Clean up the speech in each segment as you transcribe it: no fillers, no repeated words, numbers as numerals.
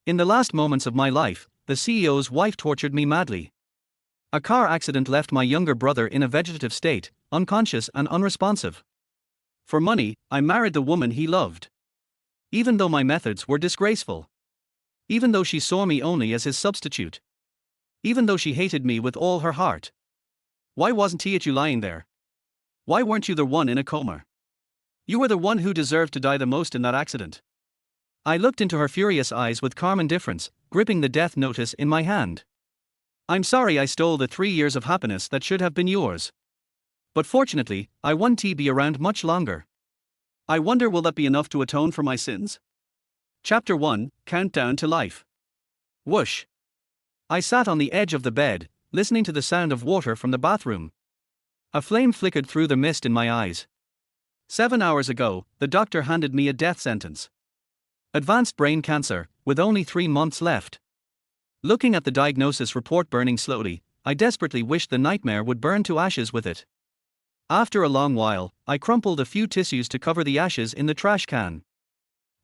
In the last moments of my life, the CEO's wife tortured me madly. A car accident left my younger brother in a vegetative state, unconscious and unresponsive. For money, I married the woman he loved. Even though my methods were disgraceful. Even though she saw me only as his substitute. Even though she hated me with all her heart. Why wasn't he at you lying there? Why weren't you the one in a coma? You were the one who deserved to die the most in that accident. I looked into her furious eyes with calm indifference, gripping the death notice in my hand. I'm sorry I stole the 3 years of happiness that should have been yours. But fortunately, I won't be around much longer. I wonder, will that be enough to atone for my sins? Chapter 1, Countdown to Life. Whoosh. I sat on the edge of the bed, listening to the sound of water from the bathroom. A flame flickered through the mist in my eyes. 7 hours ago, the doctor handed me a death sentence. Advanced brain cancer, with only 3 months left. Looking at the diagnosis report burning slowly, I desperately wished the nightmare would burn to ashes with it. After a long while, I crumpled a few tissues to cover the ashes in the trash can.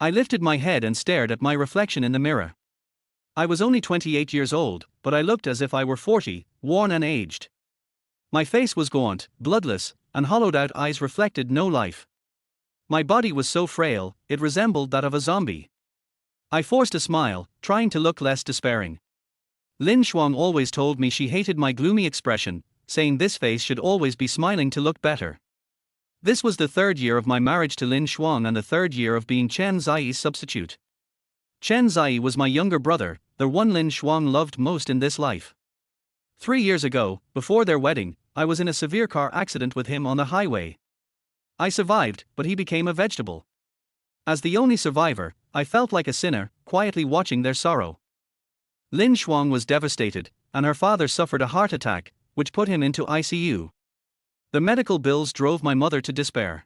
I lifted my head and stared at my reflection in the mirror. I was only 28 years old, but I looked as if I were 40, worn and aged. My face was gaunt, bloodless, and hollowed-out eyes reflected no life. My body was so frail, it resembled that of a zombie. I forced a smile, trying to look less despairing. Lin Shuang always told me she hated my gloomy expression, saying this face should always be smiling to look better. This was the 3rd year of my marriage to Lin Shuang and the 3rd year of being Chen Zai's substitute. Chen Zai was my younger brother, the one Lin Shuang loved most in this life. 3 years ago, before their wedding, I was in a severe car accident with him on the highway. I survived, but he became a vegetable. As the only survivor, I felt like a sinner, quietly watching their sorrow. Lin Shuang was devastated, and her father suffered a heart attack, which put him into ICU. The medical bills drove my mother to despair.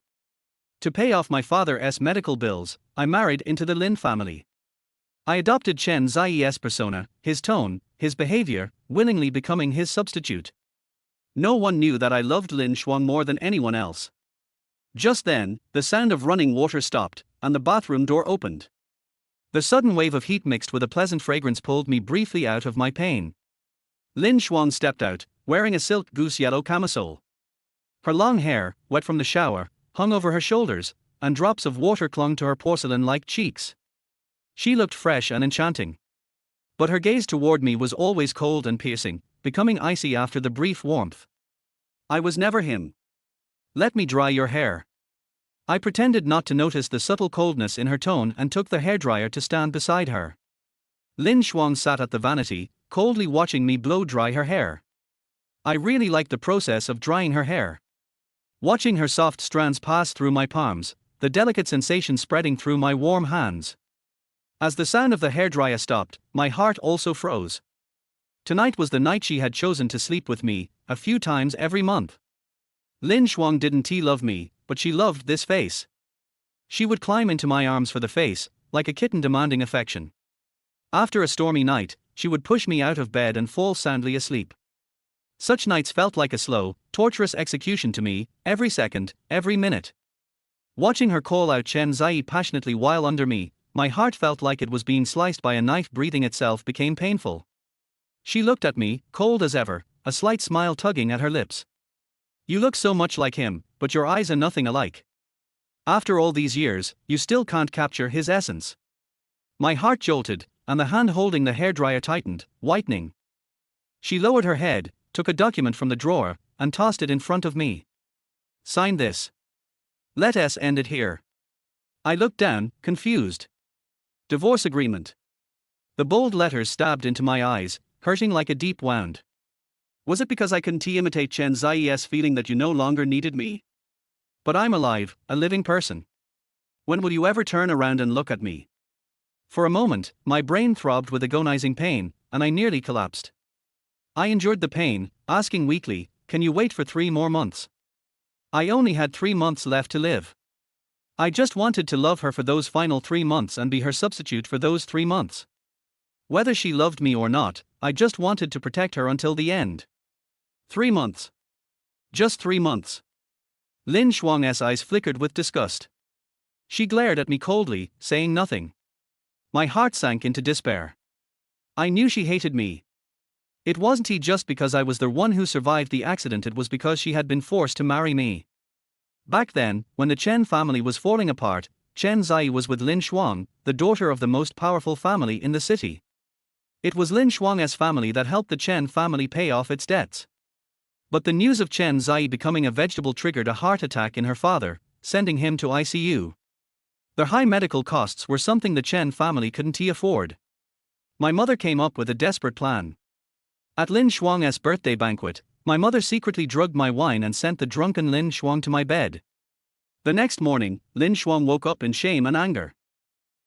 To pay off my father's medical bills, I married into the Lin family. I adopted Chen Zai's persona, his tone, his behavior, willingly becoming his substitute. No one knew that I loved Lin Shuang more than anyone else. Just then, the sound of running water stopped, and the bathroom door opened. The sudden wave of heat mixed with a pleasant fragrance pulled me briefly out of my pain. Lin Shuang stepped out, wearing a silk goose yellow camisole. Her long hair, wet from the shower, hung over her shoulders, and drops of water clung to her porcelain-like cheeks. She looked fresh and enchanting. But her gaze toward me was always cold and piercing, becoming icy after the brief warmth. I was never him. Let me dry your hair. I pretended not to notice the subtle coldness in her tone and took the hairdryer to stand beside her. Lin Shuang sat at the vanity, coldly watching me blow dry her hair. I really liked the process of drying her hair. Watching her soft strands pass through my palms, the delicate sensation spreading through my warm hands. As the sound of the hairdryer stopped, my heart also froze. Tonight was the night she had chosen to sleep with me, a few times every month. Lin Shuang didn't love me, but she loved this face. She would climb into my arms for the face, like a kitten demanding affection. After a stormy night, she would push me out of bed and fall soundly asleep. Such nights felt like a slow, torturous execution to me, every second, every minute. Watching her call out Chen Zai passionately while under me, my heart felt like it was being sliced by a knife. Breathing itself became painful. She looked at me, cold as ever, a slight smile tugging at her lips. You look so much like him, but your eyes are nothing alike. After all these years, you still can't capture his essence. My heart jolted, and the hand holding the hairdryer tightened, whitening. She lowered her head, took a document from the drawer, and tossed it in front of me. Sign this. Let us end it here. I looked down, confused. Divorce agreement. The bold letters stabbed into my eyes, hurting like a deep wound. Was it because I couldn't imitate Chen Zai's feeling that you no longer needed me? But I'm alive, a living person. When will you ever turn around and look at me? For a moment, my brain throbbed with agonizing pain, and I nearly collapsed. I endured the pain, asking weakly, can you wait for 3 more months? I only had 3 months left to live. I just wanted to love her for those final 3 months and be her substitute for those 3 months. Whether she loved me or not, I just wanted to protect her until the end. 3 months. Just 3 months. Lin Shuang's eyes flickered with disgust. She glared at me coldly, saying nothing. My heart sank into despair. I knew she hated me. It wasn't just because I was the one who survived the accident, it was because she had been forced to marry me. Back then, when the Chen family was falling apart, Chen Zai was with Lin Shuang, the daughter of the most powerful family in the city. It was Lin Shuang's family that helped the Chen family pay off its debts. But the news of Chen Zai becoming a vegetable triggered a heart attack in her father, sending him to ICU. Their high medical costs were something the Chen family couldn't afford. My mother came up with a desperate plan. At Lin Shuang's birthday banquet, my mother secretly drugged my wine and sent the drunken Lin Shuang to my bed. The next morning, Lin Shuang woke up in shame and anger.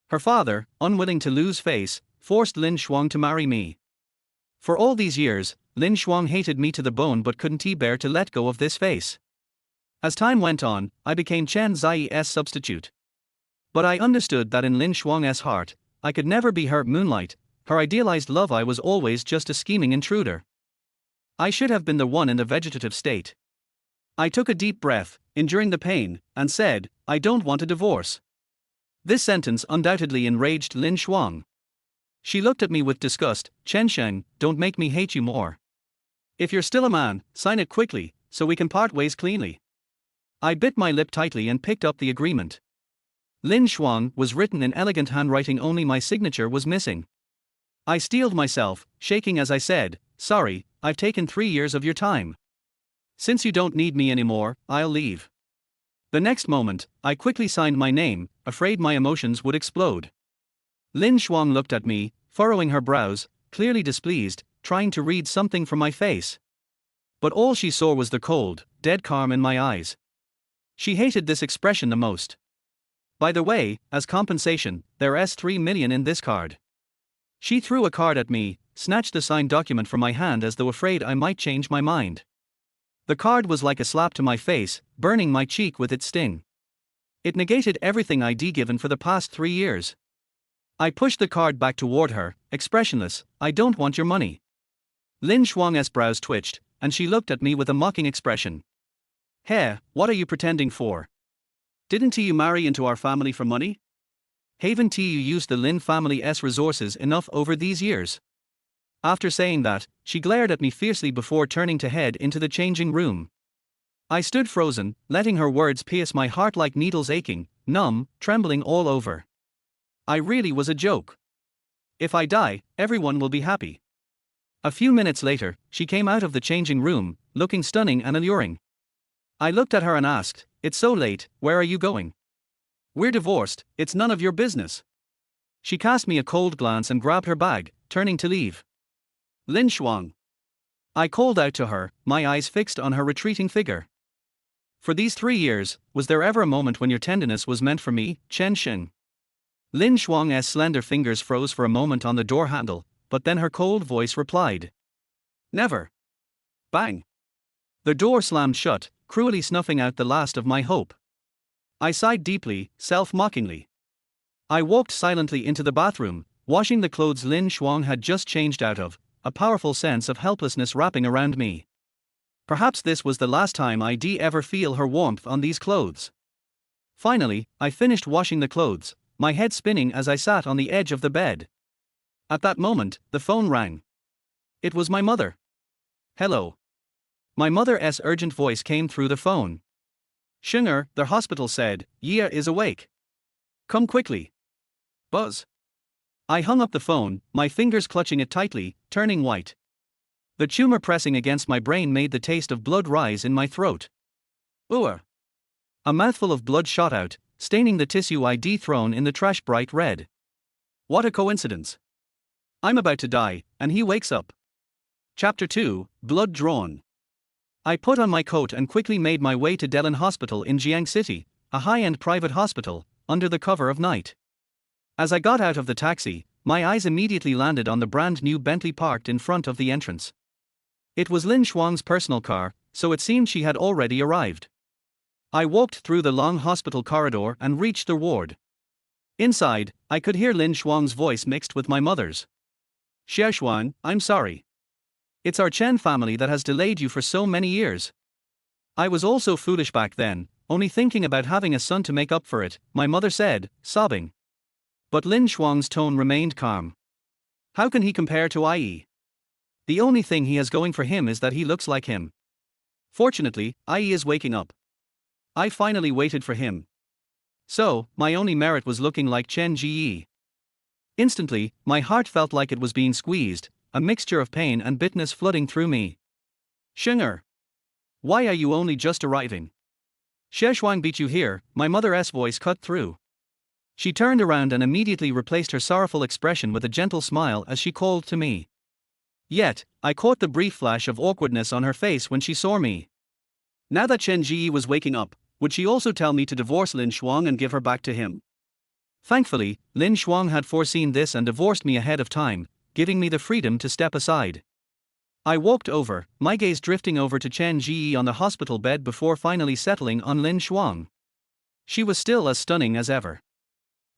Her father, unwilling to lose face, forced Lin Shuang to marry me. For all these years, Lin Shuang hated me to the bone but couldn't bear to let go of this face. As time went on, I became Chen Zai's substitute. But I understood that in Lin Shuang's heart, I could never be her moonlight, her idealized love. I was always just a scheming intruder. I should have been the one in the vegetative state. I took a deep breath, enduring the pain, and said, I don't want a divorce. This sentence undoubtedly enraged Lin Shuang. She looked at me with disgust. Chen Sheng, don't make me hate you more. If you're still a man, sign it quickly, so we can part ways cleanly. I bit my lip tightly and picked up the agreement. Lin Shuang was written in elegant handwriting, only my signature was missing. I steeled myself, shaking as I said, sorry, I've taken 3 years of your time. Since you don't need me anymore, I'll leave. The next moment, I quickly signed my name, afraid my emotions would explode. Lin Shuang looked at me, furrowing her brows, clearly displeased, trying to read something from my face. But all she saw was the cold, dead calm in my eyes. She hated this expression the most. By the way, as compensation, there's 3 million in this card. She threw a card at me, snatched the signed document from my hand as though afraid I might change my mind. The card was like a slap to my face, burning my cheek with its sting. It negated everything I'd given for the past 3 years. I pushed the card back toward her, expressionless. I don't want your money. Lin Shuang's brows twitched, and she looked at me with a mocking expression. Hey, what are you pretending for? Didn't you marry into our family for money? Haven't you used the Lin family's resources enough over these years? After saying that, she glared at me fiercely before turning to head into the changing room. I stood frozen, letting her words pierce my heart like needles, aching, numb, trembling all over. I really was a joke. If I die, everyone will be happy. A few minutes later, she came out of the changing room, looking stunning and alluring. I looked at her and asked, it's so late, where are you going? We're divorced, it's none of your business. She cast me a cold glance and grabbed her bag, turning to leave. Lin Shuang. I called out to her, my eyes fixed on her retreating figure. For these 3 years, was there ever a moment when your tenderness was meant for me, Chen Sheng? Lin Shuang's slender fingers froze for a moment on the door handle, but then her cold voice replied. Never. Bang. The door slammed shut, cruelly snuffing out the last of my hope. I sighed deeply, self-mockingly. I walked silently into the bathroom, washing the clothes Lin Shuang had just changed out of, a powerful sense of helplessness wrapping around me. Perhaps this was the last time I'd ever feel her warmth on these clothes. Finally, I finished washing the clothes, my head spinning as I sat on the edge of the bed. At that moment, the phone rang. It was my mother. Hello. My mother's urgent voice came through the phone. Shunger, the hospital said, Yia is awake. Come quickly. Buzz. I hung up the phone, my fingers clutching it tightly, turning white. The tumor pressing against my brain made the taste of blood rise in my throat. Ooh. A mouthful of blood shot out, staining the tissue I'd thrown in the trash bright red. What a coincidence. I'm about to die, and he wakes up. Chapter 2, Blood Drawn. I put on my coat and quickly made my way to Delen Hospital in Jiang City, a high-end private hospital, under the cover of night. As I got out of the taxi, my eyes immediately landed on the brand-new Bentley parked in front of the entrance. It was Lin Shuang's personal car, so it seemed she had already arrived. I walked through the long hospital corridor and reached the ward. Inside, I could hear Lin Shuang's voice mixed with my mother's. Xie Shuang, I'm sorry. It's our Chen family that has delayed you for so many years. I was all so foolish back then, only thinking about having a son to make up for it, my mother said, sobbing. But Lin Shuang's tone remained calm. How can he compare to IE? The only thing he has going for him is that he looks like him. Fortunately, IE is waking up. I finally waited for him. So, my only merit was looking like Chen Ji. Instantly, my heart felt like it was being squeezed, a mixture of pain and bitterness flooding through me. Shinger! Why are you only just arriving? Shuang beat you here, my mother's voice cut through. She turned around and immediately replaced her sorrowful expression with a gentle smile as she called to me. Yet, I caught the brief flash of awkwardness on her face when she saw me. Now that Chen Ji was waking up, would she also tell me to divorce Lin Shuang and give her back to him? Thankfully, Lin Shuang had foreseen this and divorced me ahead of time, giving me the freedom to step aside. I walked over, my gaze drifting over to Chen Ji on the hospital bed before finally settling on Lin Shuang. She was still as stunning as ever.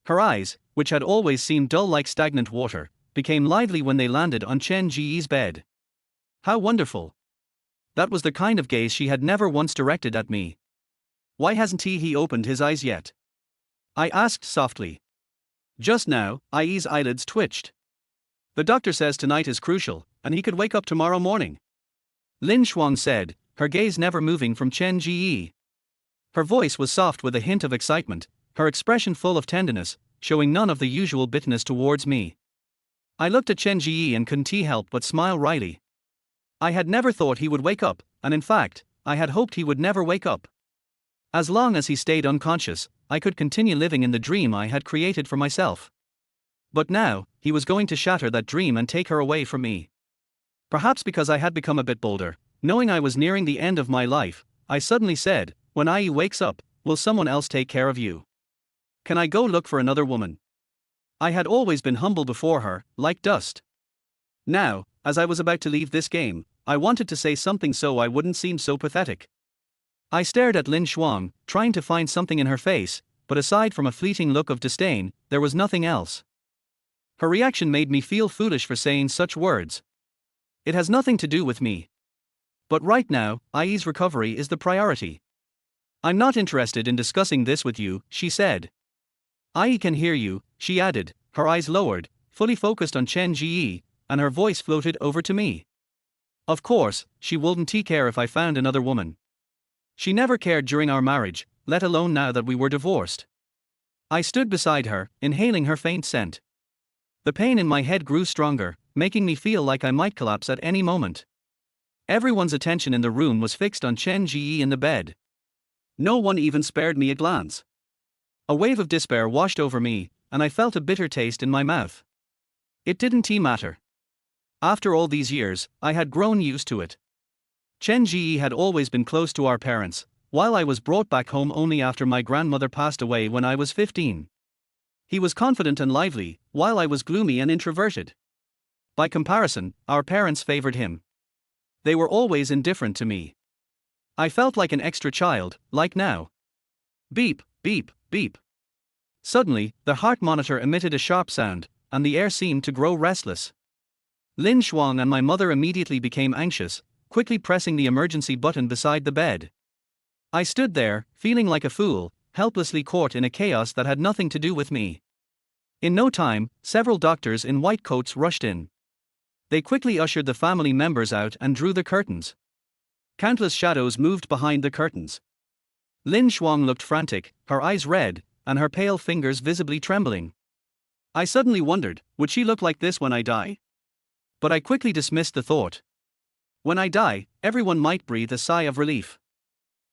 Her eyes, which had always seemed dull like stagnant water, became lively when they landed on Chen Ji's bed. How wonderful! That was the kind of gaze she had never once directed at me. Why hasn't he opened his eyes yet? I asked softly. Just now, IE's eyelids twitched. The doctor says tonight is crucial, and he could wake up tomorrow morning. Lin Shuang said, her gaze never moving from Chen Ji. Her voice was soft with a hint of excitement, her expression full of tenderness, showing none of the usual bitterness towards me. I looked at Chen Ji and couldn't help but smile wryly. I had never thought he would wake up, and in fact, I had hoped he would never wake up. As long as he stayed unconscious, I could continue living in the dream I had created for myself. But now, he was going to shatter that dream and take her away from me. Perhaps because I had become a bit bolder, knowing I was nearing the end of my life, I suddenly said, when IE wakes up, will someone else take care of you? Can I go look for another woman? I had always been humble before her, like dust. Now, as I was about to leave this game, I wanted to say something so I wouldn't seem so pathetic. I stared at Lin Shuang, trying to find something in her face, but aside from a fleeting look of disdain, there was nothing else. Her reaction made me feel foolish for saying such words. It has nothing to do with me. But right now, IE's recovery is the priority. I'm not interested in discussing this with you, she said. IE can hear you, she added, her eyes lowered, fully focused on Chen Ji, and her voice floated over to me. Of course, she wouldn't care if I found another woman. She never cared during our marriage, let alone now that we were divorced. I stood beside her, inhaling her faint scent. The pain in my head grew stronger, making me feel like I might collapse at any moment. Everyone's attention in the room was fixed on Chen Ji in the bed. No one even spared me a glance. A wave of despair washed over me, and I felt a bitter taste in my mouth. It didn't matter. After all these years, I had grown used to it. Chen Ji had always been close to our parents, while I was brought back home only after my grandmother passed away when I was 15. He was confident and lively, while I was gloomy and introverted. By comparison, our parents favored him. They were always indifferent to me. I felt like an extra child, like now. Beep, beep, beep. Suddenly, the heart monitor emitted a sharp sound, and the air seemed to grow restless. Lin Shuang and my mother immediately became anxious, quickly pressing the emergency button beside the bed. I stood there, feeling like a fool, helplessly caught in a chaos that had nothing to do with me. In no time, several doctors in white coats rushed in. They quickly ushered the family members out and drew the curtains. Countless shadows moved behind the curtains. Lin Shuang looked frantic, her eyes red, and her pale fingers visibly trembling. I suddenly wondered, would she look like this when I die? But I quickly dismissed the thought. When I die, everyone might breathe a sigh of relief.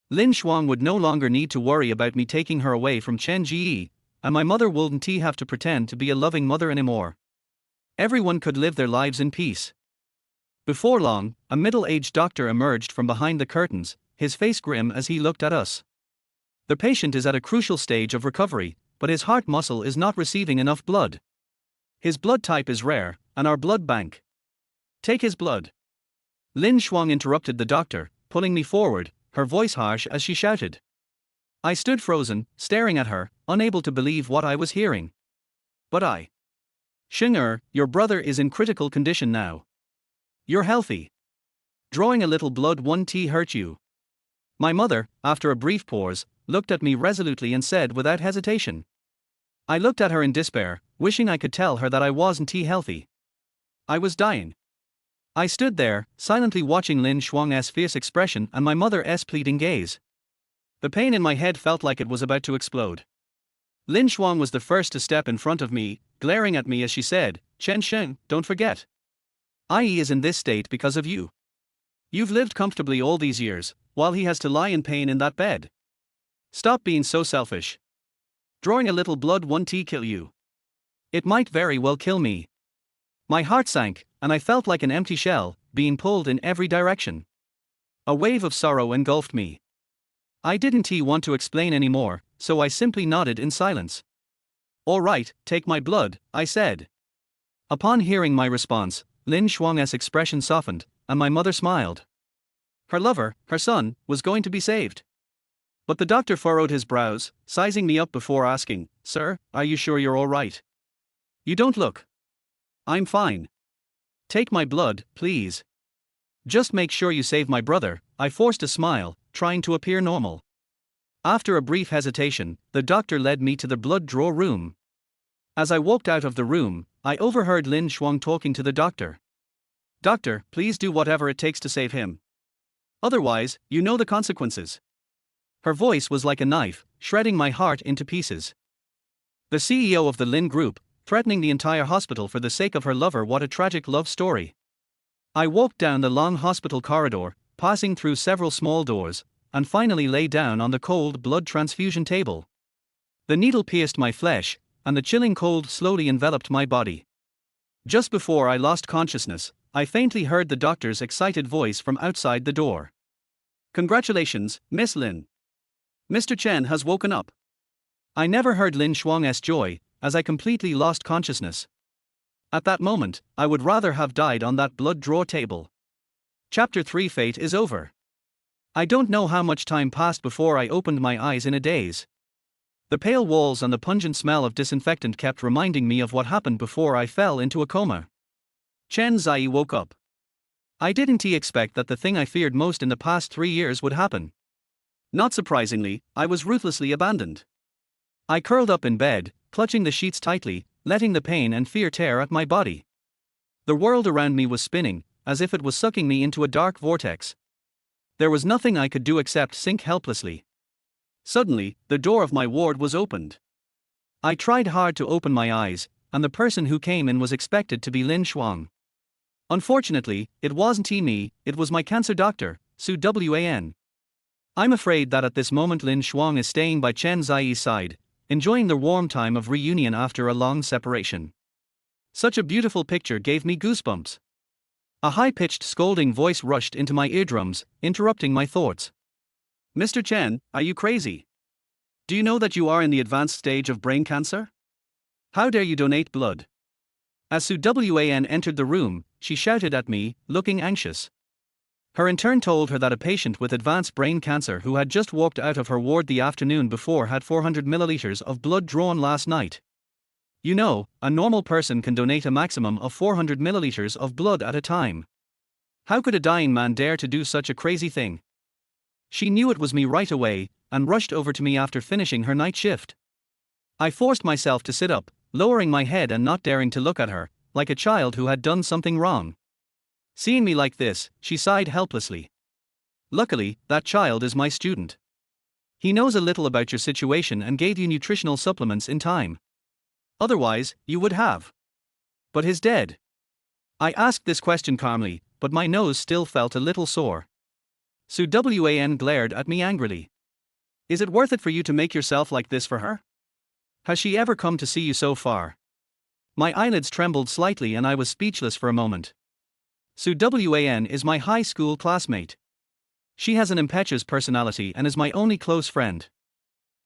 Lin Shuang would no longer need to worry about me taking her away from Chen Ji, and my mother wouldn't have to pretend to be a loving mother anymore. Everyone could live their lives in peace. Before long, a middle-aged doctor emerged from behind the curtains, his face grim as he looked at us. The patient is at a crucial stage of recovery, but his heart muscle is not receiving enough blood. His blood type is rare, and our blood bank. Take his blood. Lin Shuang interrupted the doctor, pulling me forward, her voice harsh as she shouted. I stood frozen, staring at her, unable to believe what I was hearing. But Shinger, your brother is in critical condition now. You're healthy. Drawing a little blood won't hurt you. My mother, after a brief pause, looked at me resolutely and said without hesitation. I looked at her in despair, wishing I could tell her that I wasn't healthy. I was dying. I stood there, silently watching Lin Shuang's fierce expression and my mother's pleading gaze. The pain in my head felt like it was about to explode. Lin Shuang was the first to step in front of me, glaring at me as she said, "Chen Sheng, don't forget. IE is in this state because of you. You've lived comfortably all these years, while he has to lie in pain in that bed. Stop being so selfish. Drawing a little blood won't kill you. It might very well kill me." My heart sank, and I felt like an empty shell, being pulled in every direction. A wave of sorrow engulfed me. I didn't want to explain anymore, so I simply nodded in silence. "All right, take my blood," I said. Upon hearing my response, Lin Shuang's expression softened, and my mother smiled. Her lover, her son, was going to be saved. But the doctor furrowed his brows, sizing me up before asking, "Sir, are you sure you're all right? You don't look." "I'm fine. Take my blood, please. Just make sure you save my brother," I forced a smile, trying to appear normal. After a brief hesitation, the doctor led me to the blood draw room. As I walked out of the room, I overheard Lin Shuang talking to the doctor. "Doctor, please do whatever it takes to save him. Otherwise, you know the consequences." Her voice was like a knife, shredding my heart into pieces. The CEO of the Lin Group, threatening the entire hospital for the sake of her lover. What a tragic love story. I walked down the long hospital corridor, passing through several small doors, and finally lay down on the cold blood transfusion table. The needle pierced my flesh, and the chilling cold slowly enveloped my body. Just before I lost consciousness, I faintly heard the doctor's excited voice from outside the door. "Congratulations, Miss Lin. Mr. Chen has woken up." I never heard Lin Shuang's joy, as I completely lost consciousness. At that moment, I would rather have died on that blood draw table. Chapter 3: Fate is over. I don't know how much time passed before I opened my eyes in a daze. The pale walls and the pungent smell of disinfectant kept reminding me of what happened before I fell into a coma. Chen Zai woke up. I didn't expect that the thing I feared most in the past 3 years would happen. Not surprisingly, I was ruthlessly abandoned. I curled up in bed, clutching the sheets tightly, letting the pain and fear tear at my body. The world around me was spinning, as if it was sucking me into a dark vortex. There was nothing I could do except sink helplessly. Suddenly, the door of my ward was opened. I tried hard to open my eyes, and the person who came in was expected to be Lin Shuang. Unfortunately, it wasn't me, it was my cancer doctor, Su Wan. I'm afraid that at this moment Lin Shuang is staying by Chen Zai's side, enjoying the warm time of reunion after a long separation. Such a beautiful picture gave me goosebumps. A high-pitched scolding voice rushed into my eardrums, interrupting my thoughts. "Mr. Chen, are you crazy? Do you know that you are in the advanced stage of brain cancer? How dare you donate blood?" As Su Wan entered the room, she shouted at me, looking anxious. Her intern told her that a patient with advanced brain cancer who had just walked out of her ward the afternoon before had 400 milliliters of blood drawn last night. You know, a normal person can donate a maximum of 400 milliliters of blood at a time. How could a dying man dare to do such a crazy thing? She knew it was me right away, and rushed over to me after finishing her night shift. I forced myself to sit up, lowering my head and not daring to look at her, like a child who had done something wrong. Seeing me like this, she sighed helplessly. "Luckily, that child is my student. He knows a little about your situation and gave you nutritional supplements in time. Otherwise, you would have. But he's dead." I asked this question calmly, but my nose still felt a little sore. Su Wan glared at me angrily. "Is it worth it for you to make yourself like this for her? Has she ever come to see you so far?" My eyelids trembled slightly and I was speechless for a moment. Su Wan is my high school classmate. She has an impetuous personality and is my only close friend.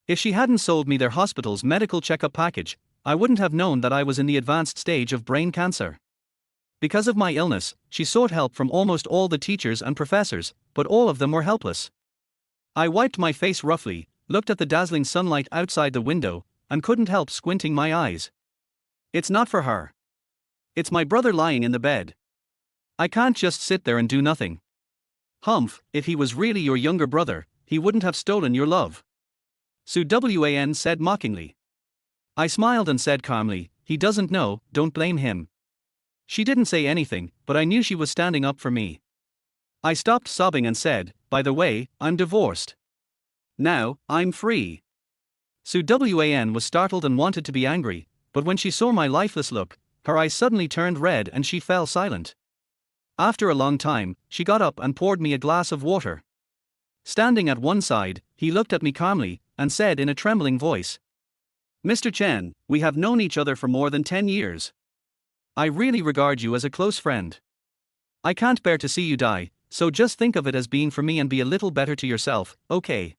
If she hadn't sold me their hospital's medical checkup package, I wouldn't have known that I was in the advanced stage of brain cancer. Because of my illness, she sought help from almost all the teachers and professors, but all of them were helpless. I wiped my face roughly, looked at the dazzling sunlight outside the window, and couldn't help squinting my eyes. It's not for her. It's my brother lying in the bed. I can't just sit there and do nothing. Humph, if he was really your younger brother, he wouldn't have stolen your love. Su Wan said mockingly. I smiled and said calmly, he doesn't know, don't blame him. She didn't say anything, but I knew she was standing up for me. I stopped sobbing and said, by the way, I'm divorced. Now, I'm free. Sue Wan was startled and wanted to be angry, but when she saw my lifeless look, her eyes suddenly turned red and she fell silent. After a long time, she got up and poured me a glass of water. Standing at one side, he looked at me calmly and said in a trembling voice, Mr. Chen, we have known each other for more than 10 years. I really regard you as a close friend. I can't bear to see you die, so just think of it as being for me and be a little better to yourself, okay?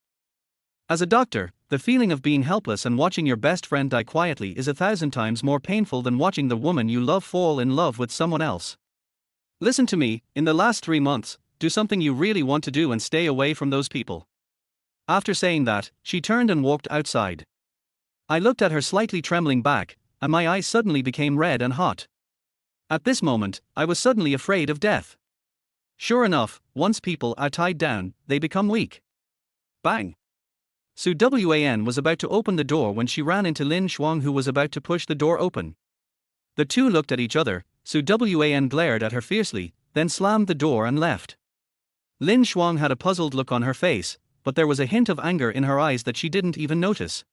As a doctor, the feeling of being helpless and watching your best friend die quietly is 1,000 times more painful than watching the woman you love fall in love with someone else. Listen to me, in the last 3 months, do something you really want to do and stay away from those people. After saying that, she turned and walked outside. I looked at her slightly trembling back, and my eyes suddenly became red and hot. At this moment, I was suddenly afraid of death. Sure enough, once people are tied down, they become weak. Bang! Sue Wan was about to open the door when she ran into Lin Shuang, who was about to push the door open. The two looked at each other. Sue Wan glared at her fiercely, then slammed the door and left. Lin Shuang had a puzzled look on her face, but there was a hint of anger in her eyes that she didn't even notice.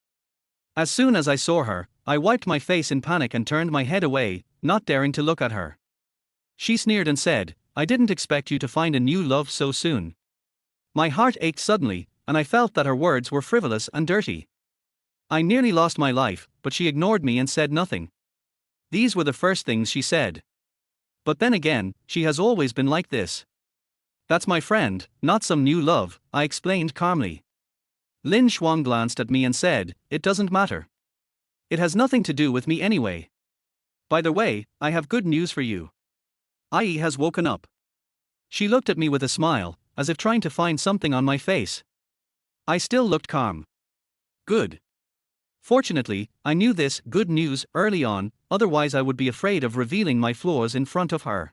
As soon as I saw her, I wiped my face in panic and turned my head away, not daring to look at her. She sneered and said, I didn't expect you to find a new love so soon. My heart ached suddenly, and I felt that her words were frivolous and dirty. I nearly lost my life, but she ignored me and said nothing. These were the first things she said. But then again, she has always been like this. That's my friend, not some new love, I explained calmly. Lin Shuang glanced at me and said, it doesn't matter. It has nothing to do with me anyway. By the way, I have good news for you. IE has woken up. She looked at me with a smile, as if trying to find something on my face. I still looked calm. Good. Fortunately, I knew this good news early on, otherwise I would be afraid of revealing my flaws in front of her.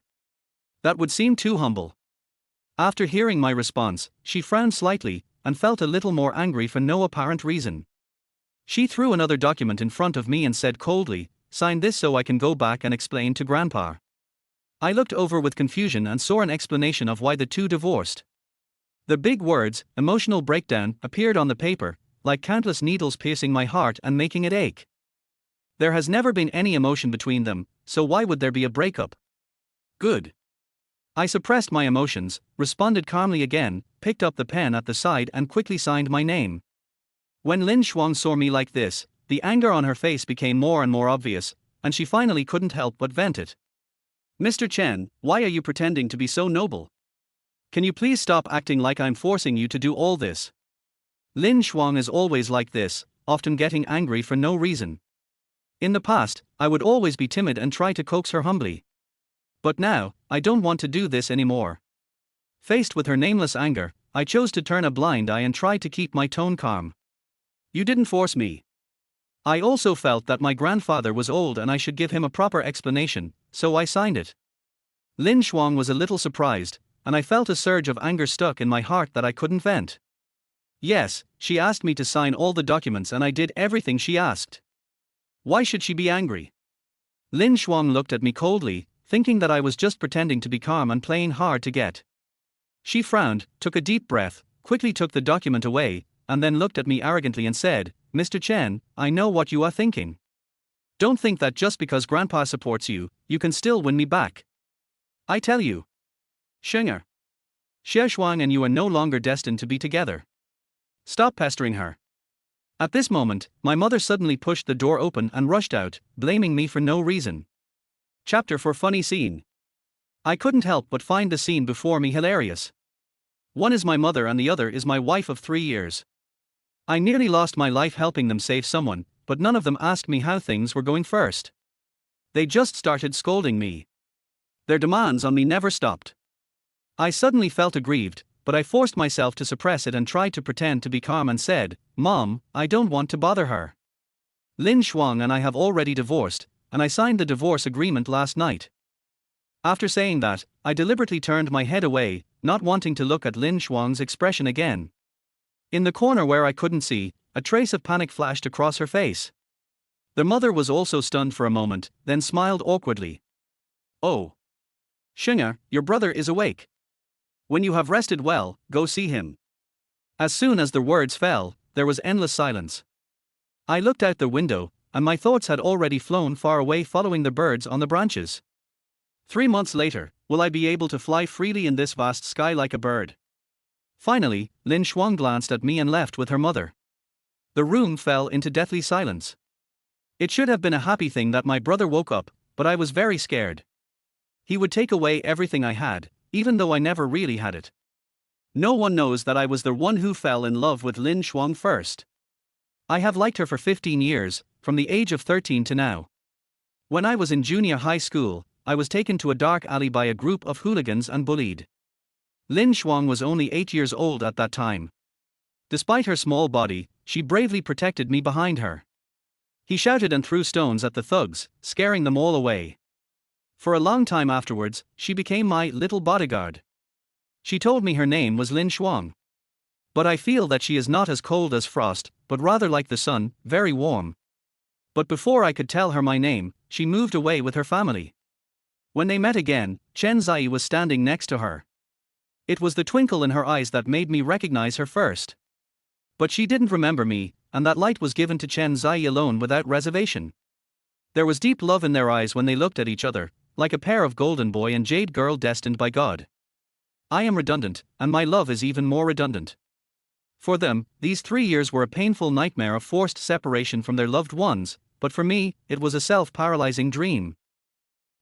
That would seem too humble. After hearing my response, she frowned slightly, and felt a little more angry for no apparent reason. She threw another document in front of me and said coldly, sign this so I can go back and explain to Grandpa. I looked over with confusion and saw an explanation of why the two divorced. The big words, emotional breakdown, appeared on the paper, like countless needles piercing my heart and making it ache. There has never been any emotion between them, so why would there be a breakup? Good. I suppressed my emotions, responded calmly again, picked up the pen at the side and quickly signed my name. When Lin Shuang saw me like this, the anger on her face became more and more obvious, and she finally couldn't help but vent it. Mr. Chen, why are you pretending to be so noble? Can you please stop acting like I'm forcing you to do all this? Lin Shuang is always like this, often getting angry for no reason. In the past, I would always be timid and try to coax her humbly. But now, I don't want to do this anymore. Faced with her nameless anger, I chose to turn a blind eye and try to keep my tone calm. You didn't force me. I also felt that my grandfather was old and I should give him a proper explanation, so I signed it. Lin Shuang was a little surprised, and I felt a surge of anger stuck in my heart that I couldn't vent. Yes, she asked me to sign all the documents and I did everything she asked. Why should she be angry? Lin Shuang looked at me coldly, thinking that I was just pretending to be calm and playing hard to get. She frowned, took a deep breath, quickly took the document away, and then looked at me arrogantly and said, Mr. Chen, I know what you are thinking. Don't think that just because Grandpa supports you, you can still win me back. I tell you. Shenger. Xie Shuang and you are no longer destined to be together. Stop pestering her. At this moment, my mother suddenly pushed the door open and rushed out, blaming me for no reason. Chapter 4 Funny Scene. I couldn't help but find the scene before me hilarious. One is my mother and the other is my wife of 3 years. I nearly lost my life helping them save someone, but none of them asked me how things were going first. They just started scolding me. Their demands on me never stopped. I suddenly felt aggrieved, but I forced myself to suppress it and tried to pretend to be calm and said, Mom, I don't want to bother her. Lin Shuang and I have already divorced, and I signed the divorce agreement last night. After saying that, I deliberately turned my head away, not wanting to look at Lin Shuang's expression again. In the corner where I couldn't see, a trace of panic flashed across her face. The mother was also stunned for a moment, then smiled awkwardly. Oh. Shinga, your brother is awake. When you have rested well, go see him. As soon as the words fell, there was endless silence. I looked out the window, and my thoughts had already flown far away following the birds on the branches. 3 months later, will I be able to fly freely in this vast sky like a bird? Finally, Lin Shuang glanced at me and left with her mother. The room fell into deathly silence. It should have been a happy thing that my brother woke up, but I was very scared. He would take away everything I had, even though I never really had it. No one knows that I was the one who fell in love with Lin Shuang first. I have liked her for 15 years, from the age of 13 to now. When I was in junior high school, I was taken to a dark alley by a group of hooligans and bullied. Lin Shuang was only 8 years old at that time. Despite her small body, she bravely protected me behind her. He shouted and threw stones at the thugs, scaring them all away. For a long time afterwards, she became my little bodyguard. She told me her name was Lin Shuang. But I feel that she is not as cold as frost, but rather like the sun, very warm. But before I could tell her my name, she moved away with her family. When they met again, Chen Zai was standing next to her. It was the twinkle in her eyes that made me recognize her first. But she didn't remember me, and that light was given to Chen Zai alone without reservation. There was deep love in their eyes when they looked at each other, like a pair of golden boy and jade girl destined by God. I am redundant, and my love is even more redundant. For them, these 3 years were a painful nightmare of forced separation from their loved ones, but for me, it was a self-paralyzing dream.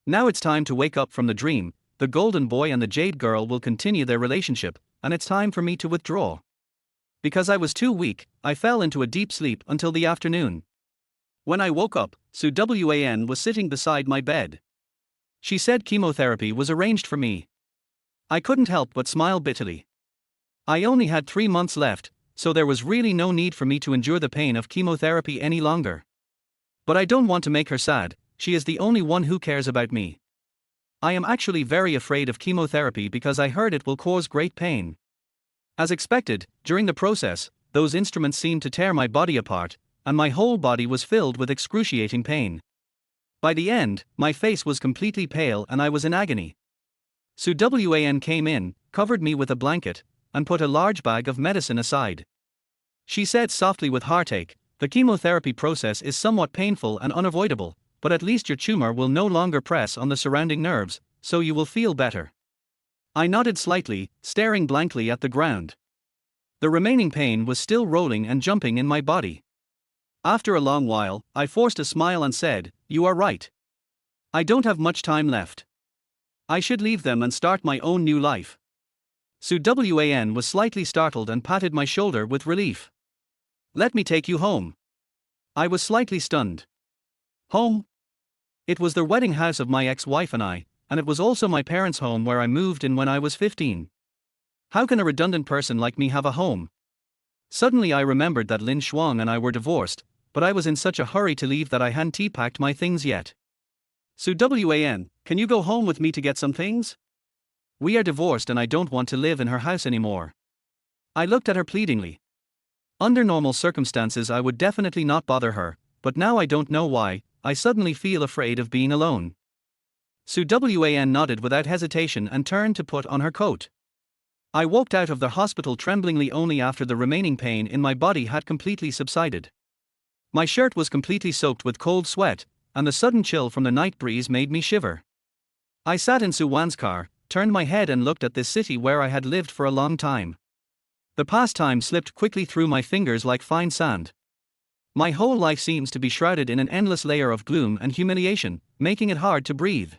Now it's time to wake up from the dream. The golden boy and the jade girl will continue their relationship, and it's time for me to withdraw. Because I was too weak, I fell into a deep sleep until the afternoon. When I woke up, Su Wan was sitting beside my bed. She said chemotherapy was arranged for me. I couldn't help but smile bitterly. I only had 3 months left, so there was really no need for me to endure the pain of chemotherapy any longer. But I don't want to make her sad. She is the only one who cares about me. I am actually very afraid of chemotherapy because I heard it will cause great pain. As expected, during the process, those instruments seemed to tear my body apart, and my whole body was filled with excruciating pain. By the end, my face was completely pale and I was in agony. Su Wan came in, covered me with a blanket, and put a large bag of medicine aside. She said softly with heartache, "The chemotherapy process is somewhat painful and unavoidable, but at least your tumor will no longer press on the surrounding nerves, so you will feel better." I nodded slightly, staring blankly at the ground. The remaining pain was still rolling and jumping in my body. After a long while, I forced a smile and said, "You are right. I don't have much time left. I should leave them and start my own new life." Su Wan was slightly startled and patted my shoulder with relief. "Let me take you home." I was slightly stunned. Home? It was the wedding house of my ex-wife and it was also my parents' home where I moved in when I was 15. How can a redundant person like me have a home? Suddenly I remembered that Lin Shuang and I were divorced, but I was in such a hurry to leave that I hadn't packed my things yet. "Su Wan, can you go home with me to get some things? We are divorced and I don't want to live in her house anymore." I looked at her pleadingly. Under normal circumstances I would definitely not bother her, but now I don't know why, I suddenly feel afraid of being alone. Su Wan nodded without hesitation and turned to put on her coat. I walked out of the hospital tremblingly only after the remaining pain in my body had completely subsided. My shirt was completely soaked with cold sweat, and the sudden chill from the night breeze made me shiver. I sat in Su Wan's car, turned my head and looked at this city where I had lived for a long time. The past time slipped quickly through my fingers like fine sand. My whole life seems to be shrouded in an endless layer of gloom and humiliation, making it hard to breathe.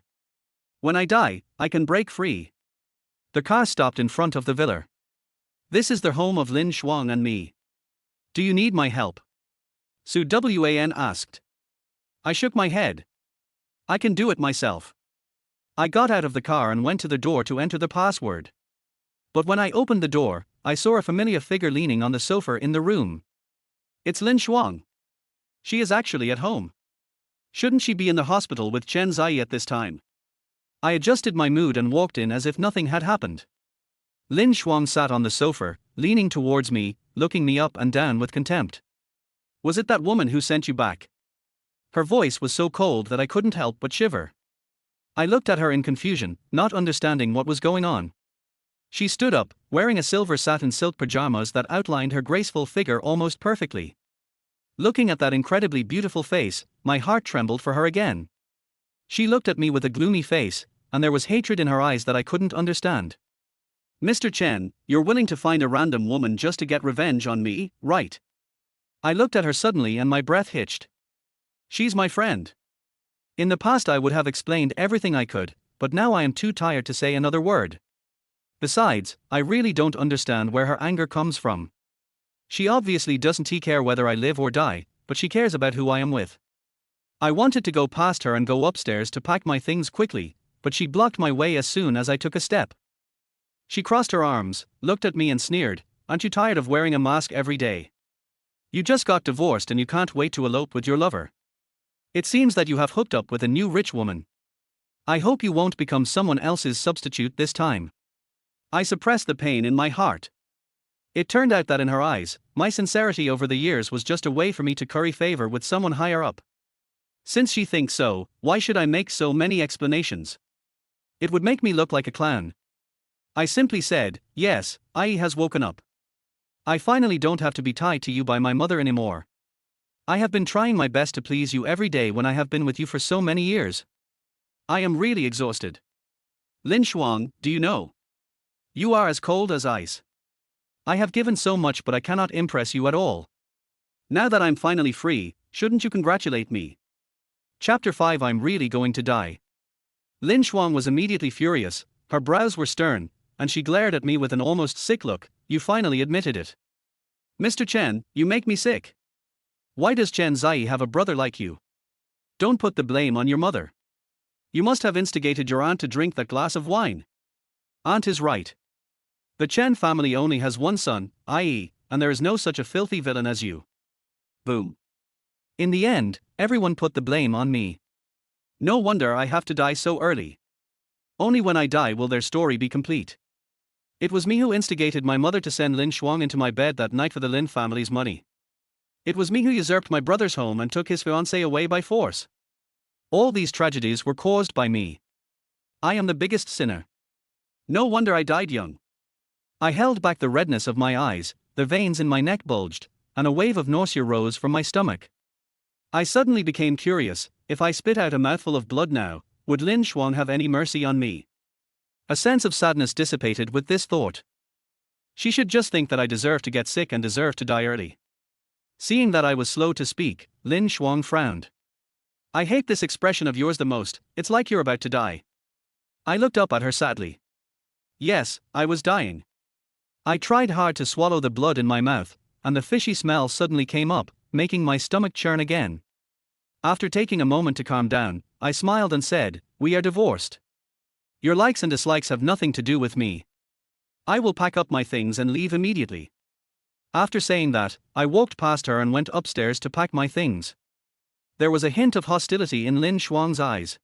When I die, I can break free. The car stopped in front of the villa. "This is the home of Lin Shuang and me. Do you need my help?" Su Wan asked. I shook my head. "I can do it myself." I got out of the car and went to the door to enter the password. But when I opened the door, I saw a familiar figure leaning on the sofa in the room. It's Lin Shuang. She is actually at home. Shouldn't she be in the hospital with Chen Zai at this time? I adjusted my mood and walked in as if nothing had happened. Lin Shuang sat on the sofa, leaning towards me, looking me up and down with contempt. "Was it that woman who sent you back?" Her voice was so cold that I couldn't help but shiver. I looked at her in confusion, not understanding what was going on. She stood up, wearing a silver satin silk pajamas that outlined her graceful figure almost perfectly. Looking at that incredibly beautiful face, my heart trembled for her again. She looked at me with a gloomy face, and there was hatred in her eyes that I couldn't understand. "Mr. Chen, you're willing to find a random woman just to get revenge on me, right?" I looked at her suddenly and my breath hitched. "She's my friend." In the past I would have explained everything I could, but now I am too tired to say another word. Besides, I really don't understand where her anger comes from. She obviously doesn't care whether I live or die, but she cares about who I am with. I wanted to go past her and go upstairs to pack my things quickly, but she blocked my way as soon as I took a step. She crossed her arms, looked at me and sneered, "Aren't you tired of wearing a mask every day? You just got divorced and you can't wait to elope with your lover. It seems that you have hooked up with a new rich woman. I hope you won't become someone else's substitute this time." I suppressed the pain in my heart. It turned out that in her eyes, my sincerity over the years was just a way for me to curry favor with someone higher up. Since she thinks so, why should I make so many explanations? It would make me look like a clown. I simply said, "Yes, I has woken up. I finally don't have to be tied to you by my mother anymore. I have been trying my best to please you every day when I have been with you for so many years. I am really exhausted. Lin Shuang, do you know? You are as cold as ice. I have given so much but I cannot impress you at all. Now that I'm finally free, shouldn't you congratulate me?" Chapter 5 I'm really going to die. Lin Shuang was immediately furious, her brows were stern, and she glared at me with an almost sick look. "You finally admitted it. Mr. Chen, you make me sick. Why does Chen Zai have a brother like you? Don't put the blame on your mother. You must have instigated your aunt to drink that glass of wine. Aunt is right. The Chen family only has one son, i.e., and there is no such a filthy villain as you." Boom. In the end, everyone put the blame on me. No wonder I have to die so early. Only when I die will their story be complete. It was me who instigated my mother to send Lin Shuang into my bed that night for the Lin family's money. It was me who usurped my brother's home and took his fiancée away by force. All these tragedies were caused by me. I am the biggest sinner. No wonder I died young. I held back the redness of my eyes, the veins in my neck bulged, and a wave of nausea rose from my stomach. I suddenly became curious, if I spit out a mouthful of blood now, would Lin Shuang have any mercy on me? A sense of sadness dissipated with this thought. She should just think that I deserve to get sick and deserve to die early. Seeing that I was slow to speak, Lin Shuang frowned. "I hate this expression of yours the most, it's like you're about to die." I looked up at her sadly. Yes, I was dying. I tried hard to swallow the blood in my mouth, and the fishy smell suddenly came up, making my stomach churn again. After taking a moment to calm down, I smiled and said, "We are divorced. Your likes and dislikes have nothing to do with me. I will pack up my things and leave immediately." After saying that, I walked past her and went upstairs to pack my things. There was a hint of hostility in Lin Shuang's eyes.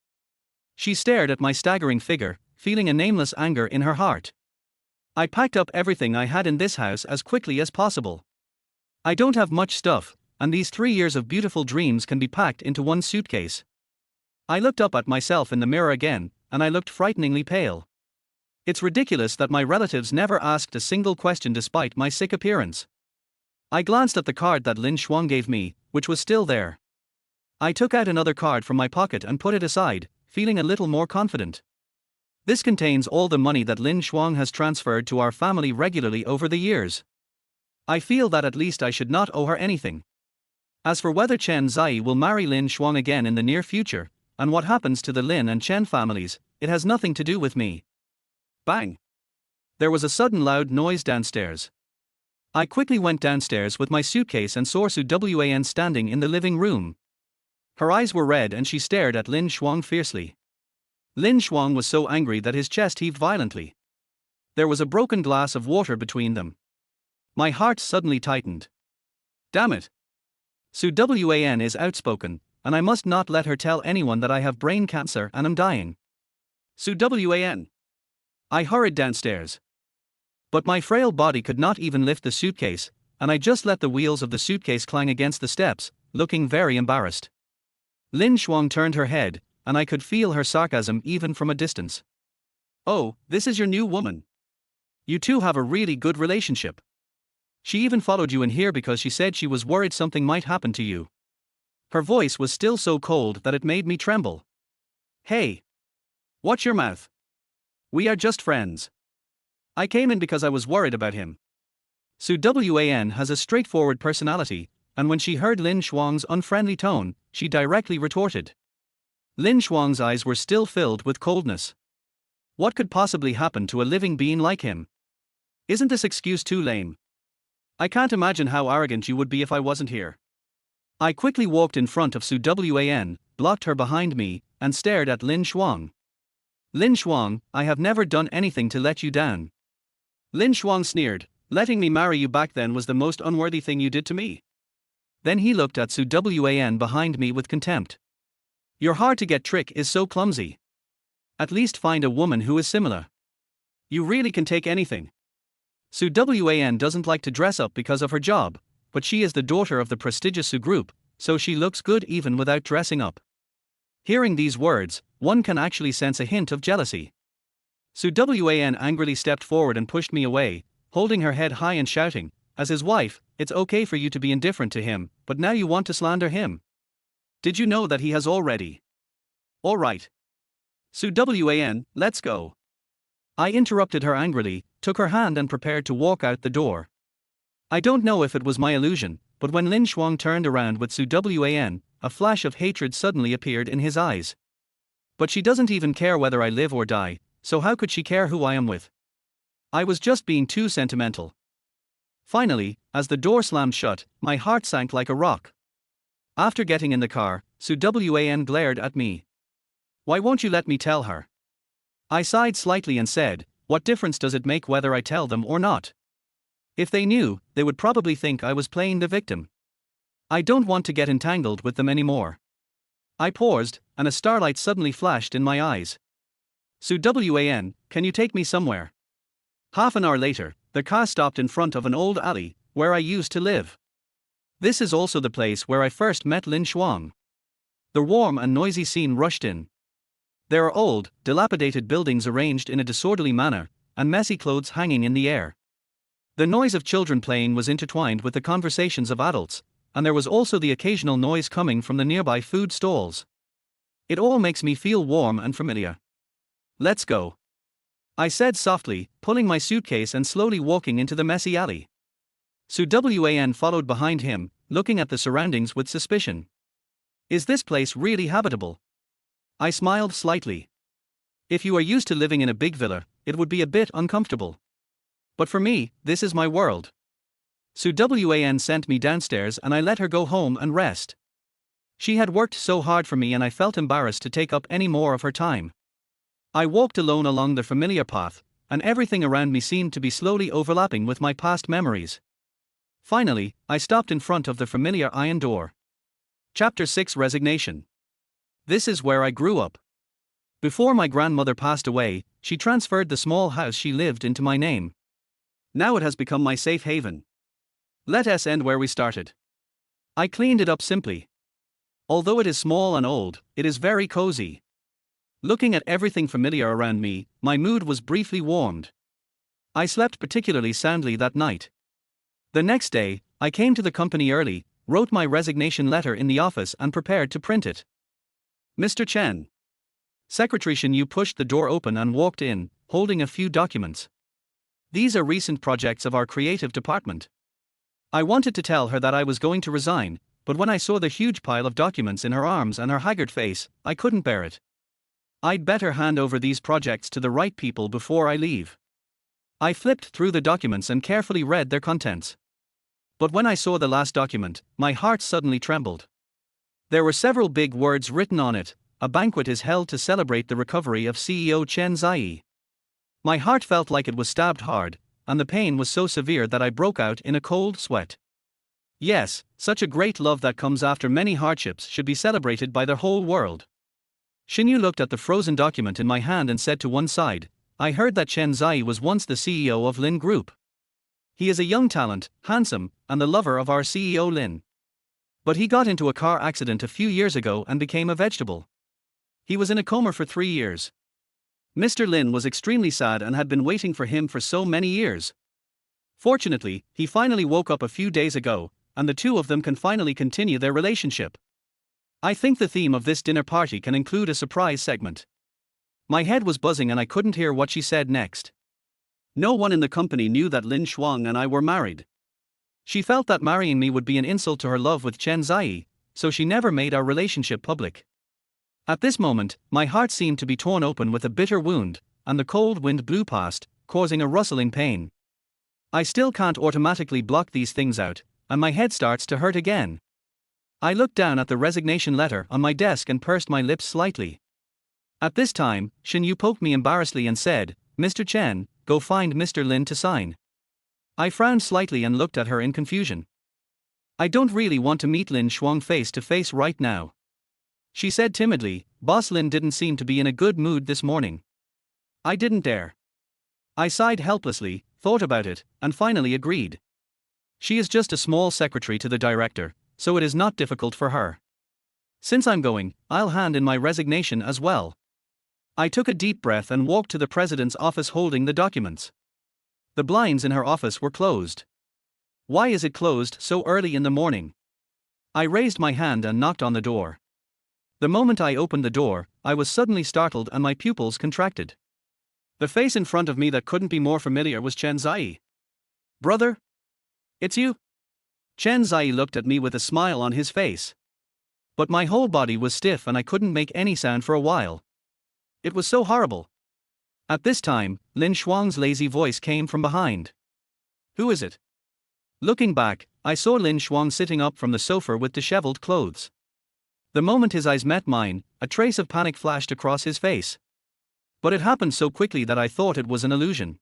She stared at my staggering figure, feeling a nameless anger in her heart. I packed up everything I had in this house as quickly as possible. I don't have much stuff, and these 3 years of beautiful dreams can be packed into one suitcase. I looked up at myself in the mirror again, and I looked frighteningly pale. It's ridiculous that my relatives never asked a single question despite my sick appearance. I glanced at the card that Lin Shuang gave me, which was still there. I took out another card from my pocket and put it aside, feeling a little more confident. This contains all the money that Lin Shuang has transferred to our family regularly over the years. I feel that at least I should not owe her anything. As for whether Chen Zai will marry Lin Shuang again in the near future, and what happens to the Lin and Chen families, it has nothing to do with me. Bang! There was a sudden loud noise downstairs. I quickly went downstairs with my suitcase and saw Su Wan standing in the living room. Her eyes were red and she stared at Lin Shuang fiercely. Lin Shuang was so angry that his chest heaved violently. There was a broken glass of water between them. My heart suddenly tightened. Damn it! Su Wan is outspoken, and I must not let her tell anyone that I have brain cancer and am dying. Su Wan. I hurried downstairs. But my frail body could not even lift the suitcase, and I just let the wheels of the suitcase clang against the steps, looking very embarrassed. Lin Shuang turned her head, and I could feel her sarcasm even from a distance. Oh, this is your new woman. You two have a really good relationship. She even followed you in here because she said she was worried something might happen to you. Her voice was still so cold that it made me tremble. Hey! Watch your mouth. We are just friends. I came in because I was worried about him. Su Wan has a straightforward personality, and when she heard Lin Shuang's unfriendly tone, she directly retorted. Lin Shuang's eyes were still filled with coldness. What could possibly happen to a living being like him? Isn't this excuse too lame? I can't imagine how arrogant you would be if I wasn't here. I quickly walked in front of Su Wan, blocked her behind me, and stared at Lin Shuang. Lin Shuang, I have never done anything to let you down. Lin Shuang sneered, letting me marry you back then was the most unworthy thing you did to me. Then he looked at Su Wan behind me with contempt. Your hard-to-get trick is so clumsy. At least find a woman who is similar. You really can take anything. Su Wan doesn't like to dress up because of her job, but she is the daughter of the prestigious Su group, so she looks good even without dressing up. Hearing these words, one can actually sense a hint of jealousy. Su Wan angrily stepped forward and pushed me away, holding her head high and shouting, as his wife, it's okay for you to be indifferent to him, but now you want to slander him. Did you know that he has already? All right. Su Wan, let's go. I interrupted her angrily, took her hand and prepared to walk out the door. I don't know if it was my illusion, but when Lin Shuang turned around with Su Wan, a flash of hatred suddenly appeared in his eyes. But she doesn't even care whether I live or die, so how could she care who I am with? I was just being too sentimental. Finally, as the door slammed shut, my heart sank like a rock. After getting in the car, Su Wan glared at me. Why won't you let me tell her? I sighed slightly and said, what difference does it make whether I tell them or not? If they knew, they would probably think I was playing the victim. I don't want to get entangled with them anymore. I paused, and a starlight suddenly flashed in my eyes. Su Wan, can you take me somewhere? Half an hour later, the car stopped in front of an old alley, where I used to live. This is also the place where I first met Lin Shuang. The warm and noisy scene rushed in. There are old, dilapidated buildings arranged in a disorderly manner, and messy clothes hanging in the air. The noise of children playing was intertwined with the conversations of adults, and there was also the occasional noise coming from the nearby food stalls. It all makes me feel warm and familiar. Let's go. I said softly, pulling my suitcase and slowly walking into the messy alley. Su Wan followed behind him, looking at the surroundings with suspicion. Is this place really habitable? I smiled slightly. If you are used to living in a big villa, it would be a bit uncomfortable. But for me, this is my world. Su Wan sent me downstairs and I let her go home and rest. She had worked so hard for me and I felt embarrassed to take up any more of her time. I walked alone along the familiar path, and everything around me seemed to be slowly overlapping with my past memories. Finally, I stopped in front of the familiar iron door. Chapter 6: Resignation. This is where I grew up. Before my grandmother passed away, she transferred the small house she lived into my name. Now it has become my safe haven. Let us end where we started. I cleaned it up simply. Although it is small and old, it is very cozy. Looking at everything familiar around me, my mood was briefly warmed. I slept particularly soundly that night. The next day, I came to the company early, wrote my resignation letter in the office and prepared to print it. Mr. Chen. Secretary Shen Yu pushed the door open and walked in, holding a few documents. These are recent projects of our creative department. I wanted to tell her that I was going to resign, but when I saw the huge pile of documents in her arms and her haggard face, I couldn't bear it. I'd better hand over these projects to the right people before I leave. I flipped through the documents and carefully read their contents. But when I saw the last document, my heart suddenly trembled. There were several big words written on it: a banquet is held to celebrate the recovery of CEO Chen Zai. My heart felt like it was stabbed hard, and the pain was so severe that I broke out in a cold sweat. Yes, such a great love that comes after many hardships should be celebrated by the whole world. Shinyu looked at the frozen document in my hand and said to one side, I heard that Chen Zai was once the CEO of Lin Group. He is a young talent, handsome, and the lover of our CEO Lin. But he got into a car accident a few years ago and became a vegetable. He was in a coma for 3 years. Mr. Lin was extremely sad and had been waiting for him for so many years. Fortunately, he finally woke up a few days ago, and the two of them can finally continue their relationship. I think the theme of this dinner party can include a surprise segment. My head was buzzing and I couldn't hear what she said next. No one in the company knew that Lin Shuang and I were married. She felt that marrying me would be an insult to her love with Chen Zai, so she never made our relationship public. At this moment, my heart seemed to be torn open with a bitter wound, and the cold wind blew past, causing a rustling pain. I still can't automatically block these things out, and my head starts to hurt again. I looked down at the resignation letter on my desk and pursed my lips slightly. At this time, Shin Yu poked me embarrassedly and said, "Mr. Chen, go find Mr. Lin to sign." I frowned slightly and looked at her in confusion. "I don't really want to meet Lin Shuang face to face right now," she said timidly. "Boss Lin didn't seem to be in a good mood this morning." I didn't dare. I sighed helplessly, thought about it, and finally agreed. She is just a small secretary to the director, so it is not difficult for her. Since I'm going, I'll hand in my resignation as well. I took a deep breath and walked to the president's office holding the documents. The blinds in her office were closed. Why is it closed so early in the morning? I raised my hand and knocked on the door. The moment I opened the door, I was suddenly startled and my pupils contracted. The face in front of me that couldn't be more familiar was Chen Zai. "Brother? It's you?" Chen Zai looked at me with a smile on his face. But my whole body was stiff and I couldn't make any sound for a while. It was so horrible. At this time, Lin Shuang's lazy voice came from behind. "Who is it?" Looking back, I saw Lin Shuang sitting up from the sofa with disheveled clothes. The moment his eyes met mine, a trace of panic flashed across his face. But it happened so quickly that I thought it was an illusion.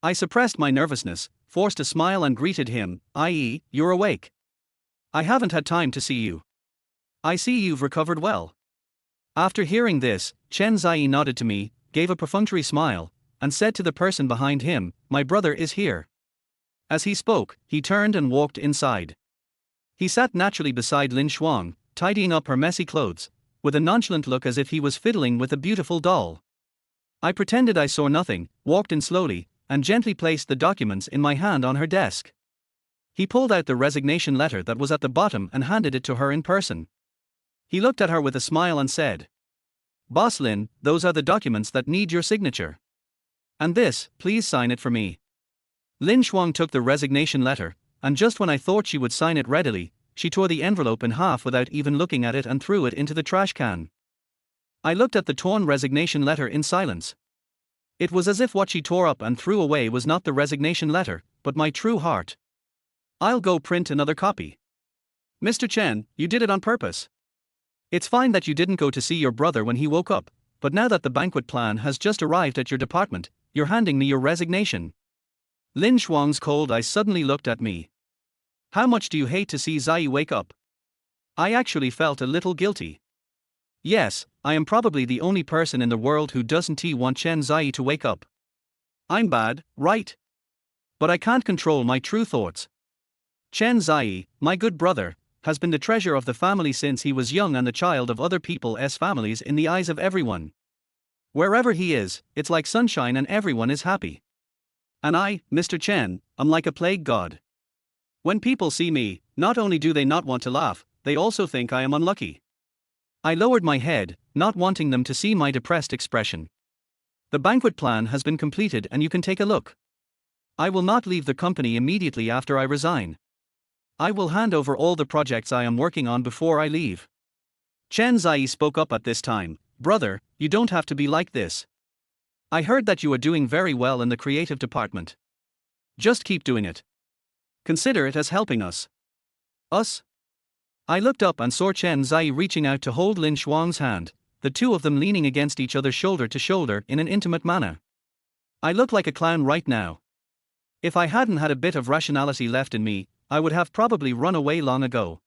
I suppressed my nervousness, forced a smile and greeted him, i.e., "You're awake. I haven't had time to see you. I see you've recovered well." After hearing this, Chen Zai nodded to me, gave a perfunctory smile, and said to the person behind him, "My brother is here." As he spoke, he turned and walked inside. He sat naturally beside Lin Shuang, tidying up her messy clothes, with a nonchalant look as if he was fiddling with a beautiful doll. I pretended I saw nothing, walked in slowly, and gently placed the documents in my hand on her desk. He pulled out the resignation letter that was at the bottom and handed it to her in person. He looked at her with a smile and said, "Boss Lin, those are the documents that need your signature. And this, please sign it for me." Lin Shuang took the resignation letter, and just when I thought she would sign it readily, she tore the envelope in half without even looking at it and threw it into the trash can. I looked at the torn resignation letter in silence. It was as if what she tore up and threw away was not the resignation letter, but my true heart. "I'll go print another copy." "Mr. Chen, you did it on purpose. It's fine that you didn't go to see your brother when he woke up, but now that the banquet plan has just arrived at your department, you're handing me your resignation." Lin Shuang's cold eyes suddenly looked at me. "How much do you hate to see Zai wake up?" I actually felt a little guilty. Yes, I am probably the only person in the world who doesn't want Chen Zai to wake up. I'm bad, right? But I can't control my true thoughts. Chen Zai, my good brother, has been the treasure of the family since he was young and the child of other people's families in the eyes of everyone. Wherever he is, it's like sunshine and everyone is happy. And I, Mr. Chen, am like a plague god. When people see me, not only do they not want to laugh, they also think I am unlucky. I lowered my head, not wanting them to see my depressed expression. "The banquet plan has been completed and you can take a look. I will not leave the company immediately after I resign. I will hand over all the projects I am working on before I leave." Chen Zai spoke up at this time. "Brother, you don't have to be like this. I heard that you are doing very well in the creative department. Just keep doing it. Consider it as helping us." "Us?" I looked up and saw Chen Zai reaching out to hold Lin Shuang's hand, the two of them leaning against each other shoulder to shoulder in an intimate manner. I look like a clown right now. If I hadn't had a bit of rationality left in me, I would have probably run away long ago.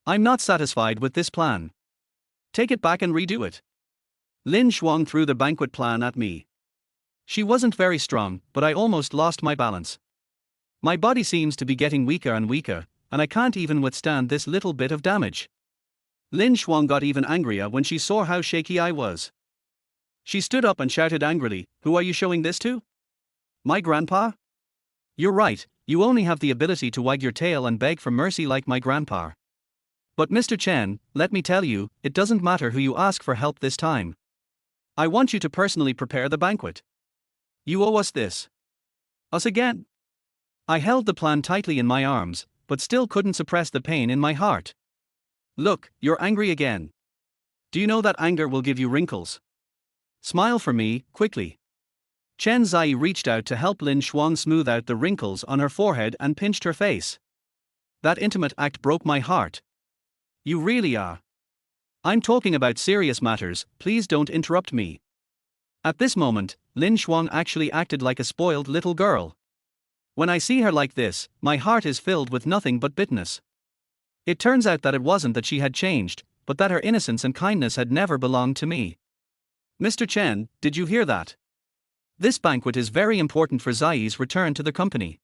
I'm not satisfied with this plan. Take it back and redo it. Lin Shuang threw the banquet plan at me. She wasn't very strong, but I almost lost my balance. My body seems to be getting weaker and weaker, and I can't even withstand this little bit of damage. Lin Shuang got even angrier when she saw how shaky I was. She stood up and shouted angrily, "Who are you showing this to? My grandpa? You're right, you only have the ability to wag your tail and beg for mercy like my grandpa. But Mr. Chen, let me tell you, it doesn't matter who you ask for help this time. I want you to personally prepare the banquet. You owe us this." Us again? I held the plan tightly in my arms, but still couldn't suppress the pain in my heart. Look, you're angry again. Do you know that anger will give you wrinkles? Smile for me, quickly. Chen Zai reached out to help Lin Shuang smooth out the wrinkles on her forehead and pinched her face. That intimate act broke my heart. You really are. I'm talking about serious matters, please don't interrupt me. At this moment, Lin Shuang actually acted like a spoiled little girl. When I see her like this, my heart is filled with nothing but bitterness. It turns out that it wasn't that she had changed, but that her innocence and kindness had never belonged to me. Mr. Chen, did you hear that? This banquet is very important for Zai's return to the company.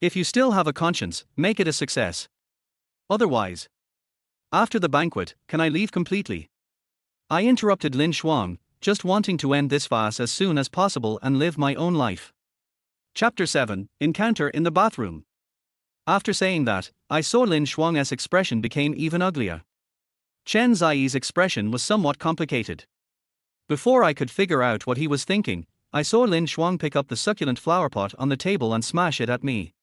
If you still have a conscience, make it a success. Otherwise, after the banquet, can I leave completely? I interrupted Lin Shuang, just wanting to end this farce as soon as possible and live my own life. Chapter 7, Encounter in the Bathroom. After saying that, I saw Lin Shuang's expression became even uglier. Chen Zai's expression was somewhat complicated. Before I could figure out what he was thinking, I saw Lin Shuang pick up the succulent flowerpot on the table and smash it at me.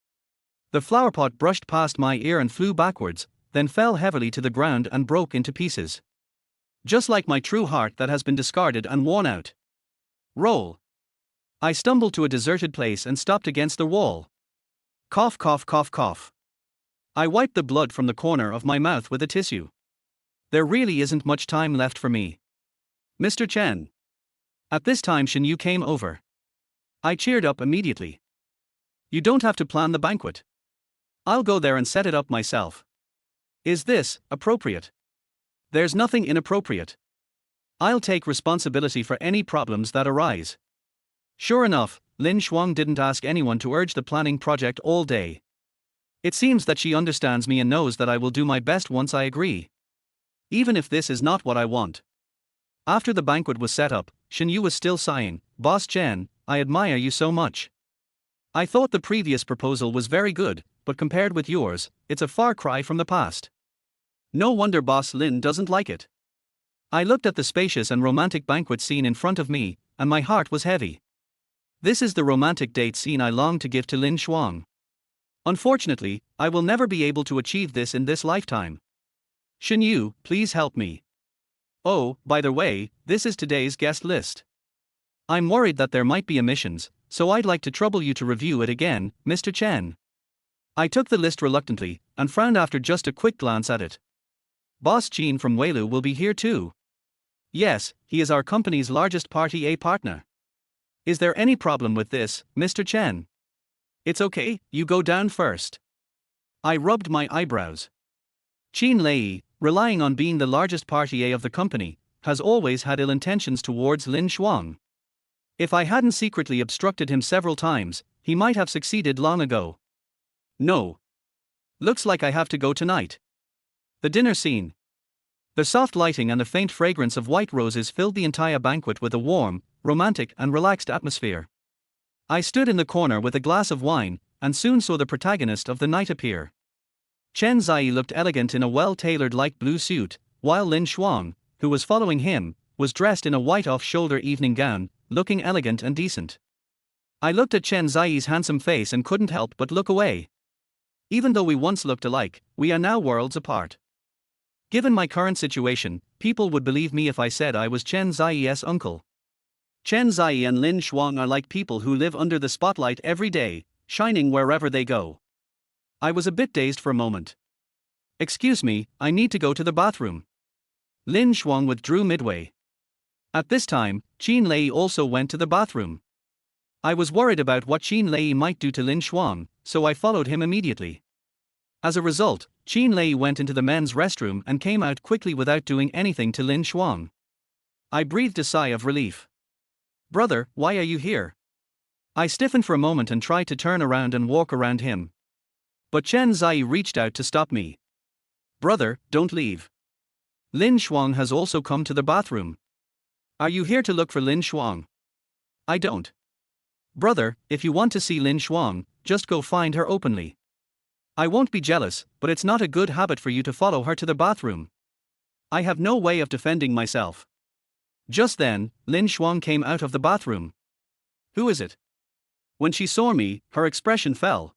The flowerpot brushed past my ear and flew backwards, then fell heavily to the ground and broke into pieces. Just like my true heart that has been discarded and worn out. Roll. I stumbled to a deserted place and stopped against the wall. Cough, cough, cough, cough. I wiped the blood from the corner of my mouth with a tissue. There really isn't much time left for me. Mr. Chen. At this time Shin Yu came over. I cheered up immediately. You don't have to plan the banquet. I'll go there and set it up myself. Is this appropriate? There's nothing inappropriate. I'll take responsibility for any problems that arise. Sure enough, Lin Shuang didn't ask anyone to urge the planning project all day. It seems that she understands me and knows that I will do my best once I agree. Even if this is not what I want. After the banquet was set up, Shin Yu was still sighing, "Boss Chen, I admire you so much. I thought the previous proposal was very good, but compared with yours, it's a far cry from the past. No wonder Boss Lin doesn't like it." I looked at the spacious and romantic banquet scene in front of me, and my heart was heavy. This is the romantic date scene I long to give to Lin Shuang. Unfortunately, I will never be able to achieve this in this lifetime. Shin Yu, please help me. Oh, by the way, this is today's guest list. I'm worried that there might be omissions, so I'd like to trouble you to review it again, Mr. Chen. I took the list reluctantly, and frowned after just a quick glance at it. Boss Jean from Weilu will be here too. Yes, he is our company's largest Party A partner. Is there any problem with this, Mr. Chen? It's okay, you go down first. I rubbed my eyebrows. Qin Lei, relying on being the largest Party A of the company, has always had ill intentions towards Lin Shuang. If I hadn't secretly obstructed him several times, he might have succeeded long ago. No. Looks like I have to go tonight. The dinner scene. The soft lighting and the faint fragrance of white roses filled the entire banquet with a warm, romantic and relaxed atmosphere. I stood in the corner with a glass of wine, and soon saw the protagonist of the night appear. Chen Zai looked elegant in a well-tailored light blue suit, while Lin Shuang, who was following him, was dressed in a white off-shoulder evening gown, looking elegant and decent. I looked at Chen Zai's handsome face and couldn't help but look away. Even though we once looked alike, we are now worlds apart. Given my current situation, people would believe me if I said I was Chen Zai's uncle. Chen Zai and Lin Shuang are like people who live under the spotlight every day, shining wherever they go. I was a bit dazed for a moment. Excuse me, I need to go to the bathroom. Lin Shuang withdrew midway. At this time, Qin Lei also went to the bathroom. I was worried about what Qin Lei might do to Lin Shuang, so I followed him immediately. As a result, Qin Lei went into the men's restroom and came out quickly without doing anything to Lin Shuang. I breathed a sigh of relief. Brother, why are you here? I stiffened for a moment and tried to turn around and walk around him. But Chen Zai reached out to stop me. Brother, don't leave. Lin Shuang has also come to the bathroom. Are you here to look for Lin Shuang? I don't. Brother, if you want to see Lin Shuang, just go find her openly. I won't be jealous, but it's not a good habit for you to follow her to the bathroom. I have no way of defending myself. Just then, Lin Shuang came out of the bathroom. Who is it? When she saw me, her expression fell.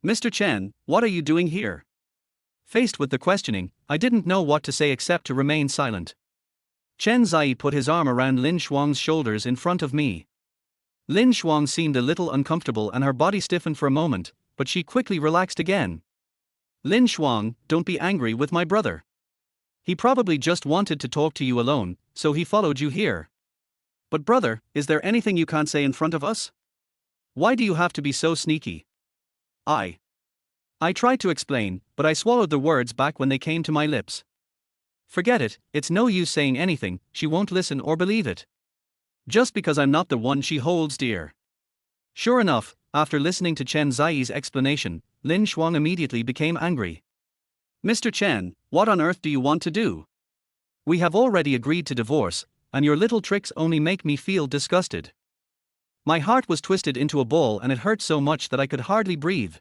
Mr. Chen, what are you doing here? Faced with the questioning, I didn't know what to say except to remain silent. Chen Zai put his arm around Lin Shuang's shoulders in front of me. Lin Shuang seemed a little uncomfortable and her body stiffened for a moment, but she quickly relaxed again. Lin Shuang, don't be angry with my brother. He probably just wanted to talk to you alone, so he followed you here. But brother, is there anything you can't say in front of us? Why do you have to be so sneaky? I tried to explain, but I swallowed the words back when they came to my lips. Forget it, it's no use saying anything, she won't listen or believe it. Just because I'm not the one she holds dear. Sure enough, after listening to Chen Zai's explanation, Lin Shuang immediately became angry. Mr. Chen, what on earth do you want to do? We have already agreed to divorce, and your little tricks only make me feel disgusted. My heart was twisted into a ball and it hurt so much that I could hardly breathe.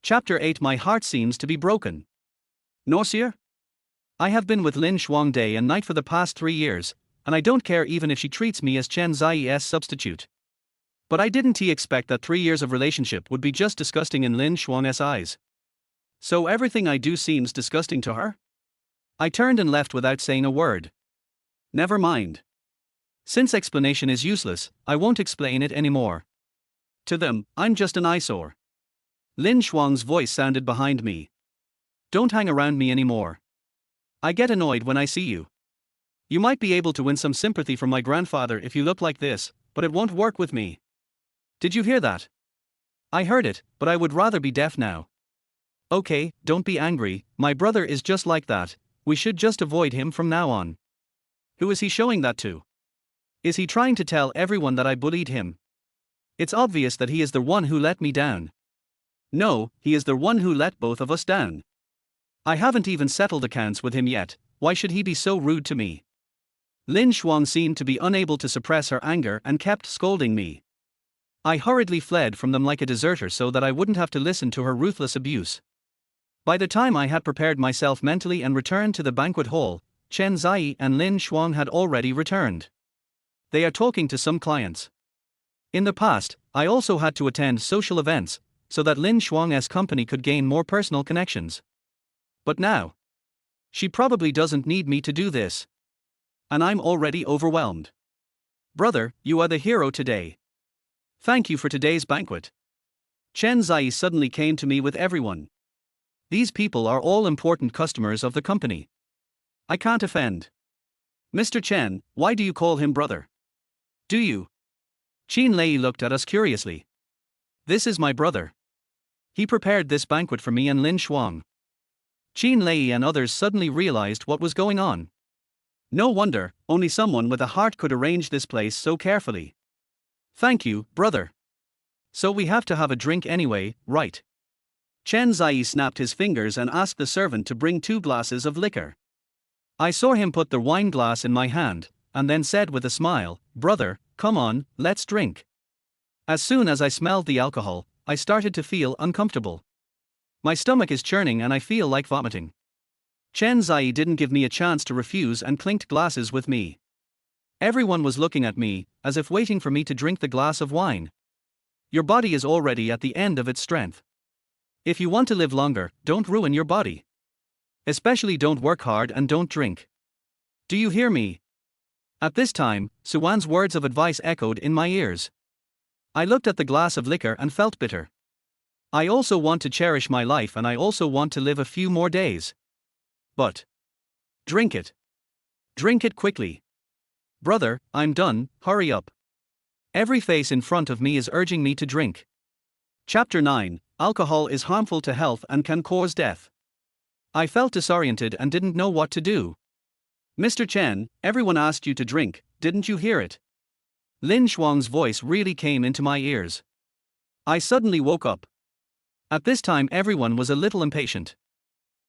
Chapter 8. My heart seems to be broken. Nausea? I have been with Lin Shuang day and night for the past 3 years, and I don't care even if she treats me as Chen Zai's substitute. But I didn't expect that 3 years of relationship would be just disgusting in Lin Shuang's eyes. So everything I do seems disgusting to her? I turned and left without saying a word. Never mind. Since explanation is useless, I won't explain it anymore. To them, I'm just an eyesore. Lin Shuang's voice sounded behind me. Don't hang around me anymore. I get annoyed when I see you. You might be able to win some sympathy from my grandfather if you look like this, but it won't work with me. Did you hear that? I heard it, but I would rather be deaf now. Okay, don't be angry, my brother is just like that, we should just avoid him from now on. Who is he showing that to? Is he trying to tell everyone that I bullied him? It's obvious that he is the one who let me down. No, he is the one who let both of us down. I haven't even settled accounts with him yet, why should he be so rude to me? Lin Shuang seemed to be unable to suppress her anger and kept scolding me. I hurriedly fled from them like a deserter so that I wouldn't have to listen to her ruthless abuse. By the time I had prepared myself mentally and returned to the banquet hall, Chen Zai and Lin Shuang had already returned. They are talking to some clients. In the past, I also had to attend social events, so that Lin Shuang's company could gain more personal connections. But now, she probably doesn't need me to do this. And I'm already overwhelmed. Brother, you are the hero today. Thank you for today's banquet. Chen Zai suddenly came to me with everyone. These people are all important customers of the company. I can't offend. Mr. Chen, why do you call him brother? Do you? Qin Lei looked at us curiously. This is my brother. He prepared this banquet for me and Lin Shuang. Qin Lei and others suddenly realized what was going on. No wonder, only someone with a heart could arrange this place so carefully. Thank you, brother. So we have to have a drink anyway, right? Chen Zai snapped his fingers and asked the servant to bring 2 glasses of liquor. I saw him put the wine glass in my hand, and then said with a smile, brother, come on, let's drink. As soon as I smelled the alcohol, I started to feel uncomfortable. My stomach is churning and I feel like vomiting. Chen Zai didn't give me a chance to refuse and clinked glasses with me. Everyone was looking at me, as if waiting for me to drink the glass of wine. Your body is already at the end of its strength. If you want to live longer, don't ruin your body. Especially don't work hard and don't drink. Do you hear me? At this time, Suwan's words of advice echoed in my ears. I looked at the glass of liquor and felt bitter. I also want to cherish my life and I also want to live a few more days. But drink it. Drink it quickly. Brother, I'm done, hurry up. Every face in front of me is urging me to drink. Chapter 9. Alcohol is harmful to health and can cause death. I felt disoriented and didn't know what to do. Mr. Chen, everyone asked you to drink, didn't you hear it? Lin Shuang's voice really came into my ears. I suddenly woke up. At this time, everyone was a little impatient.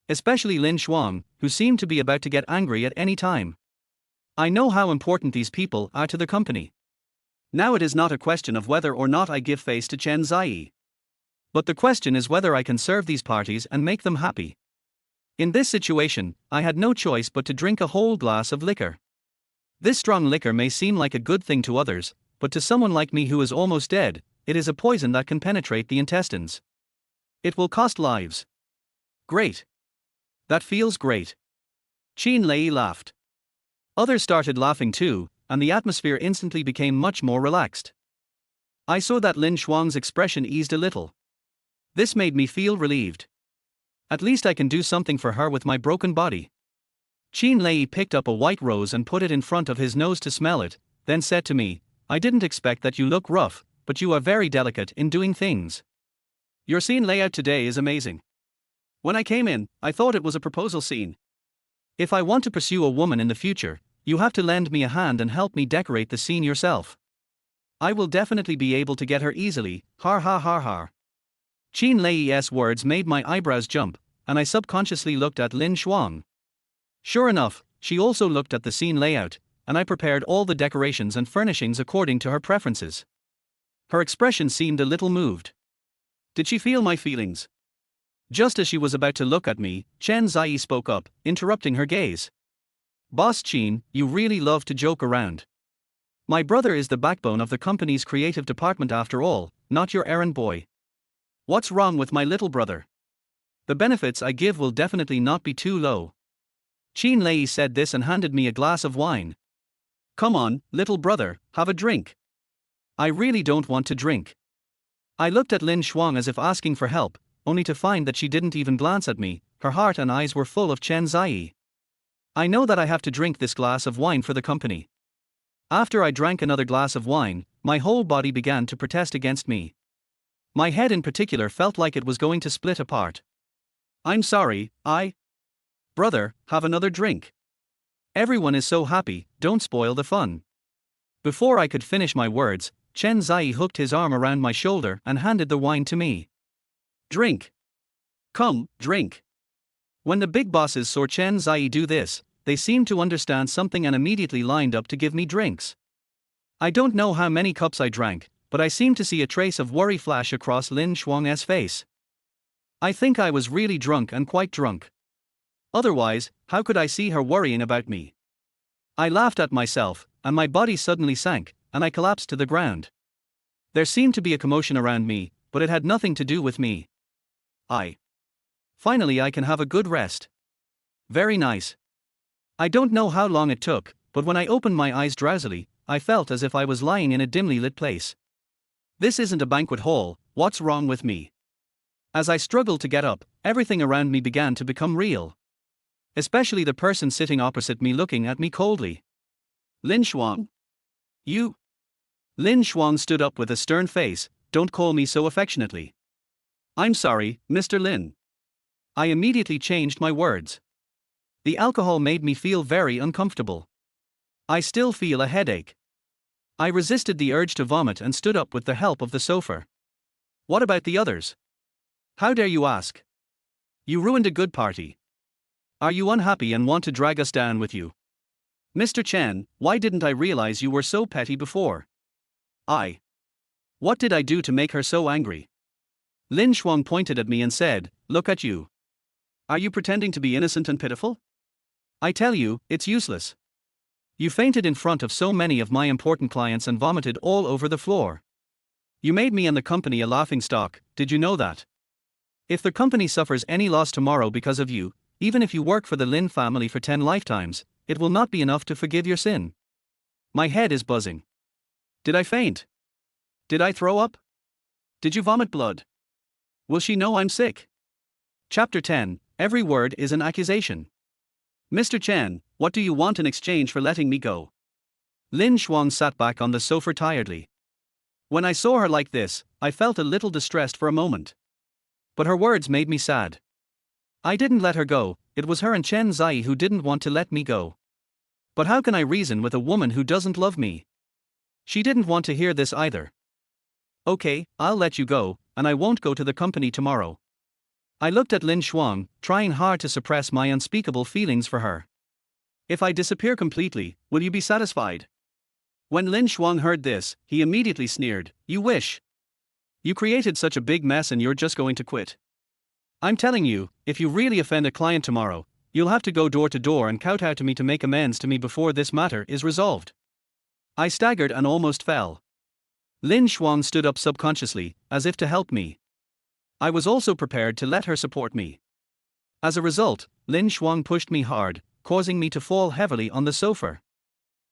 Especially Lin Shuang, who seemed to be about to get angry at any time. I know how important these people are to the company. Now it is not a question of whether or not I give face to Chen Ziyi. But the question is whether I can serve these parties and make them happy. In this situation, I had no choice but to drink a whole glass of liquor. This strong liquor may seem like a good thing to others, but to someone like me who is almost dead, it is a poison that can penetrate the intestines. It will cost lives. Great. That feels great. Qin Lei laughed. Others started laughing too, and the atmosphere instantly became much more relaxed. I saw that Lin Shuang's expression eased a little. This made me feel relieved. At least I can do something for her with my broken body. Qin Lei picked up a white rose and put it in front of his nose to smell it, then said to me, "I didn't expect that you look rough, but you are very delicate in doing things. Your scene layout today is amazing. When I came in, I thought it was a proposal scene. If I want to pursue a woman in the future, you have to lend me a hand and help me decorate the scene yourself. I will definitely be able to get her easily, har har har har." Qin Lei's words made my eyebrows jump, and I subconsciously looked at Lin Shuang. Sure enough, she also looked at the scene layout, and I prepared all the decorations and furnishings according to her preferences. Her expression seemed a little moved. Did she feel my feelings? Just as she was about to look at me, Chen Ziyi spoke up, interrupting her gaze. "Boss Qin, you really love to joke around. My brother is the backbone of the company's creative department after all, not your errand boy. What's wrong with my little brother? The benefits I give will definitely not be too low." Qin Lei said this and handed me a glass of wine. "Come on, little brother, have a drink." "I really don't want to drink." I looked at Lin Shuang as if asking for help, only to find that she didn't even glance at me. Her heart and eyes were full of Chen Ziyi. "I know that I have to drink this glass of wine for the company." After I drank another glass of wine, my whole body began to protest against me. My head in particular felt like it was going to split apart. "I'm sorry, Brother, have another drink. Everyone is so happy, don't spoil the fun." Before I could finish my words, Chen Ziyi hooked his arm around my shoulder and handed the wine to me. "Drink. Come, drink." When the big bosses saw Chen Ziyi do this, they seemed to understand something and immediately lined up to give me drinks. I don't know how many cups I drank, but I seemed to see a trace of worry flash across Lin Shuang's face. I think I was really drunk and quite drunk. Otherwise, how could I see her worrying about me? I laughed at myself, and my body suddenly sank, and I collapsed to the ground. There seemed to be a commotion around me, but it had nothing to do with me. Finally I can have a good rest. Very nice. I don't know how long it took, but when I opened my eyes drowsily, I felt as if I was lying in a dimly lit place. This isn't a banquet hall, what's wrong with me? As I struggled to get up, everything around me began to become real. Especially the person sitting opposite me looking at me coldly. "Lin Shuang? You?" Lin Shuang stood up with a stern face. "Don't call me so affectionately." "I'm sorry, Mr. Lin." I immediately changed my words. The alcohol made me feel very uncomfortable. I still feel a headache. I resisted the urge to vomit and stood up with the help of the sofa. "What about the others? How dare you ask? You ruined a good party. Are you unhappy and want to drag us down with you? Mr. Chen, why didn't I realize you were so petty before? What did I do to make her so angry?" Lin Shuang pointed at me and said, "Look at you. Are you pretending to be innocent and pitiful? I tell you, it's useless. You fainted in front of so many of my important clients and vomited all over the floor. You made me and the company a laughingstock, did you know that? If the company suffers any loss tomorrow because of you, even if you work for the Lin family for 10 lifetimes, it will not be enough to forgive your sin." My head is buzzing. Did I faint? Did I throw up? Did you vomit blood? Will she know I'm sick? Chapter 10, Every word is an accusation. "Mr. Chen, what do you want in exchange for letting me go?" Lin Shuang sat back on the sofa tiredly. When I saw her like this, I felt a little distressed for a moment. But her words made me sad. I didn't let her go, it was her and Chen Ziyi who didn't want to let me go. But how can I reason with a woman who doesn't love me? She didn't want to hear this either. "Okay, I'll let you go, and I won't go to the company tomorrow. I looked at Lin Shuang, trying hard to suppress my unspeakable feelings for her. If I disappear completely, will you be satisfied? When Lin Shuang heard this, he immediately sneered, "You wish. You created such a big mess and you're just going to quit. I'm telling you, if you really offend a client tomorrow, you'll have to go door to door and kowtow to me to make amends to me before this matter is resolved." I staggered and almost fell. Lin Shuang stood up subconsciously, as if to help me. I was also prepared to let her support me. As a result, Lin Shuang pushed me hard, causing me to fall heavily on the sofa.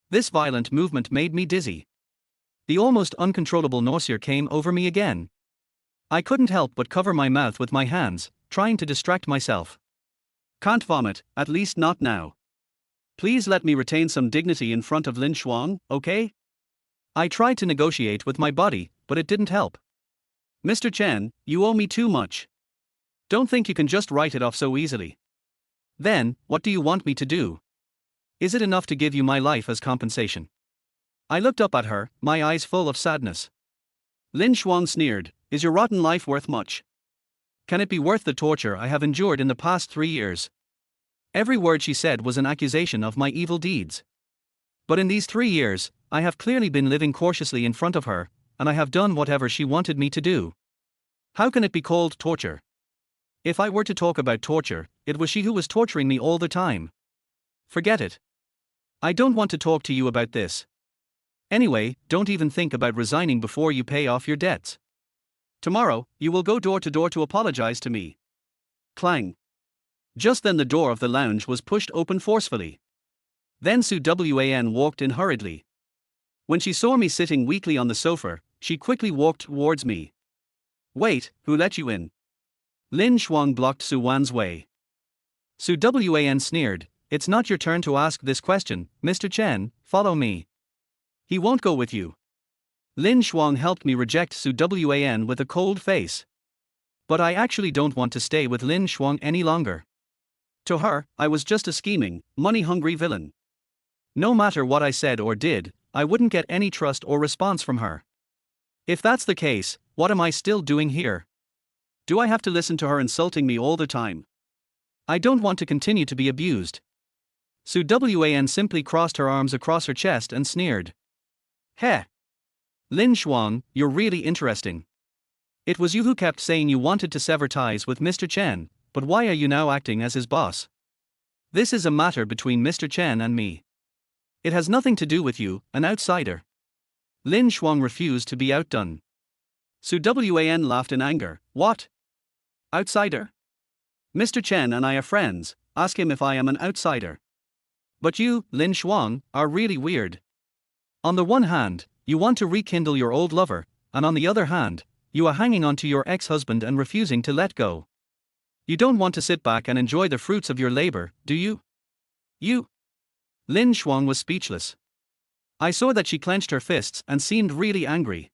This violent movement made me dizzy. The almost uncontrollable nausea came over me again. I couldn't help but cover my mouth with my hands, trying to distract myself. "Can't vomit, at least not now. Please let me retain some dignity in front of Lin Shuang, okay?" I tried to negotiate with my body, but it didn't help. "Mr. Chen, you owe me too much. Don't think you can just write it off so easily. Then, what do you want me to do? Is it enough to give you my life as compensation?" I looked up at her, my eyes full of sadness. Lin Shuang sneered, "Is your rotten life worth much? Can it be worth the torture I have endured in the past 3 years?" Every word she said was an accusation of my evil deeds. But in these 3 years, I have clearly been living cautiously in front of her, and I have done whatever she wanted me to do. How can it be called torture? If I were to talk about torture, it was she who was torturing me all the time. Forget it. I don't want to talk to you about this. Anyway, don't even think about resigning before you pay off your debts. Tomorrow, you will go door to door to apologize to me." Clang. Just then the door of the lounge was pushed open forcefully. Then Su Wan walked in hurriedly. When she saw me sitting weakly on the sofa, she quickly walked towards me. "Wait, who let you in?" Lin Shuang blocked Su Wan's way. Su Wan sneered, "It's not your turn to ask this question, Mr. Chen, follow me." "He won't go with you." Lin Shuang helped me reject Su Wan with a cold face. But I actually don't want to stay with Lin Shuang any longer. To her, I was just a scheming, money-hungry villain. No matter what I said or did, I wouldn't get any trust or response from her. If that's the case, what am I still doing here? Do I have to listen to her insulting me all the time? I don't want to continue to be abused. Su Wan simply crossed her arms across her chest and sneered. "Heh. Lin Shuang, you're really interesting. It was you who kept saying you wanted to sever ties with Mr. Chen, but why are you now acting as his boss? This is a matter between Mr. Chen and me. It has nothing to do with you, an outsider." Lin Shuang refused to be outdone. Su Wan laughed in anger. "What? Outsider? Mr. Chen and I are friends, ask him if I am an outsider. But you, Lin Shuang, are really weird. On the one hand, you want to rekindle your old lover, and on the other hand, you are hanging on to your ex-husband and refusing to let go. You don't want to sit back and enjoy the fruits of your labor, do you? You?" Lin Shuang was speechless. I saw that she clenched her fists and seemed really angry.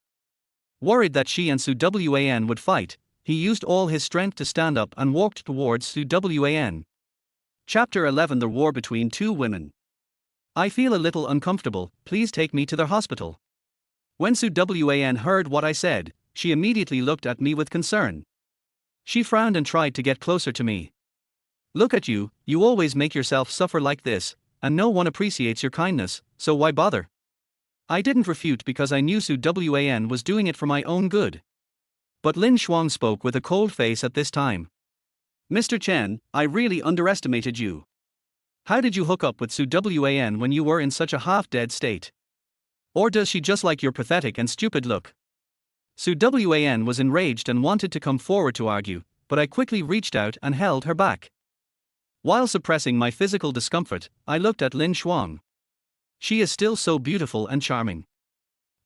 Worried that she and Su Wan would fight, he used all his strength to stand up and walked towards Su Wan. Chapter 11: The War Between Two Women. "I feel a little uncomfortable, please take me to the hospital." When Su Wan heard what I said, she immediately looked at me with concern. She frowned and tried to get closer to me. "Look at you, you always make yourself suffer like this, and no one appreciates your kindness, so why bother?" I didn't refute because I knew Su Wan was doing it for my own good. But Lin Shuang spoke with a cold face at this time. "Mr. Chen, I really underestimated you. How did you hook up with Su Wan when you were in such a half-dead state? Or does she just like your pathetic and stupid look?" Su Wan was enraged and wanted to come forward to argue, but I quickly reached out and held her back. While suppressing my physical discomfort, I looked at Lin Shuang. She is still so beautiful and charming.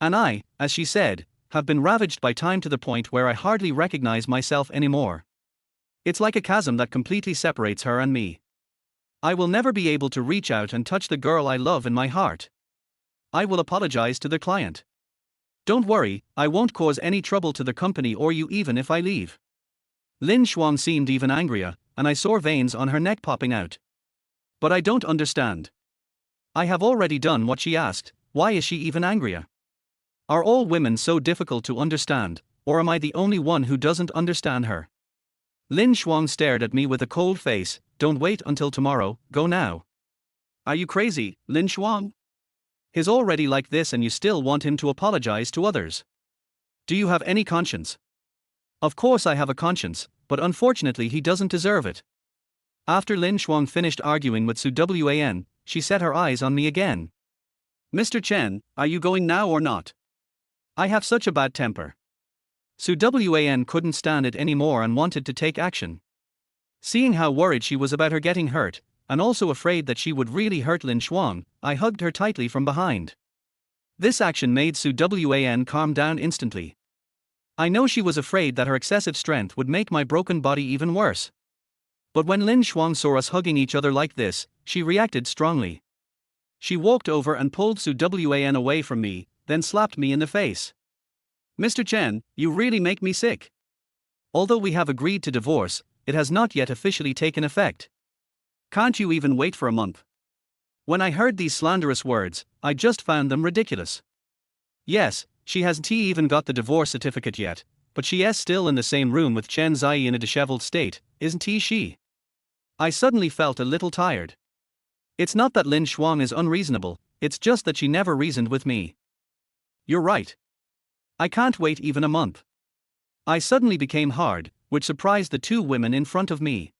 And I, as she said, have been ravaged by time to the point where I hardly recognize myself anymore. It's like a chasm that completely separates her and me. I will never be able to reach out and touch the girl I love in my heart. I will apologize to the client. Don't worry, I won't cause any trouble to the company or you even if I leave. Lin Shuang seemed even angrier, and I saw veins on her neck popping out. But I don't understand. I have already done what she asked, why is she even angrier? Are all women so difficult to understand, or am I the only one who doesn't understand her? Lin Shuang stared at me with a cold face. Don't wait until tomorrow, go now. Are you crazy, Lin Shuang? He's already like this and you still want him to apologize to others. Do you have any conscience? Of course I have a conscience, but unfortunately he doesn't deserve it. After Lin Shuang finished arguing with Su Wan, she set her eyes on me again. Mr. Chen, are you going now or not? I have such a bad temper. Su Wan couldn't stand it anymore and wanted to take action. Seeing how worried she was about her getting hurt, and also afraid that she would really hurt Lin Shuang, I hugged her tightly from behind. This action made Su Wan calm down instantly. I know she was afraid that her excessive strength would make my broken body even worse. But when Lin Shuang saw us hugging each other like this, she reacted strongly. She walked over and pulled Su Wan away from me, then slapped me in the face. Mr. Chen, you really make me sick. Although we have agreed to divorce, it has not yet officially taken effect. Can't you even wait for a month? When I heard these slanderous words, I just found them ridiculous. Yes, she hasn't even got the divorce certificate yet, but she is still in the same room with Chen Zai in a disheveled state, isn't she? I suddenly felt a little tired. It's not that Lin Shuang is unreasonable, it's just that she never reasoned with me. You're right. I can't wait even a month. I suddenly became hard, which surprised the two women in front of me.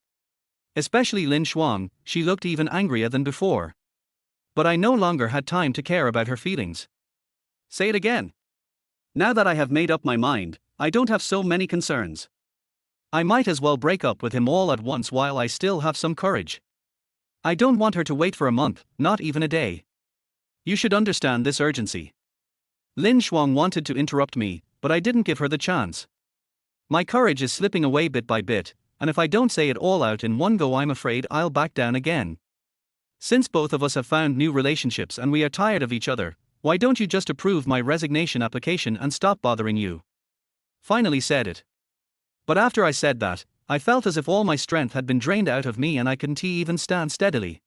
Especially Lin Shuang, she looked even angrier than before. But I no longer had time to care about her feelings. Say it again. Now that I have made up my mind, I don't have so many concerns. I might as well break up with him all at once while I still have some courage. I don't want her to wait for a month, not even a day. You should understand this urgency. Lin Shuang wanted to interrupt me, but I didn't give her the chance. My courage is slipping away bit by bit, and if I don't say it all out in one go, I'm afraid I'll back down again. Since both of us have found new relationships and we are tired of each other, why don't you just approve my resignation application and stop bothering you? Finally said it. But after I said that, I felt as if all my strength had been drained out of me and I couldn't even stand steadily.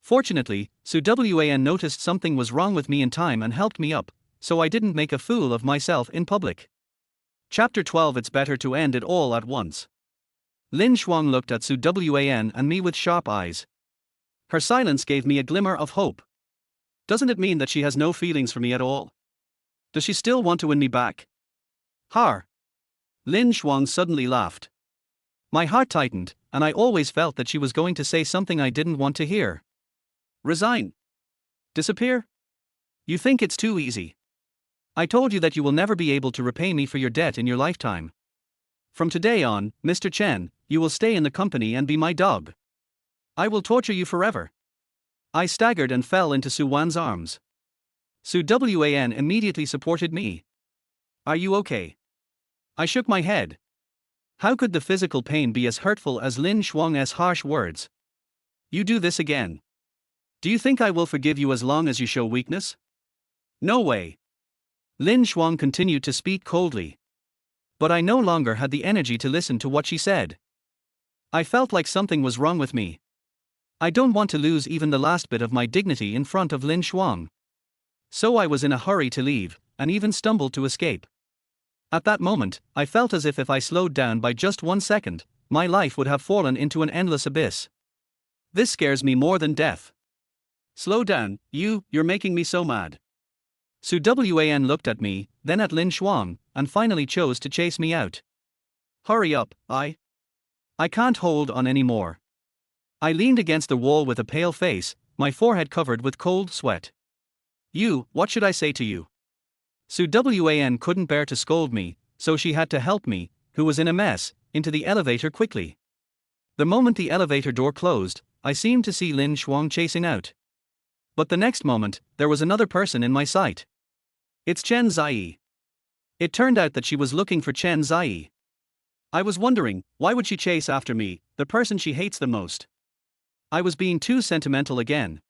Fortunately, Su Wan noticed something was wrong with me in time and helped me up, so I didn't make a fool of myself in public. Chapter 12. It's better to end it all at once. Lin Shuang looked at Su Wan and me with sharp eyes. Her silence gave me a glimmer of hope. Doesn't it mean that she has no feelings for me at all? Does she still want to win me back? Har! Lin Shuang suddenly laughed. My heart tightened, and I always felt that she was going to say something I didn't want to hear. Resign? Disappear? You think it's too easy? I told you that you will never be able to repay me for your debt in your lifetime. From today on, Mr. Chen, you will stay in the company and be my dog. I will torture you forever. I staggered and fell into Su Wan's arms. Su Wan immediately supported me. Are you okay? I shook my head. How could the physical pain be as hurtful as Lin Shuang's harsh words? You do this again. Do you think I will forgive you as long as you show weakness? No way. Lin Shuang continued to speak coldly. But I no longer had the energy to listen to what she said. I felt like something was wrong with me. I don't want to lose even the last bit of my dignity in front of Lin Shuang. So I was in a hurry to leave, and even stumbled to escape. At that moment, I felt as if I slowed down by just 1 second, my life would have fallen into an endless abyss. This scares me more than death. Slow down, you're making me so mad. Su Wan looked at me, then at Lin Shuang, and finally chose to chase me out. Hurry up, I can't hold on anymore. I leaned against the wall with a pale face, my forehead covered with cold sweat. What should I say to you? Su Wan couldn't bear to scold me, so she had to help me, who was in a mess, into the elevator quickly. The moment the elevator door closed, I seemed to see Lin Shuang chasing out. But the next moment, there was another person in my sight. It's Chen Zai. It turned out that she was looking for Chen Zai. I was wondering, why would she chase after me, the person she hates the most? I was being too sentimental again.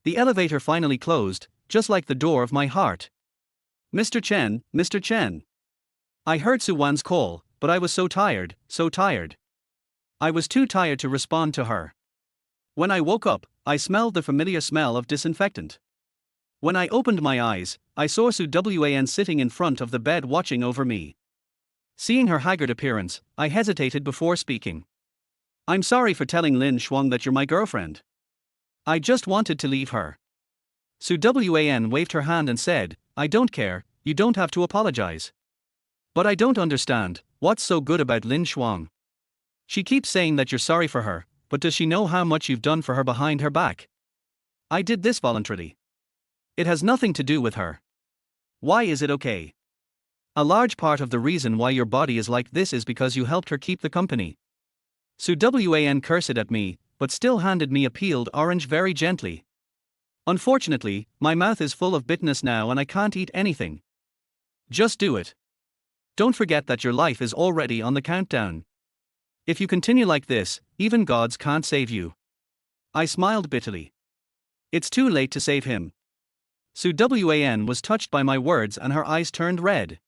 The elevator finally closed, just like the door of my heart. Mr. Chen, Mr. Chen. I heard Su Wan's call, but I was so tired, so tired. I was too tired to respond to her. When I woke up, I smelled the familiar smell of disinfectant. When I opened my eyes, I saw Su Wan sitting in front of the bed watching over me. Seeing her haggard appearance, I hesitated before speaking. I'm sorry for telling Lin Shuang that you're my girlfriend. I just wanted to leave her. Su Wan waved her hand and said, I don't care, you don't have to apologize. But I don't understand, what's so good about Lin Shuang? She keeps saying that you're sorry for her, but does she know how much you've done for her behind her back? I did this voluntarily. It has nothing to do with her. Why is it okay? A large part of the reason why your body is like this is because you helped her keep the company. Su Wan cursed at me, but still handed me a peeled orange very gently. Unfortunately, my mouth is full of bitterness now and I can't eat anything. Just do it. Don't forget that your life is already on the countdown. If you continue like this, even gods can't save you. I smiled bitterly. It's too late to save him. Su Wan was touched by my words and her eyes turned red.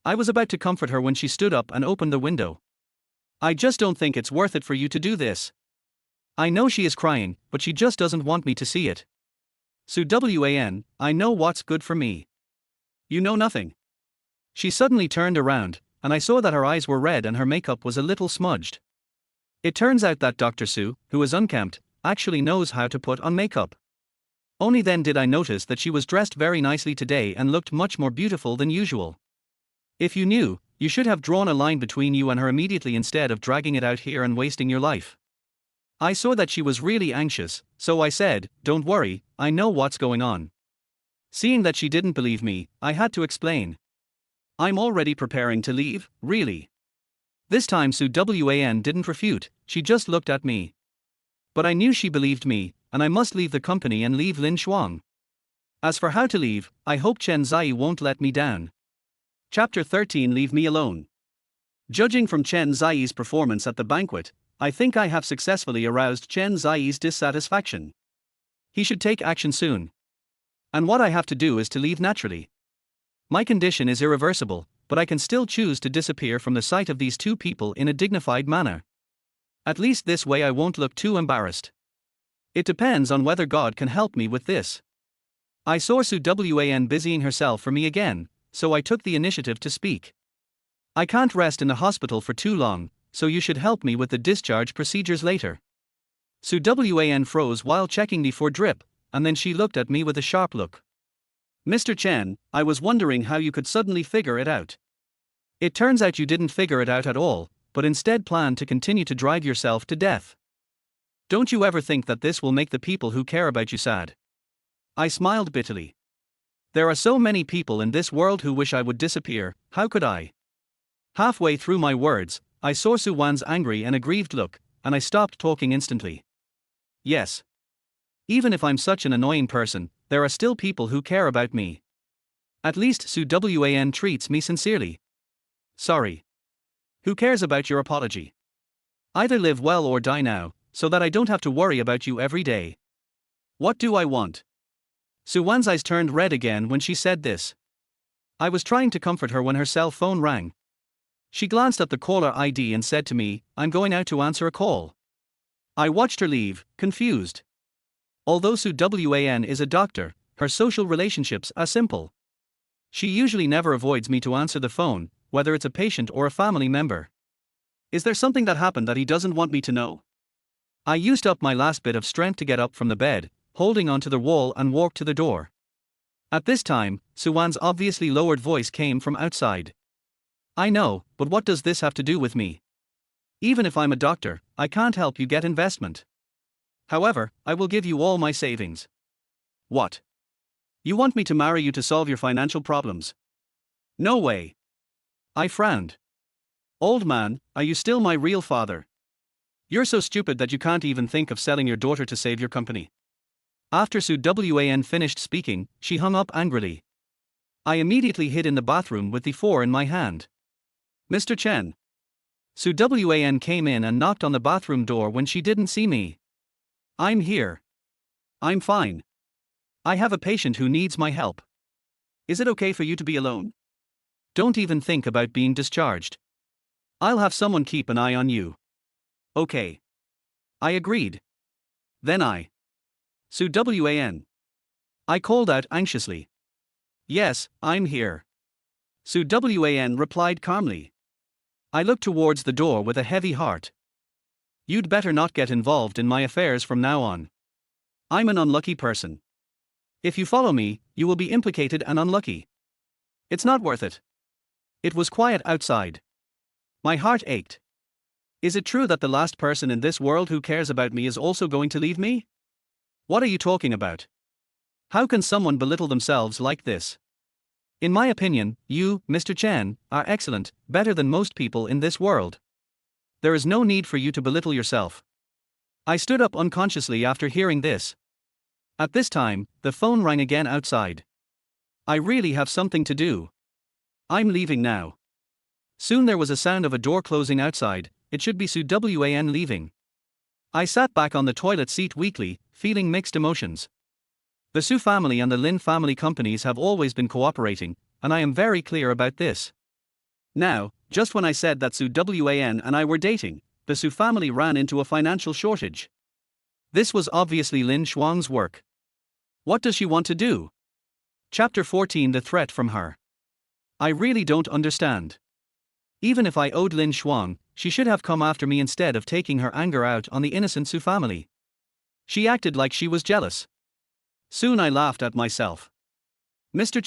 I was about to comfort her when she stood up and opened the window. I just don't think it's worth it for you to do this. I know she is crying, but she just doesn't want me to see it. Su Wan, I know what's good for me. You know nothing. She suddenly turned around, and I saw that her eyes were red and her makeup was a little smudged. It turns out that Dr. Su, who is unkempt, actually knows how to put on makeup. Only then did I notice that she was dressed very nicely today and looked much more beautiful than usual. If you knew, you should have drawn a line between you and her immediately instead of dragging it out here and wasting your life. I saw that she was really anxious, so I said, don't worry, I know what's going on. Seeing that she didn't believe me, I had to explain. I'm already preparing to leave, really. This time Su Wan didn't refute, she just looked at me. But I knew she believed me, and I must leave the company and leave Lin Shuang. As for how to leave, I hope Chen Zai won't let me down. Chapter 13 Leave Me Alone. Judging from Chen Zai's performance at the banquet, I think I have successfully aroused Chen Zai's dissatisfaction. He should take action soon. And what I have to do is to leave naturally. My condition is irreversible, but I can still choose to disappear from the sight of these two people in a dignified manner. At least this way I won't look too embarrassed. It depends on whether God can help me with this. I saw Su Wan busying herself for me again, so I took the initiative to speak. I can't rest in the hospital for too long, so you should help me with the discharge procedures later. Su Wan froze while checking the for drip, and then she looked at me with a sharp look. Mr. Chen, I was wondering how you could suddenly figure it out. It turns out you didn't figure it out at all, but instead planned to continue to drive yourself to death. Don't you ever think that this will make the people who care about you sad? I smiled bitterly. There are so many people in this world who wish I would disappear, how could I? Halfway through my words, I saw Su Wan's angry and aggrieved look, and I stopped talking instantly. Yes. Even if I'm such an annoying person, there are still people who care about me. At least Su Wan treats me sincerely. Sorry. Who cares about your apology? Either live well or die now, so that I don't have to worry about you every day. What do I want? Su Wan's eyes turned red again when she said this. I was trying to comfort her when her cell phone rang. She glanced at the caller ID and said to me, I'm going out to answer a call. I watched her leave, confused. Although Su Wan is a doctor, her social relationships are simple. She usually never avoids me to answer the phone, whether it's a patient or a family member. Is there something that happened that he doesn't want me to know? I used up my last bit of strength to get up from the bed, holding onto the wall and walked to the door. At this time, Su Wan's obviously lowered voice came from outside. I know, but what does this have to do with me? Even if I'm a doctor, I can't help you get investment. However, I will give you all my savings. What? You want me to marry you to solve your financial problems? No way. I frowned. Old man, are you still my real father? You're so stupid that you can't even think of selling your daughter to save your company. After Su Wan finished speaking, she hung up angrily. I immediately hid in the bathroom with the phone in my hand. Mr. Chen. Su Wan came in and knocked on the bathroom door when she didn't see me. I'm here. I'm fine. I have a patient who needs my help. Is it okay for you to be alone? Don't even think about being discharged. I'll have someone keep an eye on you. Okay. I agreed. Then Su Wan. I called out anxiously. Yes, I'm here. Su Wan replied calmly. I looked towards the door with a heavy heart. You'd better not get involved in my affairs from now on. I'm an unlucky person. If you follow me, you will be implicated and unlucky. It's not worth it. It was quiet outside. My heart ached. Is it true that the last person in this world who cares about me is also going to leave me? What are you talking about? How can someone belittle themselves like this? In my opinion, you, Mr. Chen, are excellent, better than most people in this world. There is no need for you to belittle yourself. I stood up unconsciously after hearing this. At this time, the phone rang again outside. I really have something to do. I'm leaving now. Soon there was a sound of a door closing outside. It should be Su Wan leaving. I sat back on the toilet seat weakly, feeling mixed emotions. The Su family and the Lin family companies have always been cooperating, and I am very clear about this. Now, just when I said that Su Wan and I were dating, the Su family ran into a financial shortage. This was obviously Lin Shuang's work. What does she want to do? Chapter 14: The Threat from Her. I really don't understand. Even if I owed Lin Shuang, she should have come after me instead of taking her anger out on the innocent Su family. She acted like she was jealous. Soon I laughed at myself. Mr.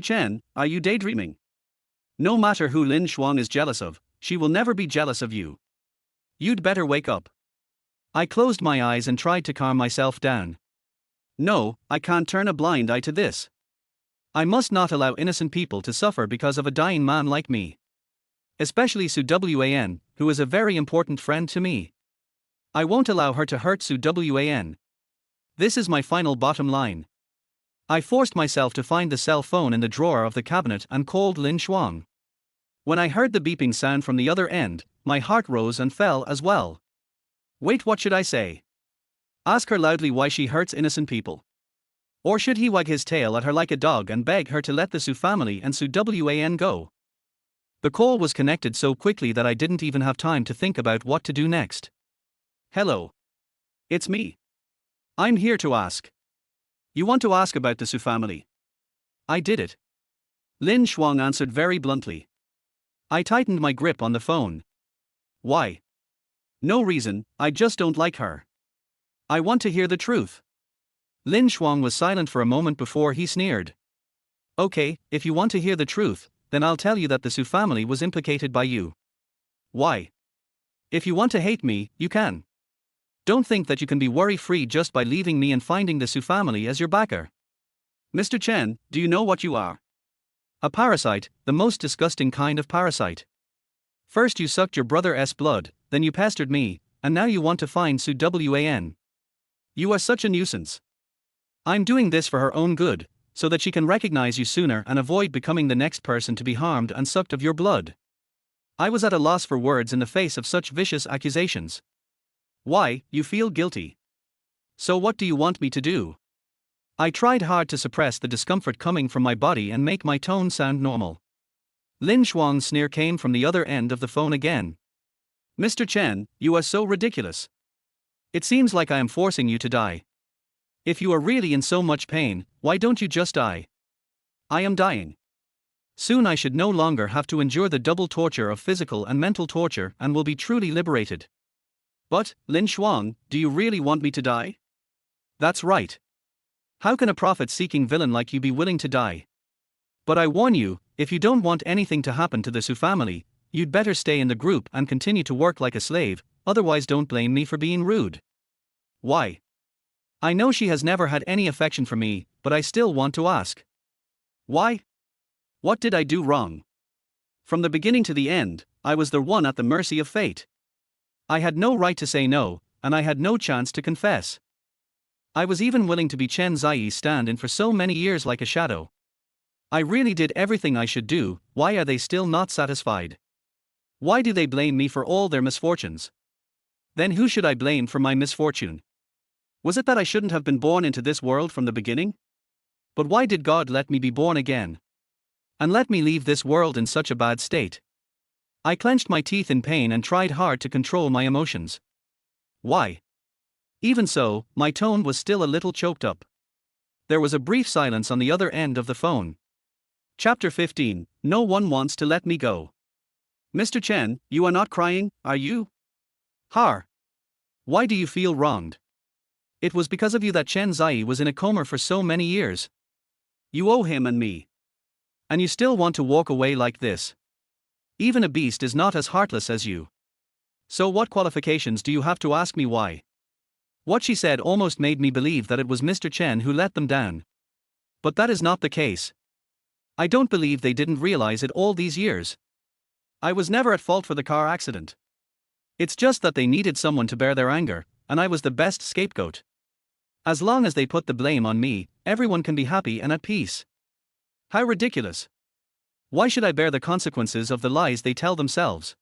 Chen, are you daydreaming? No matter who Lin Shuang is jealous of, she will never be jealous of you. You'd better wake up. I closed my eyes and tried to calm myself down. No, I can't turn a blind eye to this. I must not allow innocent people to suffer because of a dying man like me. Especially Su Wan, who is a very important friend to me. I won't allow her to hurt Su Wan. This is my final bottom line. I forced myself to find the cell phone in the drawer of the cabinet and called Lin Shuang. When I heard the beeping sound from the other end, my heart rose and fell as well. Wait, what should I say? Ask her loudly why she hurts innocent people. Or should he wag his tail at her like a dog and beg her to let the Su family and Su Wan go? The call was connected so quickly that I didn't even have time to think about what to do next. Hello. It's me. I'm here to ask. You want to ask about the Su family? I did it. Lin Shuang answered very bluntly. I tightened my grip on the phone. Why? No reason, I just don't like her. I want to hear the truth. Lin Shuang was silent for a moment before he sneered. Okay, if you want to hear the truth, then I'll tell you that the Su family was implicated by you. Why? If you want to hate me, you can. Don't think that you can be worry-free just by leaving me and finding the Su family as your backer. Mr. Chen, do you know what you are? A parasite, the most disgusting kind of parasite. First you sucked your brother's blood, then you pestered me, and now you want to find Su Wan. You are such a nuisance. I'm doing this for her own good, so that she can recognize you sooner and avoid becoming the next person to be harmed and sucked of your blood. I was at a loss for words in the face of such vicious accusations. Why, you feel guilty. So what do you want me to do? I tried hard to suppress the discomfort coming from my body and make my tone sound normal. Lin Shuang's sneer came from the other end of the phone again. Mr. Chen, you are so ridiculous. It seems like I am forcing you to die. If you are really in so much pain, why don't you just die? I am dying. Soon I should no longer have to endure the double torture of physical and mental torture and will be truly liberated. But, Lin Shuang, do you really want me to die? That's right. How can a profit-seeking villain like you be willing to die? But I warn you, if you don't want anything to happen to the Su family, you'd better stay in the group and continue to work like a slave, otherwise don't blame me for being rude. Why? I know she has never had any affection for me, but I still want to ask. Why? What did I do wrong? From the beginning to the end, I was the one at the mercy of fate. I had no right to say no, and I had no chance to confess. I was even willing to be Chen Zai's stand-in for so many years like a shadow. I really did everything I should do. Why are they still not satisfied? Why do they blame me for all their misfortunes? Then who should I blame for my misfortune? Was it that I shouldn't have been born into this world from the beginning? But why did God let me be born again? And let me leave this world in such a bad state? I clenched my teeth in pain and tried hard to control my emotions. Why? Even so, my tone was still a little choked up. There was a brief silence on the other end of the phone. Chapter 15: No one wants to let me go. Mr. Chen, you are not crying, are you? Har. Why do you feel wronged? It was because of you that Chen Zai was in a coma for so many years. You owe him and me. And you still want to walk away like this. Even a beast is not as heartless as you. So what qualifications do you have to ask me why? What she said almost made me believe that it was Mr. Chen who let them down. But that is not the case. I don't believe they didn't realize it all these years. I was never at fault for the car accident. It's just that they needed someone to bear their anger, and I was the best scapegoat. As long as they put the blame on me, everyone can be happy and at peace. How ridiculous. Why should I bear the consequences of the lies they tell themselves?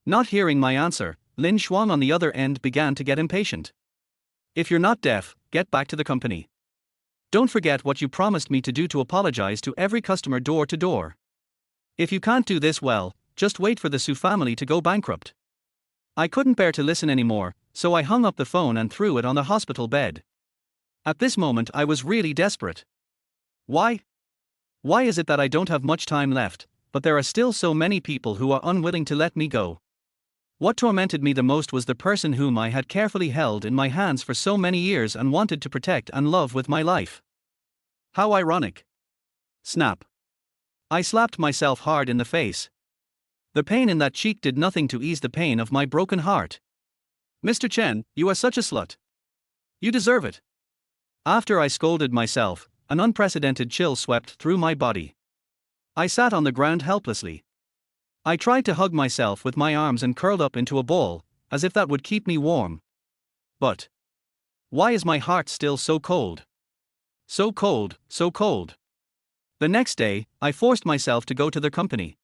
Not hearing my answer, Lin Shuang on the other end began to get impatient. If you're not deaf, get back to the company. Don't forget what you promised me to do to apologize to every customer door to door. If you can't do this well, just wait for the Su family to go bankrupt. I couldn't bear to listen anymore, so I hung up the phone and threw it on the hospital bed. At this moment I was really desperate. Why? Why is it that I don't have much time left, but there are still so many people who are unwilling to let me go? What tormented me the most was the person whom I had carefully held in my hands for so many years and wanted to protect and love with my life. How ironic. Snap. I slapped myself hard in the face. The pain in that cheek did nothing to ease the pain of my broken heart. Mr. Chen, you are such a slut. You deserve it. After I scolded myself, an unprecedented chill swept through my body. I sat on the ground helplessly. I tried to hug myself with my arms and curled up into a ball, as if that would keep me warm. But why is my heart still so cold? So cold, so cold. The next day, I forced myself to go to their company.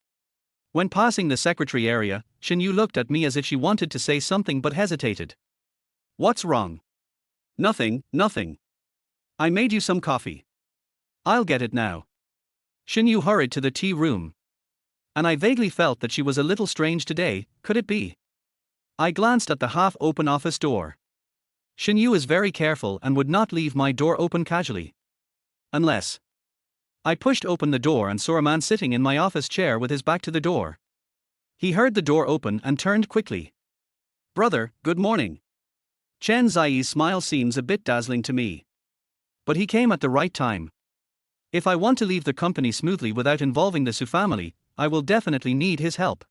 When passing the secretary area, Shin Yu looked at me as if she wanted to say something but hesitated. What's wrong? Nothing, nothing. I made you some coffee. I'll get it now. Shin Yu hurried to the tea room. And I vaguely felt that she was a little strange today, could it be? I glanced at the half-open office door. Shin Yu is very careful and would not leave my door open casually. Unless. I pushed open the door and saw a man sitting in my office chair with his back to the door. He heard the door open and turned quickly. Brother, good morning. Chen Zai's smile seems a bit dazzling to me. But he came at the right time. If I want to leave the company smoothly without involving the Su family, I will definitely need his help.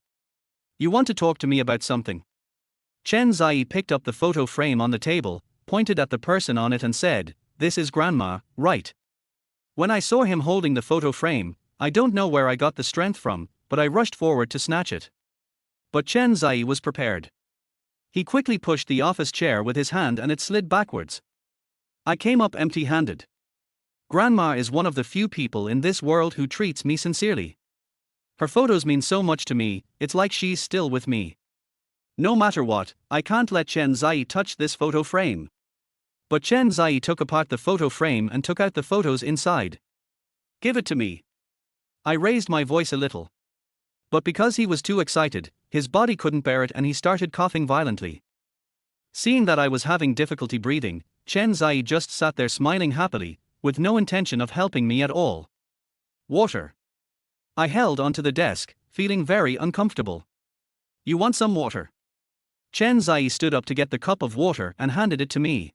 You want to talk to me about something? Chen Zai picked up the photo frame on the table, pointed at the person on it and said, "This is Grandma, right?" When I saw him holding the photo frame, I don't know where I got the strength from, but I rushed forward to snatch it. But Chen Zai was prepared. He quickly pushed the office chair with his hand and it slid backwards. I came up empty-handed. Grandma is one of the few people in this world who treats me sincerely. Her photos mean so much to me, it's like she's still with me. No matter what, I can't let Chen Zai touch this photo frame. But Chen Zai took apart the photo frame and took out the photos inside. Give it to me. I raised my voice a little. But because he was too excited, his body couldn't bear it and he started coughing violently. Seeing that I was having difficulty breathing, Chen Zai just sat there smiling happily, with no intention of helping me at all. Water. I held onto the desk, feeling very uncomfortable. You want some water? Chen Zai stood up to get the cup of water and handed it to me.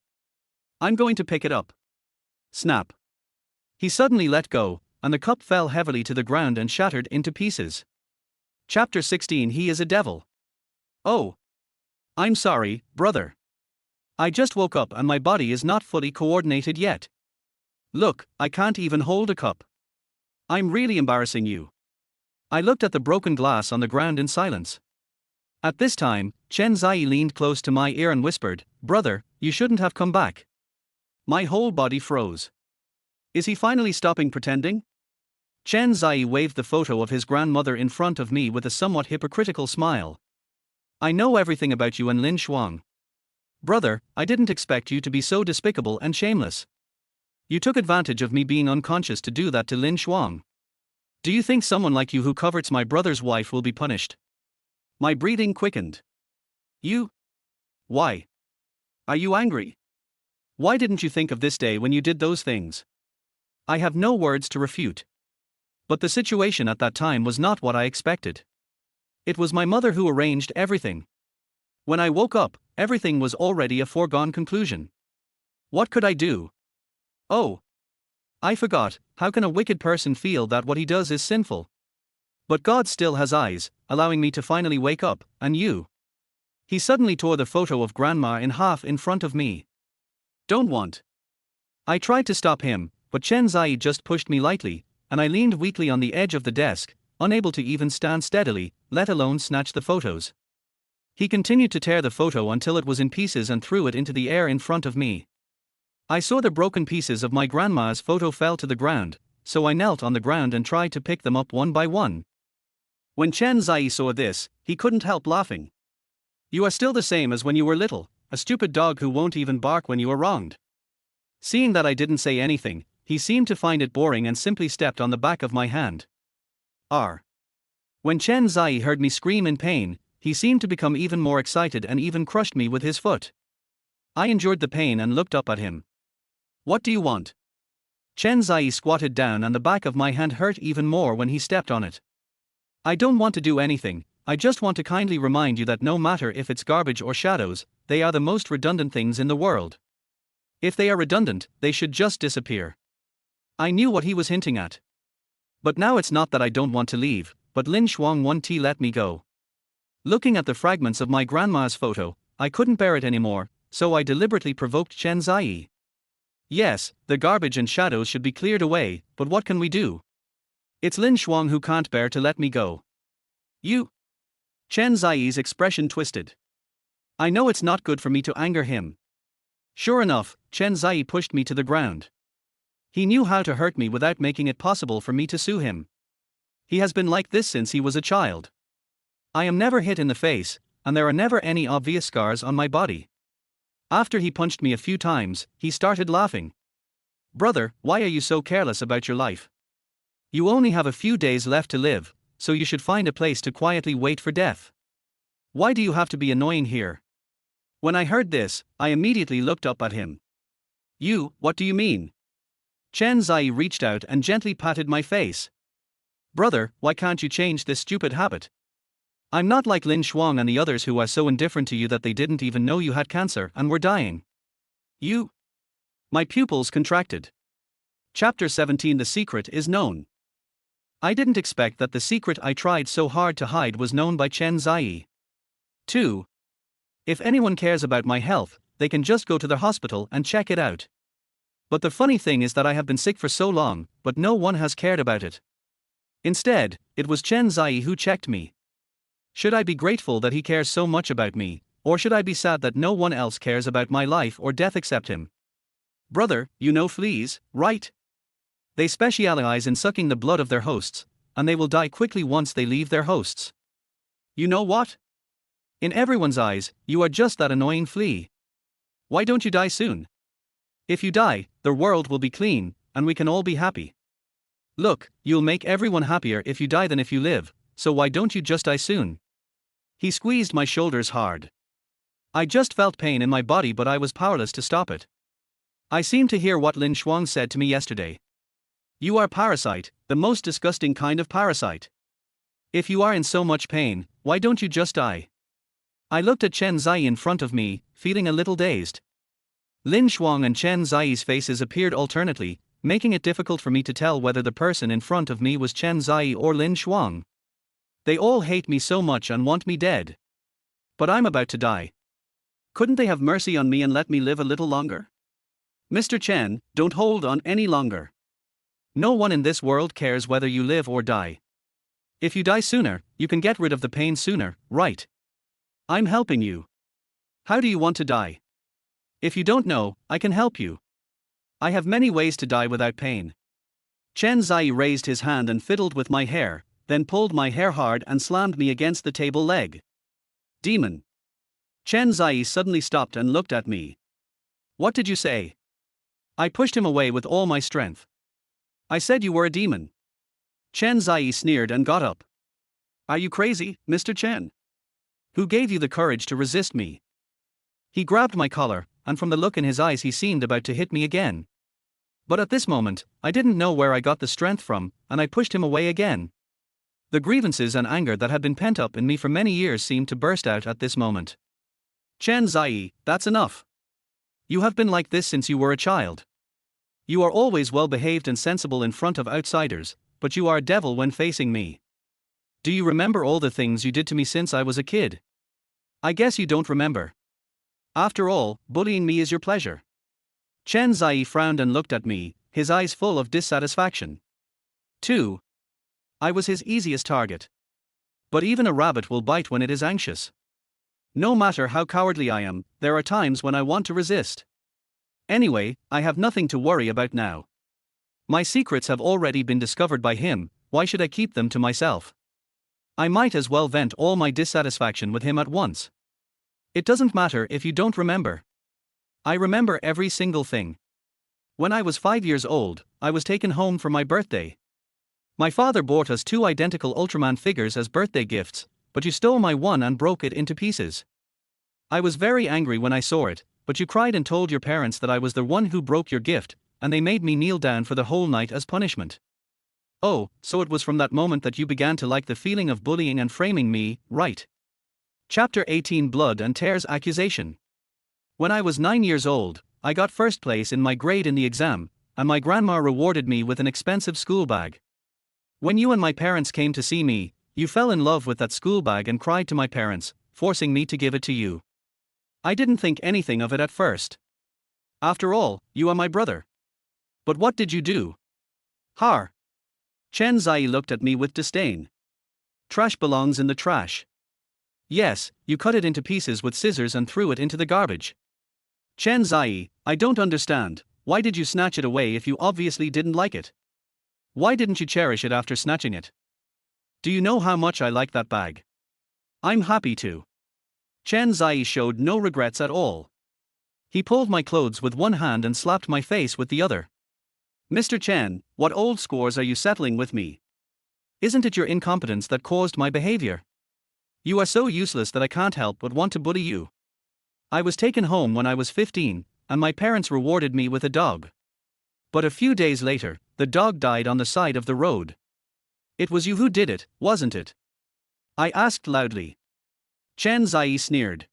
I'm going to pick it up. Snap. He suddenly let go, and the cup fell heavily to the ground and shattered into pieces. Chapter 16. He is a devil. Oh. I'm sorry, brother. I just woke up and my body is not fully coordinated yet. Look, I can't even hold a cup. I'm really embarrassing you. I looked at the broken glass on the ground in silence. At this time, Chen Zai leaned close to my ear and whispered, "Brother, you shouldn't have come back." My whole body froze. Is he finally stopping pretending? Chen Zai waved the photo of his grandmother in front of me with a somewhat hypocritical smile. I know everything about you and Lin Shuang. Brother, I didn't expect you to be so despicable and shameless. You took advantage of me being unconscious to do that to Lin Shuang. Do you think someone like you who covets my brother's wife will be punished? My breathing quickened. You? Why? Are you angry? Why didn't you think of this day when you did those things? I have no words to refute. But the situation at that time was not what I expected. It was my mother who arranged everything. When I woke up, everything was already a foregone conclusion. What could I do? Oh, I forgot, how can a wicked person feel that what he does is sinful? But God still has eyes, allowing me to finally wake up, and you. He suddenly tore the photo of Grandma in half in front of me. Don't want. I tried to stop him, but Chen Zai just pushed me lightly, and I leaned weakly on the edge of the desk, unable to even stand steadily, let alone snatch the photos. He continued to tear the photo until it was in pieces and threw it into the air in front of me. I saw the broken pieces of my grandma's photo fell to the ground, so I knelt on the ground and tried to pick them up one by one. When Chen Zai saw this, he couldn't help laughing. You are still the same as when you were little, a stupid dog who won't even bark when you are wronged. Seeing that I didn't say anything, he seemed to find it boring and simply stepped on the back of my hand. When Chen Zai heard me scream in pain, he seemed to become even more excited and even crushed me with his foot. I endured the pain and looked up at him. What do you want? Chen Zai squatted down and the back of my hand hurt even more when he stepped on it. I don't want to do anything, I just want to kindly remind you that no matter if it's garbage or shadows, they are the most redundant things in the world. If they are redundant, they should just disappear. I knew what he was hinting at. But now it's not that I don't want to leave, but Lin Shuang won't let me go. Looking at the fragments of my grandma's photo, I couldn't bear it anymore, so I deliberately provoked Chen Zai. Yes, the garbage and shadows should be cleared away, but what can we do? It's Lin Shuang who can't bear to let me go. You? Chen Zai's expression twisted. I know it's not good for me to anger him. Sure enough, Chen Zai pushed me to the ground. He knew how to hurt me without making it possible for me to sue him. He has been like this since he was a child. I am never hit in the face, and there are never any obvious scars on my body. After he punched me a few times, he started laughing. Brother, why are you so careless about your life? You only have a few days left to live, so you should find a place to quietly wait for death. Why do you have to be annoying here? When I heard this, I immediately looked up at him. You, what do you mean? Chen Zai reached out and gently patted my face. Brother, why can't you change this stupid habit? I'm not like Lin Shuang and the others who are so indifferent to you that they didn't even know you had cancer and were dying. You? My pupils contracted. Chapter 17. The secret is known. I didn't expect that the secret I tried so hard to hide was known by Chen Zai. 2. If anyone cares about my health, they can just go to the hospital and check it out. But the funny thing is that I have been sick for so long, but no one has cared about it. Instead, it was Chen Zai who checked me. Should I be grateful that he cares so much about me, or should I be sad that no one else cares about my life or death except him? Brother, you know fleas, right? They specialize in sucking the blood of their hosts, and they will die quickly once they leave their hosts. You know what? In everyone's eyes, you are just that annoying flea. Why don't you die soon? If you die, the world will be clean, and we can all be happy. Look, you'll make everyone happier if you die than if you live, so why don't you just die soon? He squeezed my shoulders hard. I just felt pain in my body, but I was powerless to stop it. I seemed to hear what Lin Shuang said to me yesterday. You are a parasite, the most disgusting kind of parasite. If you are in so much pain, why don't you just die? I looked at Chen Zai in front of me, feeling a little dazed. Lin Shuang and Chen Zai's faces appeared alternately, making it difficult for me to tell whether the person in front of me was Chen Zai or Lin Shuang. They all hate me so much and want me dead. But I'm about to die. Couldn't they have mercy on me and let me live a little longer? Mr. Chen, don't hold on any longer. No one in this world cares whether you live or die. If you die sooner, you can get rid of the pain sooner, right? I'm helping you. How do you want to die? If you don't know, I can help you. I have many ways to die without pain. Chen Zai raised his hand and fiddled with my hair, then pulled my hair hard and slammed me against the table leg. Demon. Chen Zai suddenly stopped and looked at me. What did you say? I pushed him away with all my strength. I said you were a demon. Chen Zai sneered and got up. Are you crazy, Mr. Chen? Who gave you the courage to resist me? He grabbed my collar, and from the look in his eyes he seemed about to hit me again. But at this moment, I didn't know where I got the strength from, and I pushed him away again. The grievances and anger that had been pent up in me for many years seemed to burst out at this moment. Chen Zai, that's enough. You have been like this since you were a child. You are always well behaved and sensible in front of outsiders, but you are a devil when facing me. Do you remember all the things you did to me since I was a kid? I guess you don't remember. After all, bullying me is your pleasure. Chen Zai frowned and looked at me, his eyes full of dissatisfaction. 2. I was his easiest target. But even a rabbit will bite when it is anxious. No matter how cowardly I am, there are times when I want to resist. Anyway, I have nothing to worry about now. My secrets have already been discovered by him, why should I keep them to myself? I might as well vent all my dissatisfaction with him at once. It doesn't matter if you don't remember. I remember every single thing. When I was 5 years old, I was taken home for my birthday. My father bought us 2 identical Ultraman figures as birthday gifts, but you stole my one and broke it into pieces. I was very angry when I saw it, but you cried and told your parents that I was the one who broke your gift, and they made me kneel down for the whole night as punishment. Oh, so it was from that moment that you began to like the feeling of bullying and framing me, right? Chapter 18 Blood and Tears Accusation. When I was 9 years old, I got first place in my grade in the exam, and my grandma rewarded me with an expensive school bag. When you and my parents came to see me, you fell in love with that school bag and cried to my parents, forcing me to give it to you. I didn't think anything of it at first. After all, you are my brother. But what did you do? Har. Chen Zai looked at me with disdain. Trash belongs in the trash. Yes, you cut it into pieces with scissors and threw it into the garbage. Chen Zai, I don't understand, why did you snatch it away if you obviously didn't like it? Why didn't you cherish it after snatching it? Do you know how much I like that bag? I'm happy to. Chen Zai showed no regrets at all. He pulled my clothes with one hand and slapped my face with the other. Mr. Chen, what old scores are you settling with me? Isn't it your incompetence that caused my behavior? You are so useless that I can't help but want to bully you. I was taken home when I was 15, and my parents rewarded me with a dog. But a few days later, the dog died on the side of the road. It was you who did it, wasn't it? I asked loudly. Chen Zai sneered.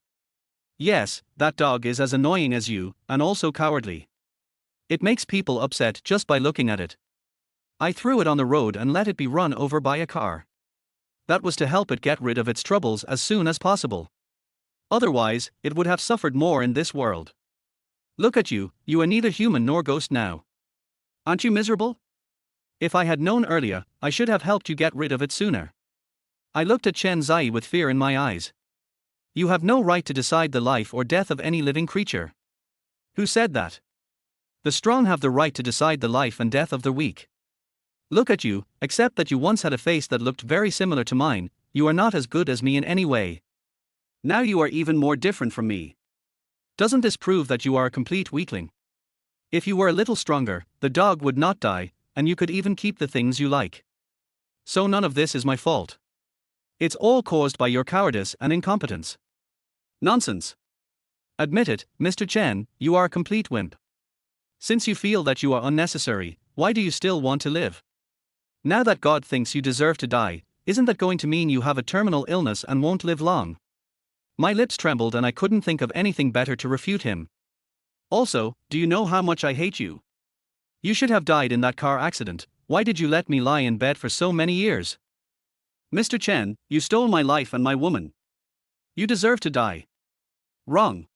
Yes, that dog is as annoying as you, and also cowardly. It makes people upset just by looking at it. I threw it on the road and let it be run over by a car. That was to help it get rid of its troubles as soon as possible. Otherwise, it would have suffered more in this world. Look at you, you are neither human nor ghost now. Aren't you miserable? If I had known earlier, I should have helped you get rid of it sooner. I looked at Chen Zai with fear in my eyes. You have no right to decide the life or death of any living creature. Who said that? The strong have the right to decide the life and death of the weak. Look at you, except that you once had a face that looked very similar to mine, you are not as good as me in any way. Now you are even more different from me. Doesn't this prove that you are a complete weakling? If you were a little stronger, the dog would not die, and you could even keep the things you like. So none of this is my fault. It's all caused by your cowardice and incompetence. Nonsense. Admit it, Mr. Chen, you are a complete wimp. Since you feel that you are unnecessary, why do you still want to live? Now that God thinks you deserve to die, isn't that going to mean you have a terminal illness and won't live long? My lips trembled and I couldn't think of anything better to refute him. Also, do you know how much I hate you? You should have died in that car accident. Why did you let me lie in bed for so many years? Mr. Chen, you stole my life and my woman. You deserve to die. Wrong.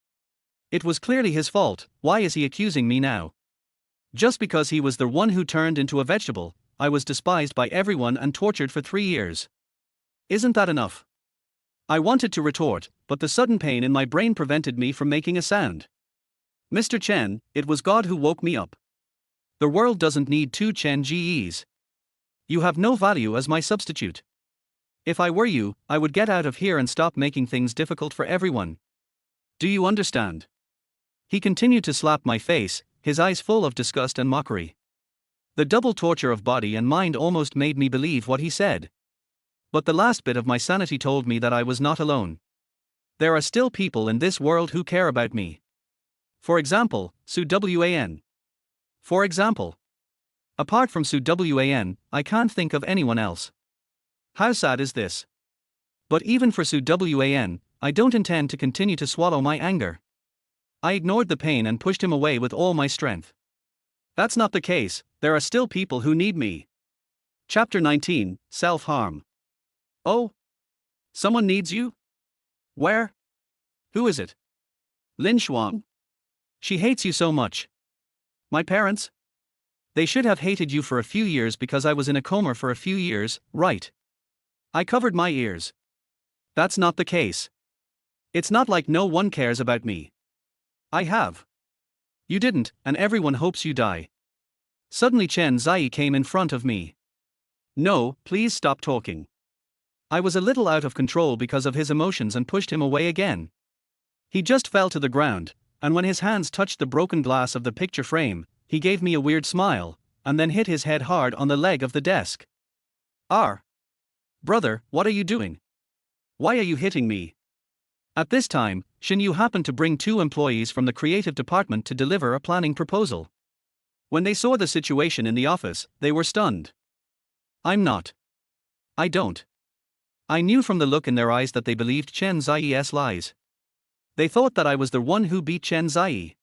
It was clearly his fault, why is he accusing me now? Just because he was the one who turned into a vegetable, I was despised by everyone and tortured for 3 years. Isn't that enough? I wanted to retort, but the sudden pain in my brain prevented me from making a sound. Mr. Chen, it was God who woke me up. The world doesn't need 2 Chen Ges. You have no value as my substitute. If I were you, I would get out of here and stop making things difficult for everyone. Do you understand? He continued to slap my face, his eyes full of disgust and mockery. The double torture of body and mind almost made me believe what he said. But the last bit of my sanity told me that I was not alone. There are still people in this world who care about me. For example, Su Wan. For example. Apart from Su Wan, I can't think of anyone else. How sad is this? But even for Su Wan, I don't intend to continue to swallow my anger. I ignored the pain and pushed him away with all my strength. That's not the case, there are still people who need me. Chapter 19, Self-Harm. Oh? Someone needs you? Where? Who is it? Lin Shuang. She hates you so much. My parents? They should have hated you for a few years because I was in a coma for a few years, right? I covered my ears. That's not the case. It's not like no one cares about me. I have. You didn't, and everyone hopes you die. Suddenly Chen Zai came in front of me. No, please stop talking. I was a little out of control because of his emotions and pushed him away again. He just fell to the ground, and when his hands touched the broken glass of the picture frame, he gave me a weird smile, and then hit his head hard on the leg of the desk. Brother, what are you doing? Why are you hitting me? At this time, Shinyu happened to bring 2 employees from the creative department to deliver a planning proposal. When they saw the situation in the office, they were stunned. I'm not. I don't. I knew from the look in their eyes that they believed Chen Zai's lies. They thought that I was the one who beat Chen Zai.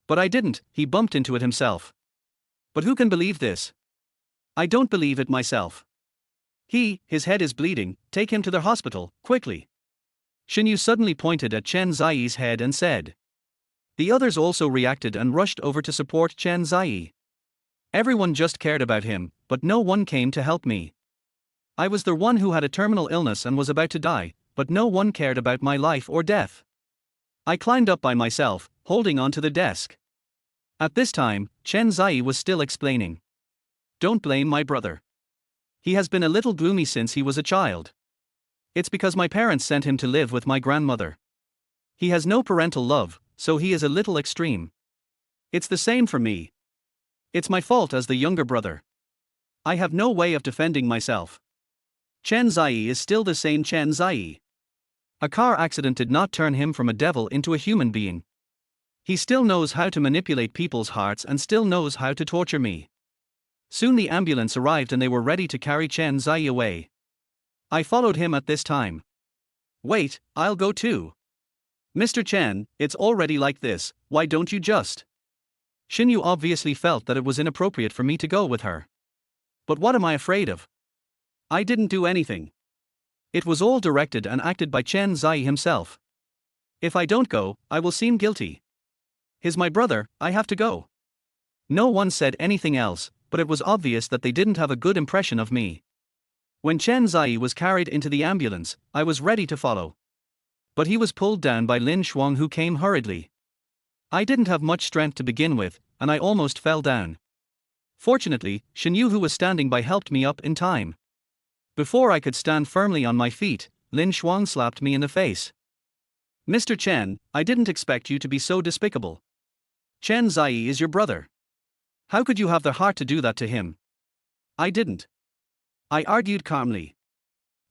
But I didn't, he bumped into it himself. But who can believe this? I don't believe it myself. His head is bleeding, take him to the hospital, quickly. Shinyu suddenly pointed at Chen Zai's head and said. The others also reacted and rushed over to support Chen Zai. Everyone just cared about him, but no one came to help me. I was the one who had a terminal illness and was about to die, but no one cared about my life or death. I climbed up by myself, holding onto the desk. At this time, Chen Zai was still explaining. Don't blame my brother. He has been a little gloomy since he was a child. It's because my parents sent him to live with my grandmother. He has no parental love, so he is a little extreme. It's the same for me. It's my fault as the younger brother. I have no way of defending myself. Chen Zai is still the same Chen Zai. A car accident did not turn him from a devil into a human being. He still knows how to manipulate people's hearts and still knows how to torture me. Soon the ambulance arrived and they were ready to carry Chen Zai away. I followed him at this time. Wait, I'll go too. Mr. Chen, it's already like this, why don't you just? Shinyu obviously felt that it was inappropriate for me to go with her. But what am I afraid of? I didn't do anything. It was all directed and acted by Chen Zai himself. If I don't go, I will seem guilty. He's my brother, I have to go. No one said anything else, but it was obvious that they didn't have a good impression of me. When Chen Zai was carried into the ambulance, I was ready to follow. But he was pulled down by Lin Shuang, who came hurriedly. I didn't have much strength to begin with, and I almost fell down. Fortunately, Shinyu, who was standing by, helped me up in time. Before I could stand firmly on my feet, Lin Shuang slapped me in the face. Mr. Chen, I didn't expect you to be so despicable. Chen Zai is your brother. How could you have the heart to do that to him? I didn't. I argued calmly.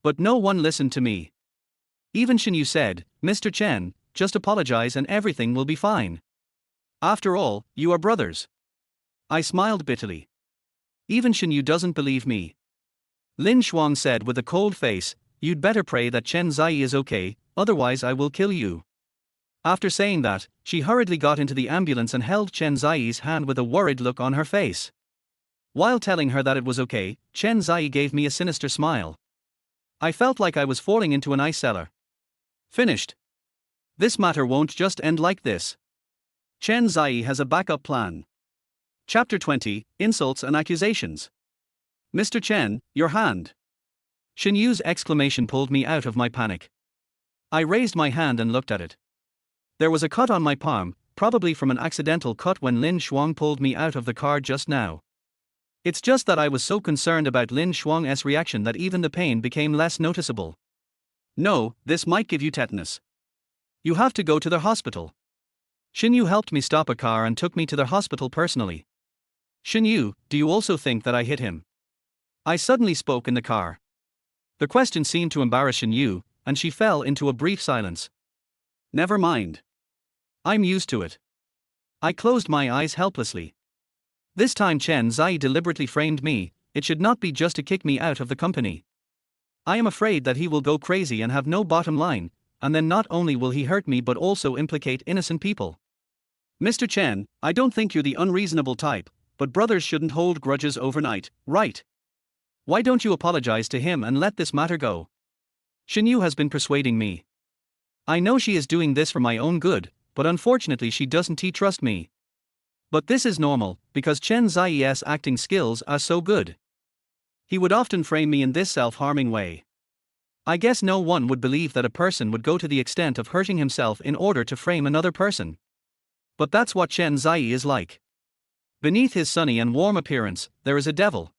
But no one listened to me. Even Shinyu said, Mr. Chen, just apologize and everything will be fine. After all, you are brothers. I smiled bitterly. Even Shinyu doesn't believe me. Lin Shuang said with a cold face, you'd better pray that Chen Zai is okay, otherwise I will kill you. After saying that, she hurriedly got into the ambulance and held Chen Zai's hand with a worried look on her face. While telling her that it was okay, Chen Zai gave me a sinister smile. I felt like I was falling into an ice cellar. Finished. This matter won't just end like this. Chen Zai has a backup plan. Chapter 20, Insults and Accusations. Mr. Chen, your hand. Shinyu's exclamation pulled me out of my panic. I raised my hand and looked at it. There was a cut on my palm, probably from an accidental cut when Lin Shuang pulled me out of the car just now. It's just that I was so concerned about Lin Shuang's reaction that even the pain became less noticeable. No, this might give you tetanus. You have to go to the hospital. Shinyu helped me stop a car and took me to the hospital personally. Shinyu, do you also think that I hit him? I suddenly spoke in the car. The question seemed to embarrass Shinyu, and she fell into a brief silence. Never mind. I'm used to it. I closed my eyes helplessly. This time Chen Zai deliberately framed me, it should not be just to kick me out of the company. I am afraid that he will go crazy and have no bottom line, and then not only will he hurt me but also implicate innocent people. Mr. Chen, I don't think you're the unreasonable type, but brothers shouldn't hold grudges overnight, right? Why don't you apologize to him and let this matter go? Shinyu has been persuading me. I know she is doing this for my own good, but unfortunately she doesn't trust me. But this is normal, because Chen Zai's acting skills are so good. He would often frame me in this self-harming way. I guess no one would believe that a person would go to the extent of hurting himself in order to frame another person. But that's what Chen Zai is like. Beneath his sunny and warm appearance, there is a devil.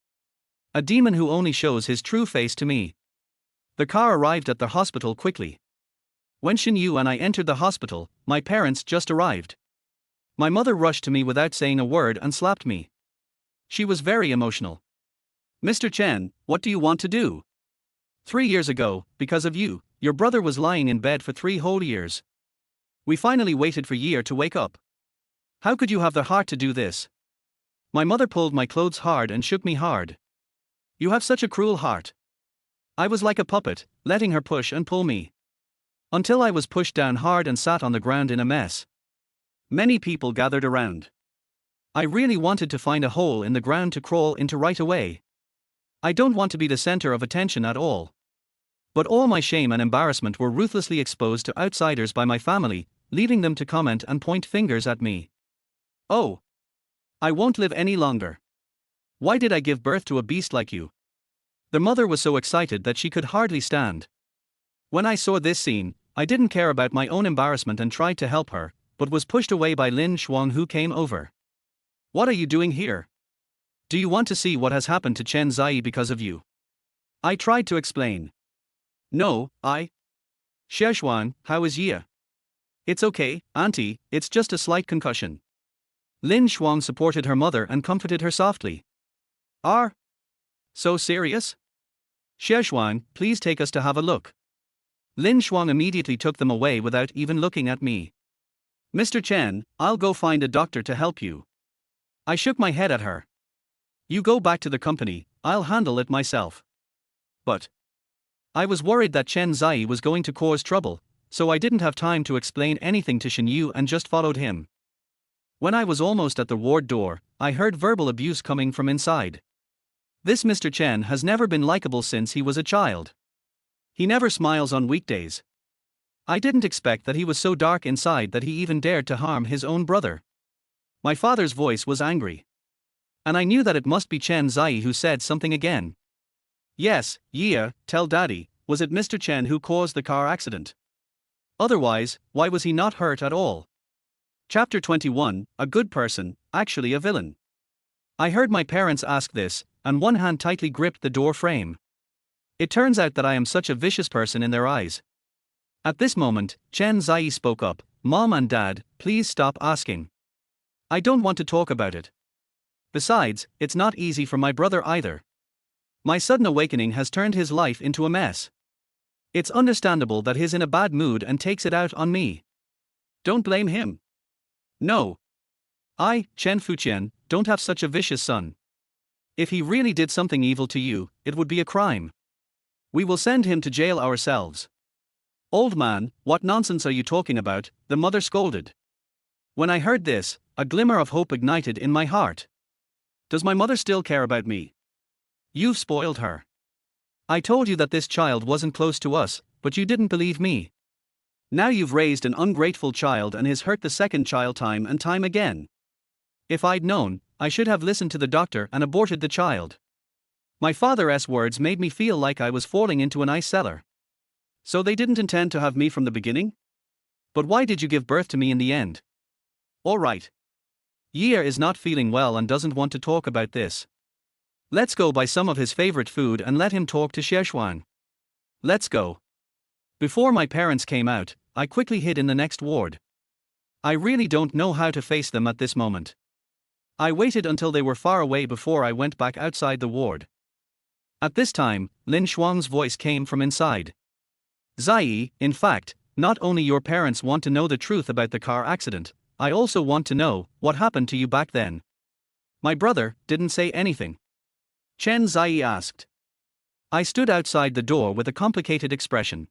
A demon who only shows his true face to me. The car arrived at the hospital quickly. When Shinyu and I entered the hospital, my parents just arrived. My mother rushed to me without saying a word and slapped me. She was very emotional. Mr. Chen, what do you want to do? 3 years ago, because of you, your brother was lying in bed for 3 whole years. We finally waited for year to wake up. How could you have the heart to do this? My mother pulled my clothes hard and shook me hard. You have such a cruel heart. I was like a puppet, letting her push and pull me. Until I was pushed down hard and sat on the ground in a mess. Many people gathered around. I really wanted to find a hole in the ground to crawl into right away. I don't want to be the center of attention at all. But all my shame and embarrassment were ruthlessly exposed to outsiders by my family, leaving them to comment and point fingers at me. Oh! I won't live any longer. Why did I give birth to a beast like you? The mother was so excited that she could hardly stand. When I saw this scene, I didn't care about my own embarrassment and tried to help her, but was pushed away by Lin Shuang, who came over. What are you doing here? Do you want to see what has happened to Chen Zai because of you? I tried to explain. No, Szechuan, how is Yia? It's okay, auntie, it's just a slight concussion. Lin Shuang supported her mother and comforted her softly. So serious? Szechuan, please take us to have a look. Lin Shuang immediately took them away without even looking at me. Mr. Chen, I'll go find a doctor to help you. I shook my head at her. You go back to the company, I'll handle it myself. But I was worried that Chen Zai was going to cause trouble, so I didn't have time to explain anything to Shinyu and just followed him. When I was almost at the ward door, I heard verbal abuse coming from inside. This Mr. Chen has never been likable since he was a child. He never smiles on weekdays. I didn't expect that he was so dark inside that he even dared to harm his own brother. My father's voice was angry. And I knew that it must be Chen Zai who said something again. Yes, Yia, tell daddy, was it Mr. Chen who caused the car accident? Otherwise, why was he not hurt at all? Chapter 21, a good person, actually a villain. I heard my parents ask this, and one hand tightly gripped the door frame. It turns out that I am such a vicious person in their eyes. At this moment, Chen Zai spoke up, Mom and Dad, please stop asking. I don't want to talk about it. Besides, it's not easy for my brother either. My sudden awakening has turned his life into a mess. It's understandable that he's in a bad mood and takes it out on me. Don't blame him. No. I, Chen Fuqian, don't have such a vicious son. If he really did something evil to you, it would be a crime. We will send him to jail ourselves. Old man, what nonsense are you talking about? The mother scolded. When I heard this, a glimmer of hope ignited in my heart. Does my mother still care about me? You've spoiled her. I told you that this child wasn't close to us, but you didn't believe me. Now you've raised an ungrateful child and has hurt the second child time and time again. If I'd known, I should have listened to the doctor and aborted the child. My father's words made me feel like I was falling into an ice cellar. So they didn't intend to have me from the beginning? But why did you give birth to me in the end? All right. Year is not feeling well and doesn't want to talk about this. Let's go buy some of his favorite food and let him talk to Szechuan. Let's go. Before my parents came out, I quickly hid in the next ward. I really don't know how to face them at this moment. I waited until they were far away before I went back outside the ward. At this time, Lin Shuang's voice came from inside. Zai, in fact, not only your parents want to know the truth about the car accident, I also want to know what happened to you back then. My brother didn't say anything. Chen Zai asked. I stood outside the door with a complicated expression.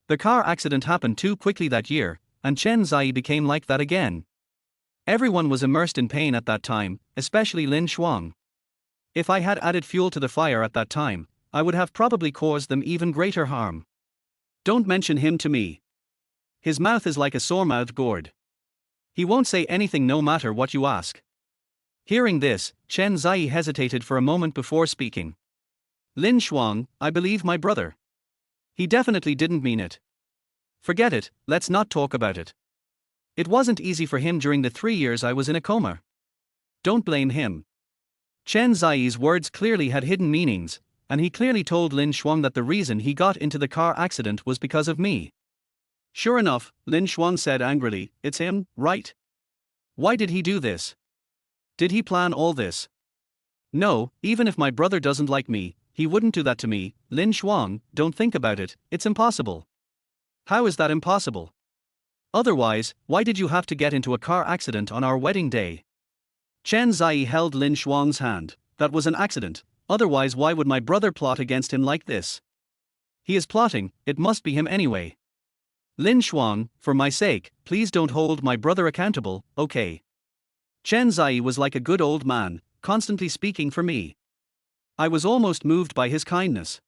The car accident happened too quickly that year, and Chen Zai became like that again. Everyone was immersed in pain at that time, especially Lin Shuang. If I had added fuel to the fire at that time, I would have probably caused them even greater harm. Don't mention him to me. His mouth is like a sore-mouthed gourd. He won't say anything no matter what you ask. Hearing this, Chen Zai hesitated for a moment before speaking. Lin Shuang, I believe my brother. He definitely didn't mean it. Forget it, let's not talk about it. It wasn't easy for him during the 3 years I was in a coma. Don't blame him. Chen Zai's words clearly had hidden meanings, and he clearly told Lin Shuang that the reason he got into the car accident was because of me. Sure enough, Lin Shuang said angrily, it's him, right? Why did he do this? Did he plan all this? No, even if my brother doesn't like me, he wouldn't do that to me. Lin Shuang, don't think about it, it's impossible. How is that impossible? Otherwise, why did you have to get into a car accident on our wedding day? Chen Zai held Lin Shuang's hand. That was an accident, otherwise why would my brother plot against him like this? He is plotting, it must be him anyway. Lin Shuang, for my sake, please don't hold my brother accountable, okay? Chen Zai was like a good old man, constantly speaking for me. I was almost moved by his kindness.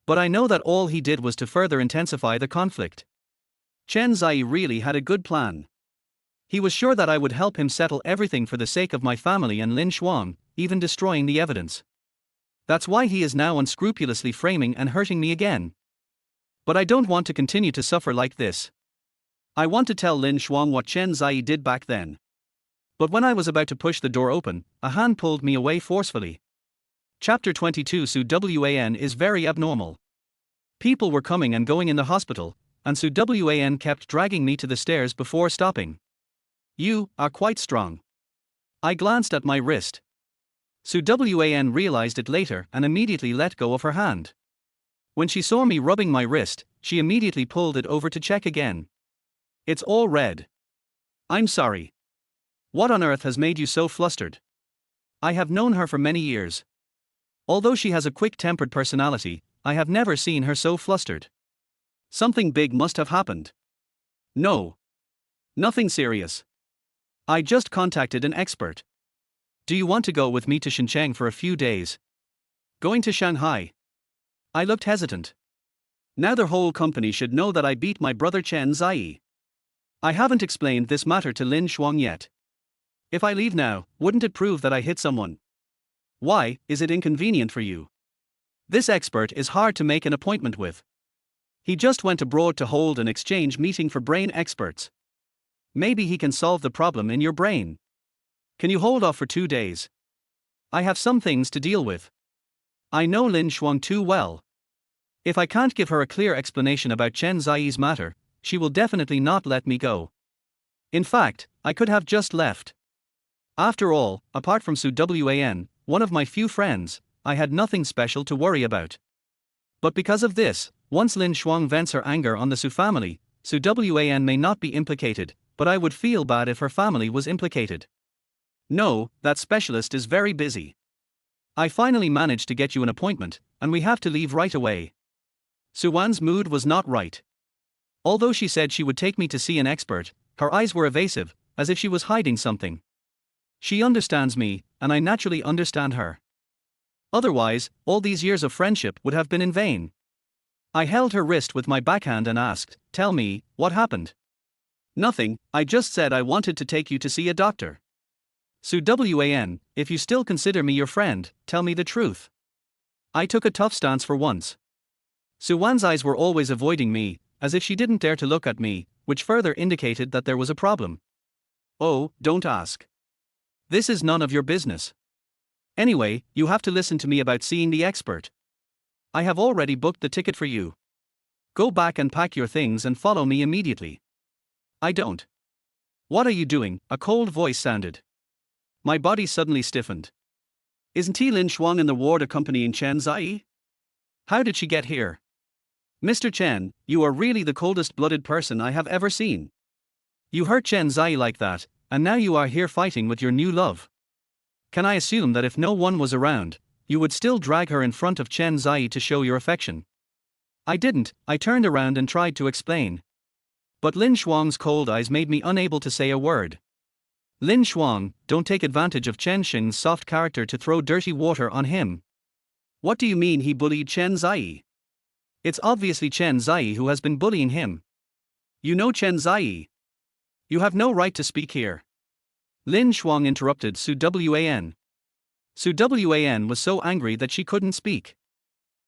But I know that all he did was to further intensify the conflict. Chen Zai really had a good plan. He was sure that I would help him settle everything for the sake of my family and Lin Shuang, even destroying the evidence. That's why he is now unscrupulously framing and hurting me again. But I don't want to continue to suffer like this. I want to tell Lin Shuang what Chen Zai did back then. But when I was about to push the door open, a hand pulled me away forcefully. Chapter 22 Su Wan is very abnormal. People were coming and going in the hospital, and Su Wan kept dragging me to the stairs before stopping. You are quite strong. I glanced at my wrist. Su Wan realized it later and immediately let go of her hand. When she saw me rubbing my wrist, she immediately pulled it over to check again. It's all red. I'm sorry. What on earth has made you so flustered? I have known her for many years. Although she has a quick-tempered personality, I have never seen her so flustered. Something big must have happened. No. Nothing serious. I just contacted an expert. Do you want to go with me to Shenzhen for a few days? Going to Shanghai? I looked hesitant. Now their whole company should know that I beat my brother Chen Zai. I haven't explained this matter to Lin Shuang yet. If I leave now, wouldn't it prove that I hit someone? Why, is it inconvenient for you? This expert is hard to make an appointment with. He just went abroad to hold an exchange meeting for brain experts. Maybe he can solve the problem in your brain. Can you hold off for 2 days? I have some things to deal with. I know Lin Shuang too well. If I can't give her a clear explanation about Chen Zai's matter, she will definitely not let me go. In fact, I could have just left. After all, apart from Su Wan, one of my few friends, I had nothing special to worry about. But because of this, once Lin Shuang vents her anger on the Su family, Su Wan may not be implicated, but I would feel bad if her family was implicated. No, that specialist is very busy. I finally managed to get you an appointment, and we have to leave right away. Su Wan's mood was not right. Although she said she would take me to see an expert, her eyes were evasive, as if she was hiding something. She understands me, and I naturally understand her. Otherwise, all these years of friendship would have been in vain. I held her wrist with my backhand and asked, "Tell me, what happened?" "Nothing, I just said I wanted to take you to see a doctor." Su Wan, if you still consider me your friend, tell me the truth. I took a tough stance for once. Su Wan's eyes were always avoiding me, as if she didn't dare to look at me, which further indicated that there was a problem. Oh, don't ask. This is none of your business. Anyway, you have to listen to me about seeing the expert. I have already booked the ticket for you. Go back and pack your things and follow me immediately. I don't. What are you doing? A cold voice sounded. My body suddenly stiffened. Isn't Lin Shuang in the ward accompanying Chen Zai? How did she get here? Mr. Chen, you are really the coldest-blooded person I have ever seen. You hurt Chen Zai like that, and now you are here fighting with your new love. Can I assume that if no one was around, you would still drag her in front of Chen Zai to show your affection. I didn't. I turned around and tried to explain. But Lin Shuang's cold eyes made me unable to say a word. Lin Shuang, don't take advantage of Chen Xing's soft character to throw dirty water on him. What do you mean he bullied Chen Zai? It's obviously Chen Zai who has been bullying him. You know Chen Zai. You have no right to speak here. Lin Shuang interrupted Su Wan. Su Wan was so angry that she couldn't speak.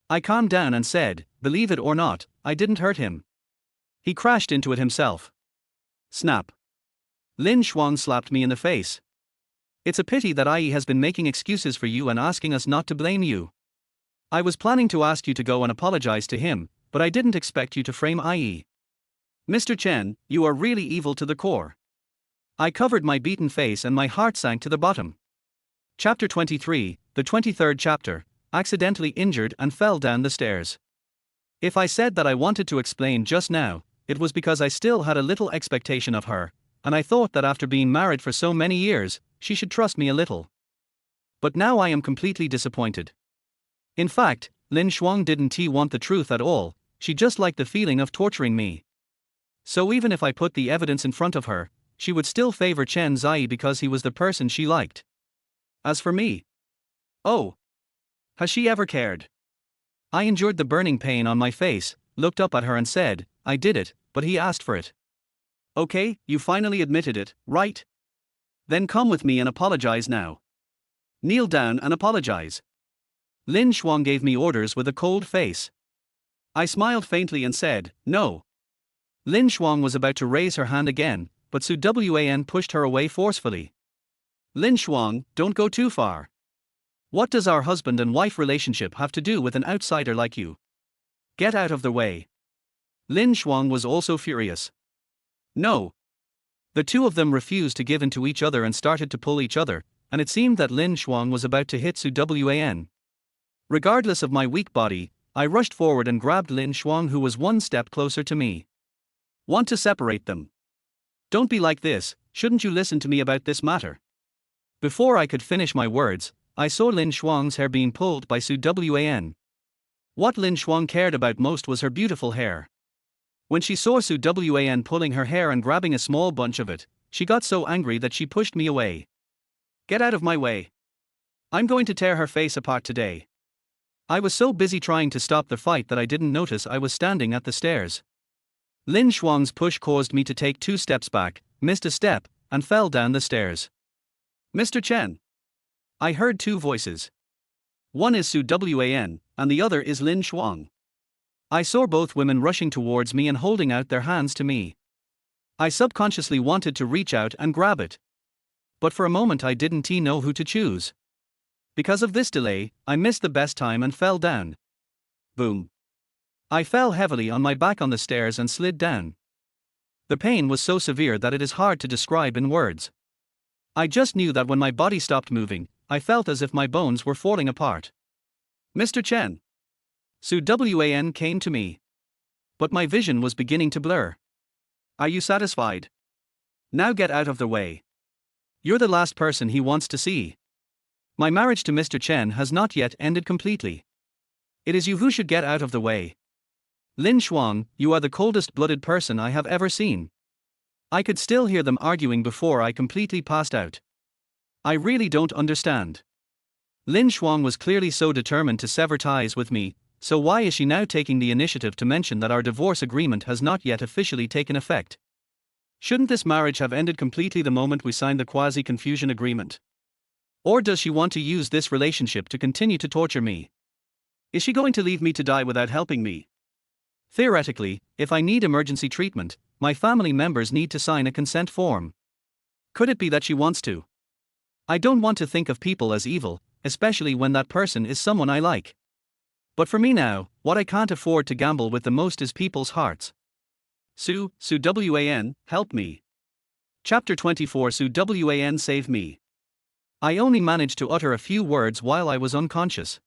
I calmed down and said, believe it or not, I didn't hurt him. He crashed into it himself. Snap. Lin Shuang slapped me in the face. It's a pity that IE has been making excuses for you and asking us not to blame you. I was planning to ask you to go and apologize to him, but I didn't expect you to frame IE. Mr. Chen, you are really evil to the core. I covered my beaten face and my heart sank to the bottom. Chapter 23, the 23rd chapter, accidentally injured and fell down the stairs. If I said that I wanted to explain just now, it was because I still had a little expectation of her, and I thought that after being married for so many years, she should trust me a little. But now I am completely disappointed. In fact, Lin Shuang didn't want the truth at all, she just liked the feeling of torturing me. So even if I put the evidence in front of her, she would still favor Chen Zai because he was the person she liked. As for me, oh, has she ever cared? I endured the burning pain on my face, looked up at her and said, I did it, but he asked for it. Okay, you finally admitted it, right? Then come with me and apologize now. Kneel down and apologize. Lin Shuang gave me orders with a cold face. I smiled faintly and said, no. Lin Shuang was about to raise her hand again, but Su Wan pushed her away forcefully. Lin Shuang, don't go too far. What does our husband and wife relationship have to do with an outsider like you? Get out of the way. Lin Shuang was also furious. No. The two of them refused to give in to each other and started to pull each other, and it seemed that Lin Shuang was about to hit Su Wan. Regardless of my weak body, I rushed forward and grabbed Lin Shuang, who was one step closer to me. Want to separate them? Don't be like this, shouldn't you listen to me about this matter? Before I could finish my words, I saw Lin Shuang's hair being pulled by Su Wan. What Lin Shuang cared about most was her beautiful hair. When she saw Su Wan pulling her hair and grabbing a small bunch of it, she got so angry that she pushed me away. Get out of my way. I'm going to tear her face apart today. I was so busy trying to stop the fight that I didn't notice I was standing at the stairs. Lin Shuang's push caused me to take 2 steps back, missed a step, and fell down the stairs. Mr. Chen. I heard 2 voices. One is Su Wan, and the other is Lin Shuang. I saw both women rushing towards me and holding out their hands to me. I subconsciously wanted to reach out and grab it. But for a moment I didn't know who to choose. Because of this delay, I missed the best time and fell down. Boom. I fell heavily on my back on the stairs and slid down. The pain was so severe that it is hard to describe in words. I just knew that when my body stopped moving, I felt as if my bones were falling apart. Mr. Chen. Su Wan came to me. But my vision was beginning to blur. Are you satisfied? Now get out of the way. You're the last person he wants to see. My marriage to Mr. Chen has not yet ended completely. It is you who should get out of the way. Lin Shuang, you are the coldest-blooded person I have ever seen. I could still hear them arguing before I completely passed out. I really don't understand. Lin Shuang was clearly so determined to sever ties with me, so why is she now taking the initiative to mention that our divorce agreement has not yet officially taken effect? Shouldn't this marriage have ended completely the moment we signed the quasi-confusion agreement? Or does she want to use this relationship to continue to torture me? Is she going to leave me to die without helping me? Theoretically, if I need emergency treatment, my family members need to sign a consent form. Could it be that she wants to? I don't want to think of people as evil, especially when that person is someone I like. But for me now, what I can't afford to gamble with the most is people's hearts. Su Wan, help me. Chapter 24. Su Wan, save me. I only managed to utter a few words while I was unconscious.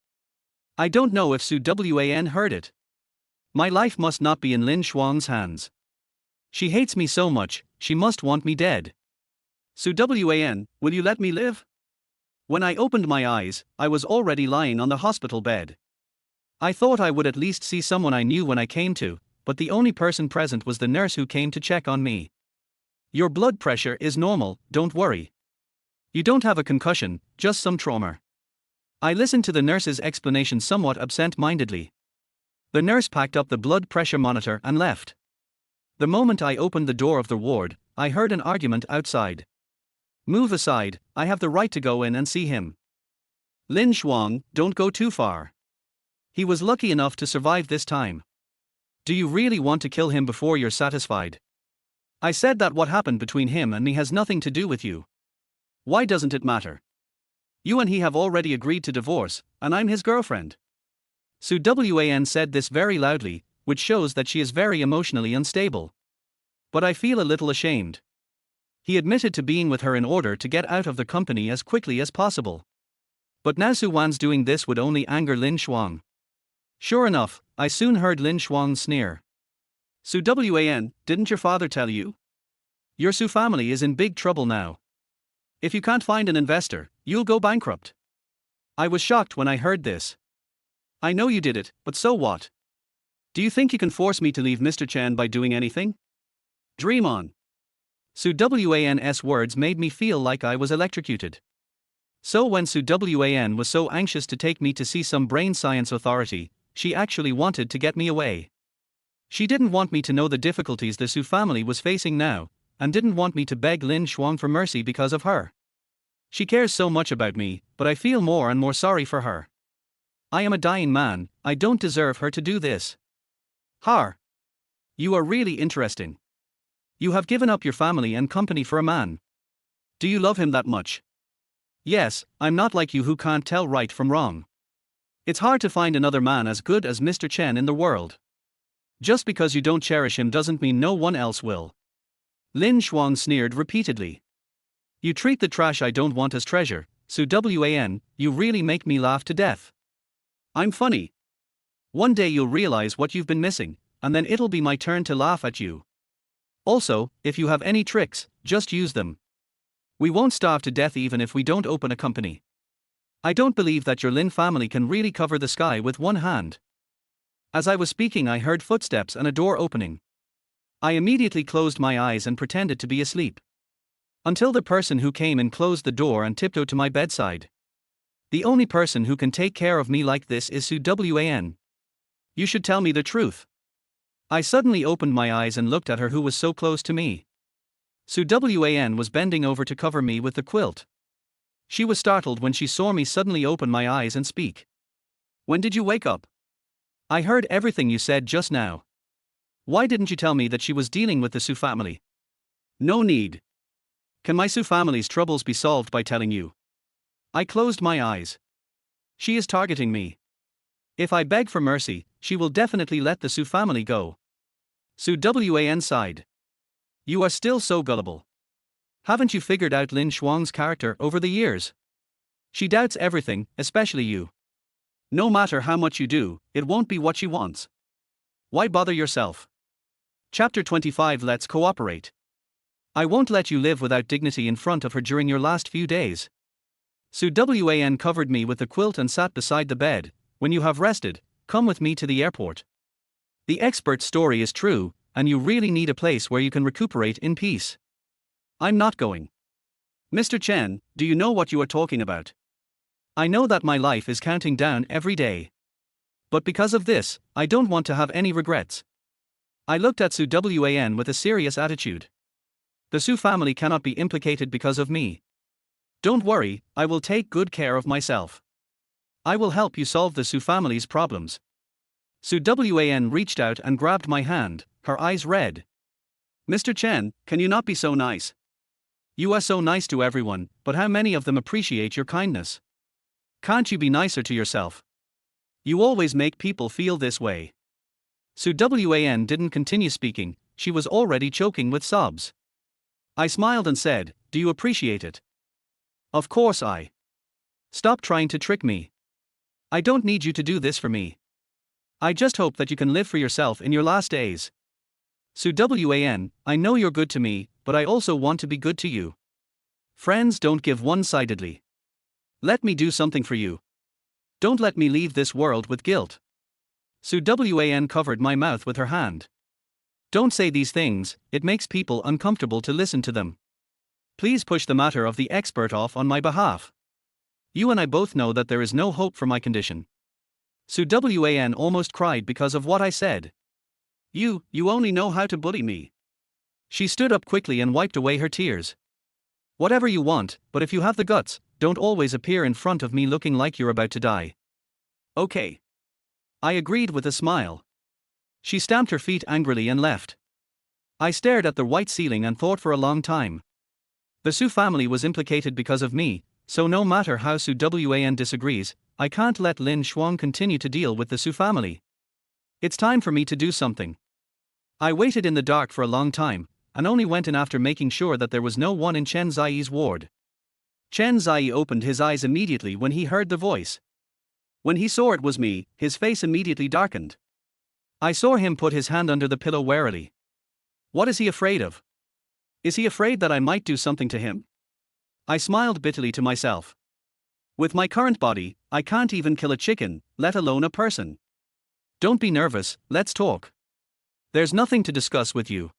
I don't know if Su Wan heard it. My life must not be in Lin Shuang's hands. She hates me so much, she must want me dead. Su Wan, will you let me live? When I opened my eyes, I was already lying on the hospital bed. I thought I would at least see someone I knew when I came to, but the only person present was the nurse who came to check on me. Your blood pressure is normal, don't worry. You don't have a concussion, just some trauma. I listened to the nurse's explanation somewhat absent-mindedly. The nurse packed up the blood pressure monitor and left. The moment I opened the door of the ward, I heard an argument outside. Move aside, I have the right to go in and see him. Lin Shuang, don't go too far. He was lucky enough to survive this time. Do you really want to kill him before you're satisfied? I said that what happened between him and me has nothing to do with you. Why doesn't it matter? You and he have already agreed to divorce, and I'm his girlfriend. Su Wan said this very loudly, which shows that she is very emotionally unstable. But I feel a little ashamed. He admitted to being with her in order to get out of the company as quickly as possible. But now Su Wan's doing this would only anger Lin Shuang. Sure enough, I soon heard Lin Shuang sneer. Su Wan, didn't your father tell you? Your Su family is in big trouble now. If you can't find an investor, you'll go bankrupt. I was shocked when I heard this. I know you did it, but so what? Do you think you can force me to leave Mr. Chen by doing anything? Dream on. Su Wan's words made me feel like I was electrocuted. So when Su Wan was so anxious to take me to see some brain science authority, she actually wanted to get me away. She didn't want me to know the difficulties the Su family was facing now, and didn't want me to beg Lin Shuang for mercy because of her. She cares so much about me, but I feel more and more sorry for her. I am a dying man, I don't deserve her to do this. Har. You are really interesting. You have given up your family and company for a man. Do you love him that much? Yes, I'm not like you who can't tell right from wrong. It's hard to find another man as good as Mr. Chen in the world. Just because you don't cherish him doesn't mean no one else will. Lin Shuang sneered repeatedly. You treat the trash I don't want as treasure, Su Wan, you really make me laugh to death. I'm funny. One day you'll realize what you've been missing, and then it'll be my turn to laugh at you. Also, if you have any tricks, just use them. We won't starve to death even if we don't open a company. I don't believe that your Lin family can really cover the sky with one hand. As I was speaking, I heard footsteps and a door opening. I immediately closed my eyes and pretended to be asleep. Until the person who came in closed the door and tiptoed to my bedside. The only person who can take care of me like this is Su Wan. You should tell me the truth. I suddenly opened my eyes and looked at her who was so close to me. Su Wan was bending over to cover me with the quilt. She was startled when she saw me suddenly open my eyes and speak. When did you wake up? I heard everything you said just now. Why didn't you tell me that she was dealing with the Su family? No need. Can my Su family's troubles be solved by telling you? I closed my eyes. She is targeting me. If I beg for mercy, she will definitely let the Su family go. Su Wan sighed. You are still so gullible. Haven't you figured out Lin Shuang's character over the years? She doubts everything, especially you. No matter how much you do, it won't be what she wants. Why bother yourself? Chapter 25. Let's cooperate. I won't let you live without dignity in front of her during your last few days. Su Wan covered me with the quilt and sat beside the bed. When you have rested, come with me to the airport. The expert's story is true, and you really need a place where you can recuperate in peace. I'm not going. Mr. Chen, do you know what you are talking about? I know that my life is counting down every day. But because of this, I don't want to have any regrets. I looked at Su Wan with a serious attitude. The Su family cannot be implicated because of me. Don't worry, I will take good care of myself. I will help you solve the Su family's problems. Su Wan reached out and grabbed my hand, her eyes red. Mr. Chen, can you not be so nice? You are so nice to everyone, but how many of them appreciate your kindness? Can't you be nicer to yourself? You always make people feel this way. Su Wan didn't continue speaking, she was already choking with sobs. I smiled and said, do you appreciate it? Of course I. Stop trying to trick me. I don't need you to do this for me. I just hope that you can live for yourself in your last days. Su Wan, I know you're good to me, but I also want to be good to you. Friends don't give one-sidedly. Let me do something for you. Don't let me leave this world with guilt. Su Wan covered my mouth with her hand. Don't say these things, it makes people uncomfortable to listen to them. Please push the matter of the expert off on my behalf. You and I both know that there is no hope for my condition. Su Wan almost cried because of what I said. You only know how to bully me. She stood up quickly and wiped away her tears. Whatever you want, but if you have the guts, don't always appear in front of me looking like you're about to die. Okay. I agreed with a smile. She stamped her feet angrily and left. I stared at the white ceiling and thought for a long time. The Su family was implicated because of me, so no matter how Su Wan disagrees, I can't let Lin Shuang continue to deal with the Su family. It's time for me to do something. I waited in the dark for a long time, and only went in after making sure that there was no one in Chen Zai's ward. Chen Zai opened his eyes immediately when he heard the voice. When he saw it was me, his face immediately darkened. I saw him put his hand under the pillow warily. What is he afraid of? Is he afraid that I might do something to him? I smiled bitterly to myself. With my current body, I can't even kill a chicken, let alone a person. Don't be nervous, let's talk. There's nothing to discuss with you.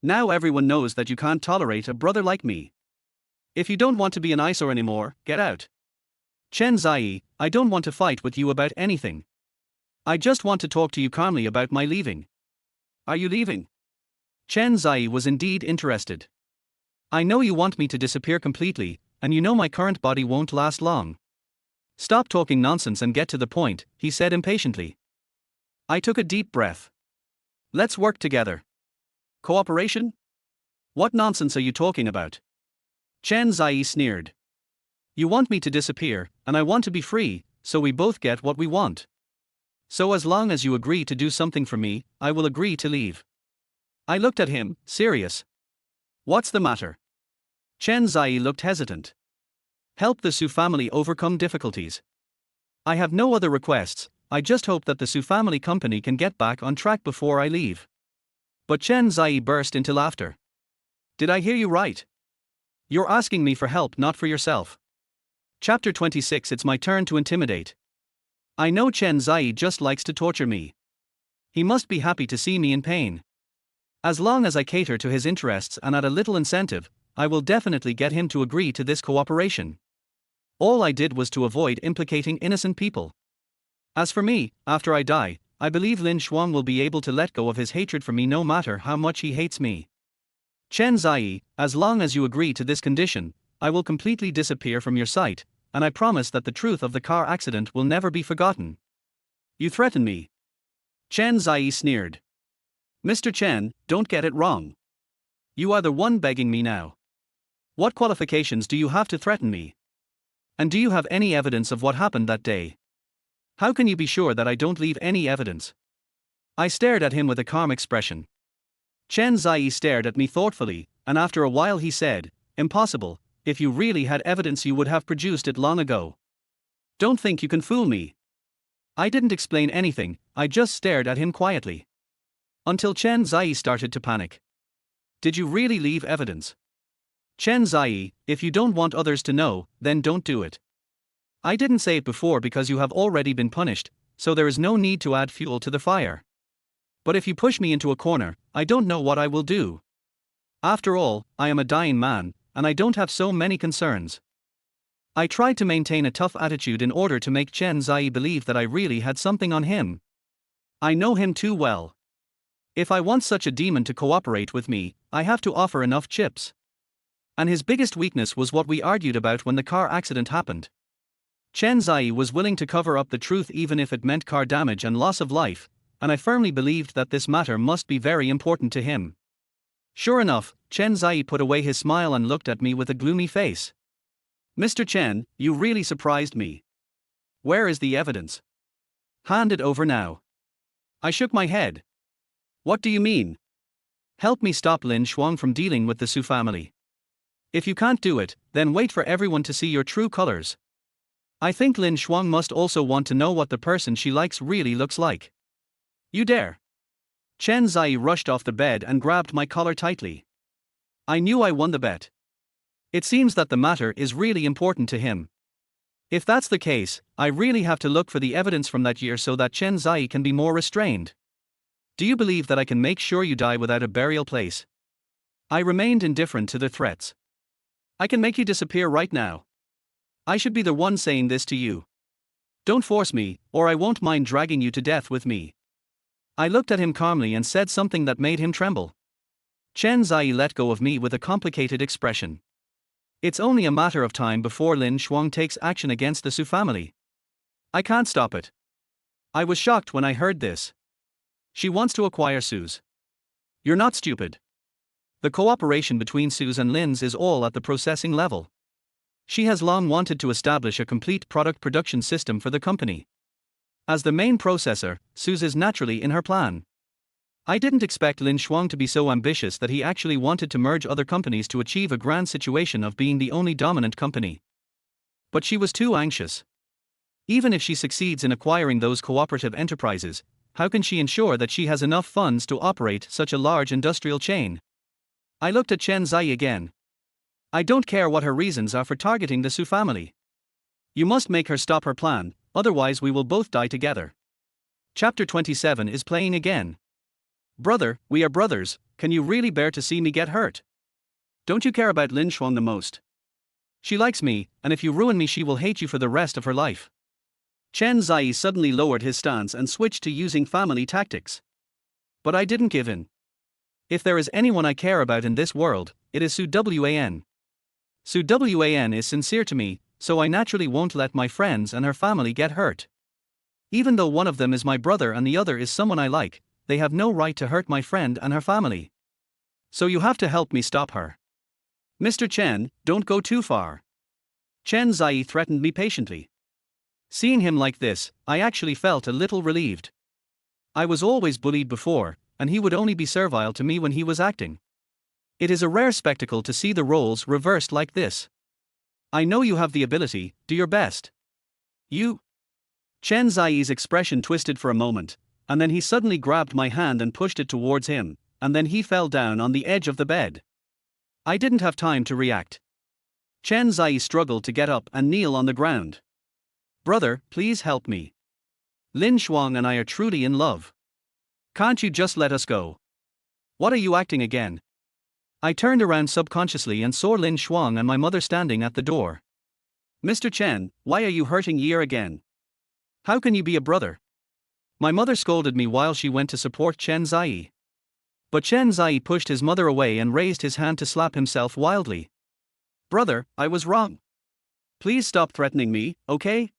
Now everyone knows that you can't tolerate a brother like me. If you don't want to be an eyesore anymore, get out. Chen Zai, I don't want to fight with you about anything. I just want to talk to you calmly about my leaving. Are you leaving? Chen Zai was indeed interested. I know you want me to disappear completely, and you know my current body won't last long. Stop talking nonsense and get to the point, he said impatiently. I took a deep breath. Let's work together. Cooperation? What nonsense are you talking about? Chen Zai sneered. You want me to disappear, and I want to be free, so we both get what we want. So as long as you agree to do something for me, I will agree to leave. I looked at him, serious. What's the matter? Chen Zai looked hesitant. Help the Su family overcome difficulties. I have no other requests, I just hope that the Su family company can get back on track before I leave. But Chen Zai burst into laughter. Did I hear you right? You're asking me for help, not for yourself. Chapter 26. It's my turn to intimidate. I know Chen Zai just likes to torture me. He must be happy to see me in pain. As long as I cater to his interests and add a little incentive, I will definitely get him to agree to this cooperation. All I did was to avoid implicating innocent people. As for me, after I die, I believe Lin Shuang will be able to let go of his hatred for me no matter how much he hates me. Chen Zai, as long as you agree to this condition, I will completely disappear from your sight, and I promise that the truth of the car accident will never be forgotten. You threaten me. Chen Zai sneered. Mr. Chen, don't get it wrong. You are the one begging me now. What qualifications do you have to threaten me? And do you have any evidence of what happened that day? How can you be sure that I don't leave any evidence? I stared at him with a calm expression. Chen Zai stared at me thoughtfully, and after a while he said, Impossible, if you really had evidence you would have produced it long ago. Don't think you can fool me. I didn't explain anything, I just stared at him quietly. Until Chen Zai started to panic. Did you really leave evidence? Chen Zai, if you don't want others to know, then don't do it. I didn't say it before because you have already been punished, so there is no need to add fuel to the fire. But if you push me into a corner, I don't know what I will do. After all, I am a dying man, and I don't have so many concerns. I tried to maintain a tough attitude in order to make Chen Zai believe that I really had something on him. I know him too well. If I want such a demon to cooperate with me, I have to offer enough chips. And his biggest weakness was what we argued about when the car accident happened. Chen Zai was willing to cover up the truth even if it meant car damage and loss of life, and I firmly believed that this matter must be very important to him. Sure enough, Chen Zai put away his smile and looked at me with a gloomy face. Mr. Chen, you really surprised me. Where is the evidence? Hand it over now. I shook my head. What do you mean? Help me stop Lin Shuang from dealing with the Su family. If you can't do it, then wait for everyone to see your true colors. I think Lin Shuang must also want to know what the person she likes really looks like. You dare? Chen Zai rushed off the bed and grabbed my collar tightly. I knew I won the bet. It seems that the matter is really important to him. If that's the case, I really have to look for the evidence from that year so that Chen Zai can be more restrained. Do you believe that I can make sure you die without a burial place? I remained indifferent to the threats. I can make you disappear right now. I should be the one saying this to you. Don't force me, or I won't mind dragging you to death with me. I looked at him calmly and said something that made him tremble. Chen Zai let go of me with a complicated expression. It's only a matter of time before Lin Shuang takes action against the Su family. I can't stop it. I was shocked when I heard this. She wants to acquire Su's. You're not stupid. The cooperation between Su's and Lin's is all at the processing level. She has long wanted to establish a complete product production system for the company. As the main processor, Su's is naturally in her plan. I didn't expect Lin Shuang to be so ambitious that he actually wanted to merge other companies to achieve a grand situation of being the only dominant company. But she was too anxious. Even if she succeeds in acquiring those cooperative enterprises, how can she ensure that she has enough funds to operate such a large industrial chain? I looked at Chen Zai again. I don't care what her reasons are for targeting the Su family. You must make her stop her plan, otherwise we will both die together. Chapter 27 is playing again. Brother, we are brothers, can you really bear to see me get hurt? Don't you care about Lin Shuang the most? She likes me, and if you ruin me she will hate you for the rest of her life. Chen Zai suddenly lowered his stance and switched to using family tactics. But I didn't give in. If there is anyone I care about in this world, it is Su Wan. Su Wan is sincere to me, so I naturally won't let my friends and her family get hurt. Even though one of them is my brother and the other is someone I like, they have no right to hurt my friend and her family. So you have to help me stop her. Mr. Chen, don't go too far. Chen Zai threatened me patiently. Seeing him like this, I actually felt a little relieved. I was always bullied before, and he would only be servile to me when he was acting. It is a rare spectacle to see the roles reversed like this. I know you have the ability, do your best. You. Chen Zai's expression twisted for a moment, and then he suddenly grabbed my hand and pushed it towards him, and then he fell down on the edge of the bed. I didn't have time to react. Chen Zai struggled to get up and kneel on the ground. Brother, please help me. Lin Shuang and I are truly in love. Can't you just let us go? What are you acting again? I turned around subconsciously and saw Lin Shuang and my mother standing at the door. Mr. Chen, why are you hurting Ye again? How can you be a brother? My mother scolded me while she went to support Chen Zai. But Chen Zai pushed his mother away and raised his hand to slap himself wildly. Brother, I was wrong. Please stop threatening me, okay?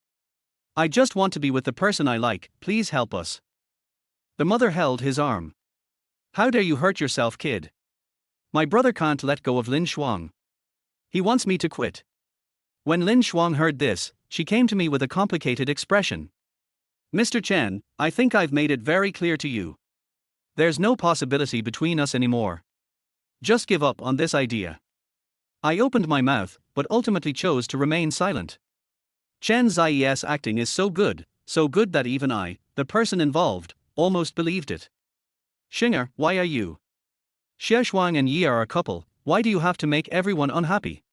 I just want to be with the person I like, please help us. The mother held his arm. How dare you hurt yourself, kid? My brother can't let go of Lin Shuang. He wants me to quit. When Lin Shuang heard this, she came to me with a complicated expression. Mr. Chen, I think I've made it very clear to you. There's no possibility between us anymore. Just give up on this idea. I opened my mouth, but ultimately chose to remain silent. Chen Zai's acting is so good that even I, the person involved, almost believed it. Xinger, why are you? Xie Shuang and Yi are a couple, why do you have to make everyone unhappy?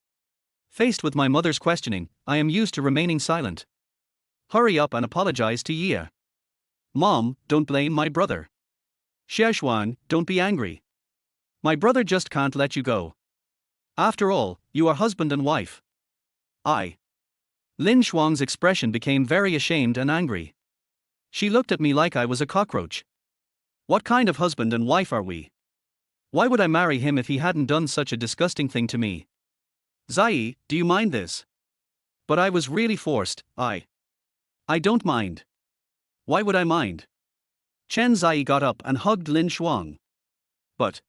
Faced with my mother's questioning, I am used to remaining silent. Hurry up and apologize to Yi. Mom, don't blame my brother. Xie Shuang, don't be angry. My brother just can't let you go. After all, you are husband and wife. Lin Shuang's expression became very ashamed and angry. She looked at me like I was a cockroach. What kind of husband and wife are we? Why would I marry him if he hadn't done such a disgusting thing to me? Zai, do you mind this? But I was really forced. I don't mind. Why would I mind? Chen Zai got up and hugged Lin Shuang. But.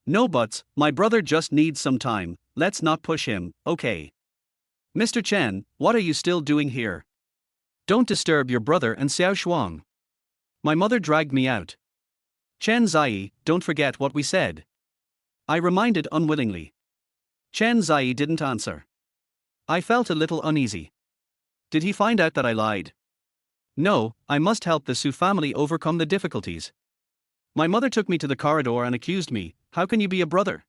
No buts, my brother just needs some time, let's not push him, okay? Mr. Chen, what are you still doing here? Don't disturb your brother and Xiao Shuang. My mother dragged me out. Chen Zai, don't forget what we said. I reminded unwillingly. Chen Zai didn't answer. I felt a little uneasy. Did he find out that I lied? No, I must help the Su family overcome the difficulties. My mother took me to the corridor and accused me, how can you be a brother?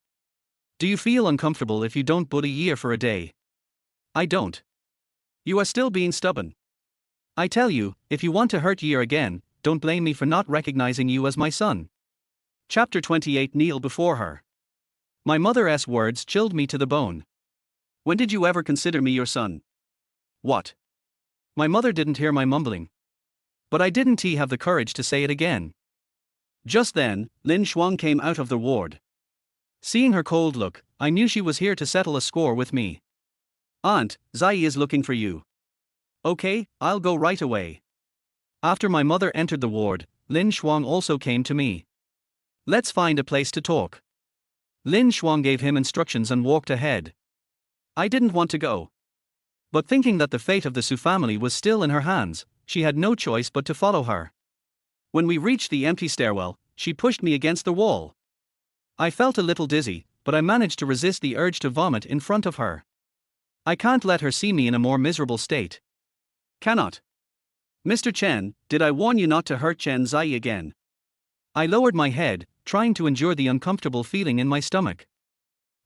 Do you feel uncomfortable if you don't bully Yi for a day? I don't. You are still being stubborn. I tell you, if you want to hurt Year again, don't blame me for not recognizing you as my son. Chapter 28. Kneel before her. My mother's words chilled me to the bone. When did you ever consider me your son? What? My mother didn't hear my mumbling. But I didn't have the courage to say it again. Just then, Lin Shuang came out of the ward. Seeing her cold look, I knew she was here to settle a score with me. Aunt, Zai is looking for you. Okay, I'll go right away. After my mother entered the ward, Lin Shuang also came to me. Let's find a place to talk. Lin Shuang gave him instructions and walked ahead. I didn't want to go. But thinking that the fate of the Su family was still in her hands, she had no choice but to follow her. When we reached the empty stairwell, she pushed me against the wall. I felt a little dizzy, but I managed to resist the urge to vomit in front of her. I can't let her see me in a more miserable state. Cannot. Mr. Chen, did I warn you not to hurt Chen Zai again? I lowered my head, trying to endure the uncomfortable feeling in my stomach.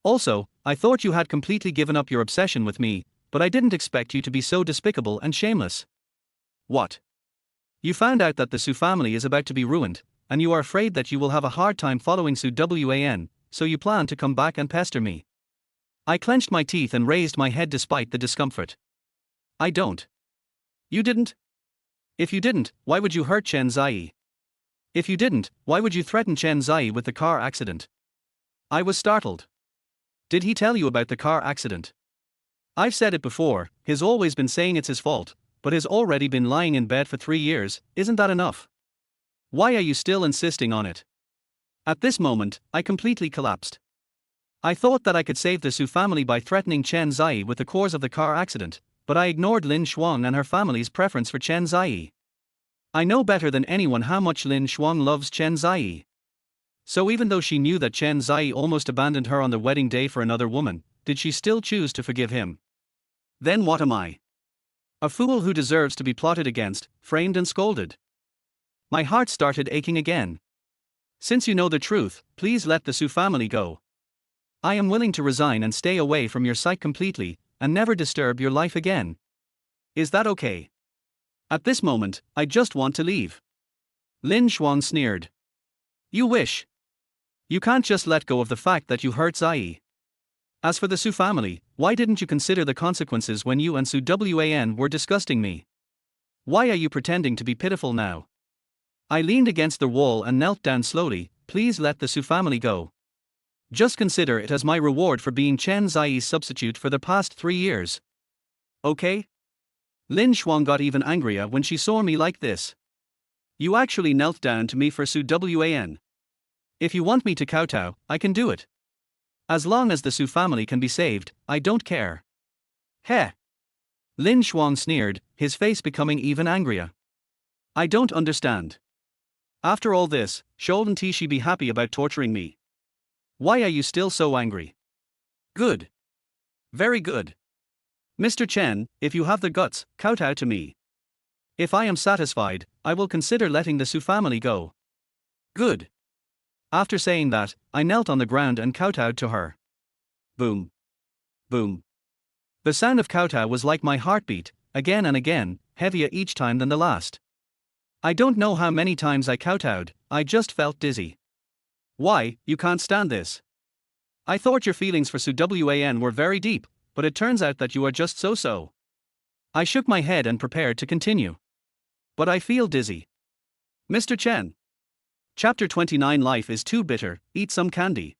Also, I thought you had completely given up your obsession with me, but I didn't expect you to be so despicable and shameless. What? You found out that the Su family is about to be ruined, and you are afraid that you will have a hard time following Su Wan, so you plan to come back and pester me. I clenched my teeth and raised my head despite the discomfort. I don't. You didn't? If you didn't, why would you hurt Chen Zai? If you didn't, why would you threaten Chen Zai with the car accident? I was startled. Did he tell you about the car accident? I've said it before, he's always been saying it's his fault, but he's already been lying in bed for 3 years, isn't that enough? Why are you still insisting on it? At this moment, I completely collapsed. I thought that I could save the Su family by threatening Chen Zai with the cause of the car accident, but I ignored Lin Shuang and her family's preference for Chen Zai. I know better than anyone how much Lin Shuang loves Chen Zai. So even though she knew that Chen Zai almost abandoned her on the wedding day for another woman, did she still choose to forgive him? Then what am I? A fool who deserves to be plotted against, framed and scolded. My heart started aching again. Since you know the truth, please let the Su family go. I am willing to resign and stay away from your sight completely, and never disturb your life again. Is that okay? At this moment, I just want to leave. Lin Shuang sneered. You wish. You can't just let go of the fact that you hurt Zai. As for the Su family, why didn't you consider the consequences when you and Su Wan were disgusting me? Why are you pretending to be pitiful now? I leaned against the wall and knelt down slowly. Please let the Su family go. Just consider it as my reward for being Chen Zai's substitute for the past 3 years. Okay? Lin Shuang got even angrier when she saw me like this. You actually knelt down to me for Su Wan. If you want me to kowtow, I can do it. As long as the Su family can be saved, I don't care. Heh. Lin Shuang sneered, his face becoming even angrier. I don't understand. After all this, shouldn't she be happy about torturing me? Why are you still so angry? Good. Very good. Mr. Chen, if you have the guts, kowtow to me. If I am satisfied, I will consider letting the Su family go. Good. After saying that, I knelt on the ground and kowtowed to her. Boom. Boom. The sound of kowtow was like my heartbeat, again and again, heavier each time than the last. I don't know how many times I kowtowed, I just felt dizzy. Why, you can't stand this. I thought your feelings for Su Wan were very deep, but it turns out that you are just so-so. I shook my head and prepared to continue. But I feel dizzy. Mr. Chen. Chapter 29. Life is too bitter, eat some candy.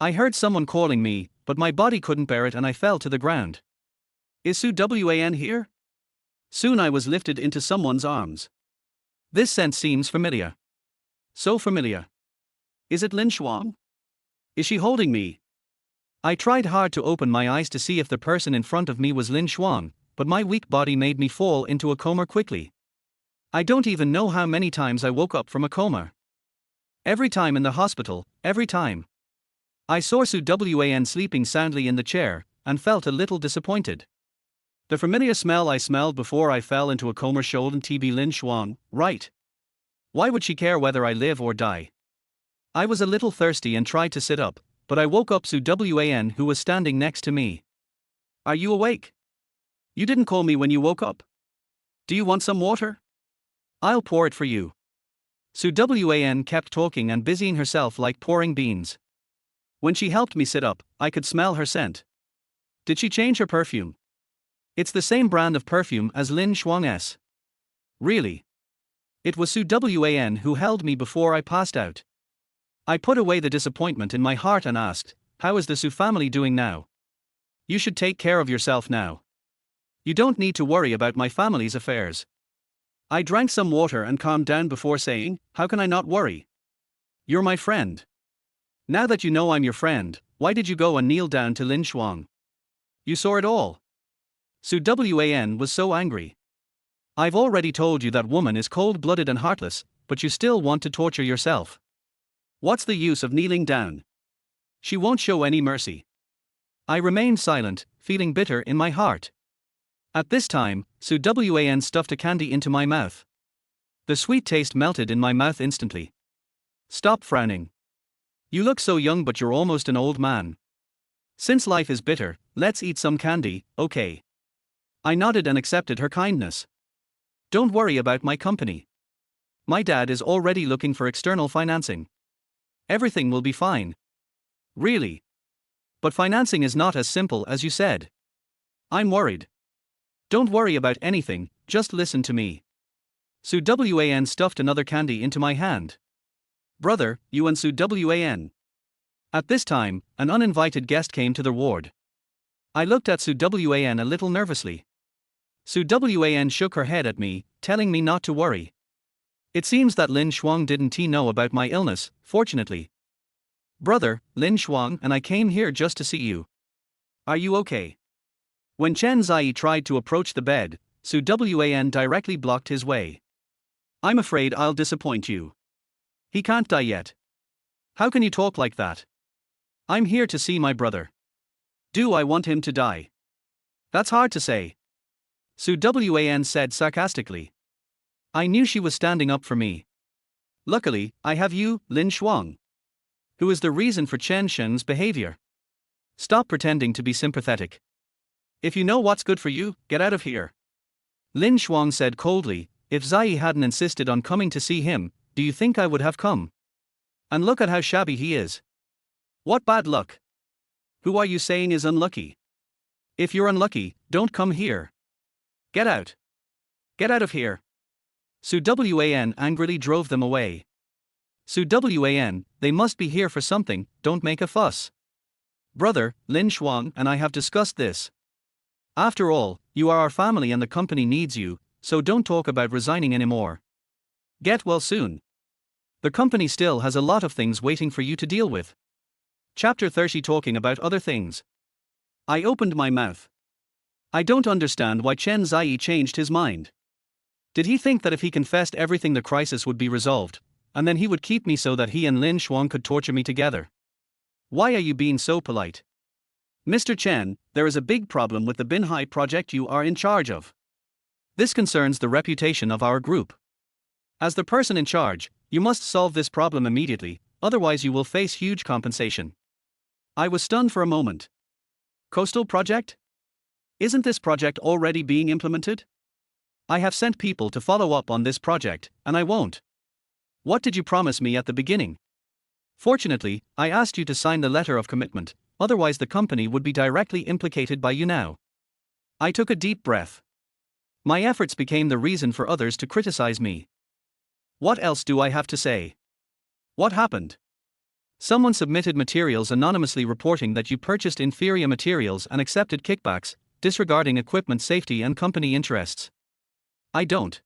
I heard someone calling me, but my body couldn't bear it and I fell to the ground. Is Su Wan here? Soon I was lifted into someone's arms. This scent seems familiar. So familiar. Is it Lin Shuang? Is she holding me? I tried hard to open my eyes to see if the person in front of me was Lin Shuang, but my weak body made me fall into a coma quickly. I don't even know how many times I woke up from a coma. Every time in the hospital, every time. I saw Su Wan sleeping soundly in the chair, and felt a little disappointed. The familiar smell I smelled before I fell into a coma shouldn't be Lin Shuang, right? Why would she care whether I live or die? I was a little thirsty and tried to sit up, but I woke up Su Wan who was standing next to me. Are you awake? You didn't call me when you woke up. Do you want some water? I'll pour it for you. Su Wan kept talking and busying herself like pouring beans. When she helped me sit up, I could smell her scent. Did she change her perfume? It's the same brand of perfume as Lin Shuang's. Really? It was Su Wan who held me before I passed out. I put away the disappointment in my heart and asked, how is the Su family doing now? You should take care of yourself now. You don't need to worry about my family's affairs. I drank some water and calmed down before saying, how can I not worry? You're my friend. Now that you know I'm your friend, why did you go and kneel down to Lin Shuang? You saw it all. Su Wan was so angry. I've already told you that woman is cold-blooded and heartless, but you still want to torture yourself. What's the use of kneeling down? She won't show any mercy. I remained silent, feeling bitter in my heart. At this time, Su Wan stuffed a candy into my mouth. The sweet taste melted in my mouth instantly. Stop frowning. You look so young, but you're almost an old man. Since life is bitter, let's eat some candy, okay? I nodded and accepted her kindness. Don't worry about my company. My dad is already looking for external financing. Everything will be fine. Really? But financing is not as simple as you said. I'm worried. Don't worry about anything, just listen to me. Su Wan stuffed another candy into my hand. Brother, you and Su Wan. At this time, an uninvited guest came to the ward. I looked at Su Wan a little nervously. Su Wan shook her head at me, telling me not to worry. It seems that Lin Shuang didn't know about my illness, fortunately. Brother, Lin Shuang and I came here just to see you. Are you okay? When Chen Zai tried to approach the bed, Su Wan directly blocked his way. I'm afraid I'll disappoint you. He can't die yet. How can you talk like that? I'm here to see my brother. Do I want him to die? That's hard to say. Su Wan said sarcastically. I knew she was standing up for me. Luckily, I have you, Lin Shuang. Who is the reason for Chen Shen's behavior? Stop pretending to be sympathetic. If you know what's good for you, get out of here. Lin Shuang said coldly, if Zai hadn't insisted on coming to see him, do you think I would have come? And look at how shabby he is. What bad luck. Who are you saying is unlucky? If you're unlucky, don't come here. Get out. Get out of here. Su Wan angrily drove them away. Su Wan, they must be here for something, don't make a fuss. Brother, Lin Shuang and I have discussed this. After all, you are our family and the company needs you, so don't talk about resigning anymore. Get well soon. The company still has a lot of things waiting for you to deal with. Chapter 30 Talking about other things. I opened my mouth. I don't understand why Chen Zai changed his mind. Did he think that if he confessed everything the crisis would be resolved, and then he would keep me so that he and Lin Shuang could torture me together? Why are you being so polite? Mr. Chen, there is a big problem with the Binhai project you are in charge of. This concerns the reputation of our group. As the person in charge, you must solve this problem immediately, otherwise you will face huge compensation. I was stunned for a moment. Coastal project? Isn't this project already being implemented? I have sent people to follow up on this project, and I won't. What did you promise me at the beginning? Fortunately, I asked you to sign the letter of commitment, otherwise the company would be directly implicated by you now. I took a deep breath. My efforts became the reason for others to criticize me. What else do I have to say? What happened? Someone submitted materials anonymously reporting that you purchased inferior materials and accepted kickbacks, disregarding equipment safety and company interests. I don't.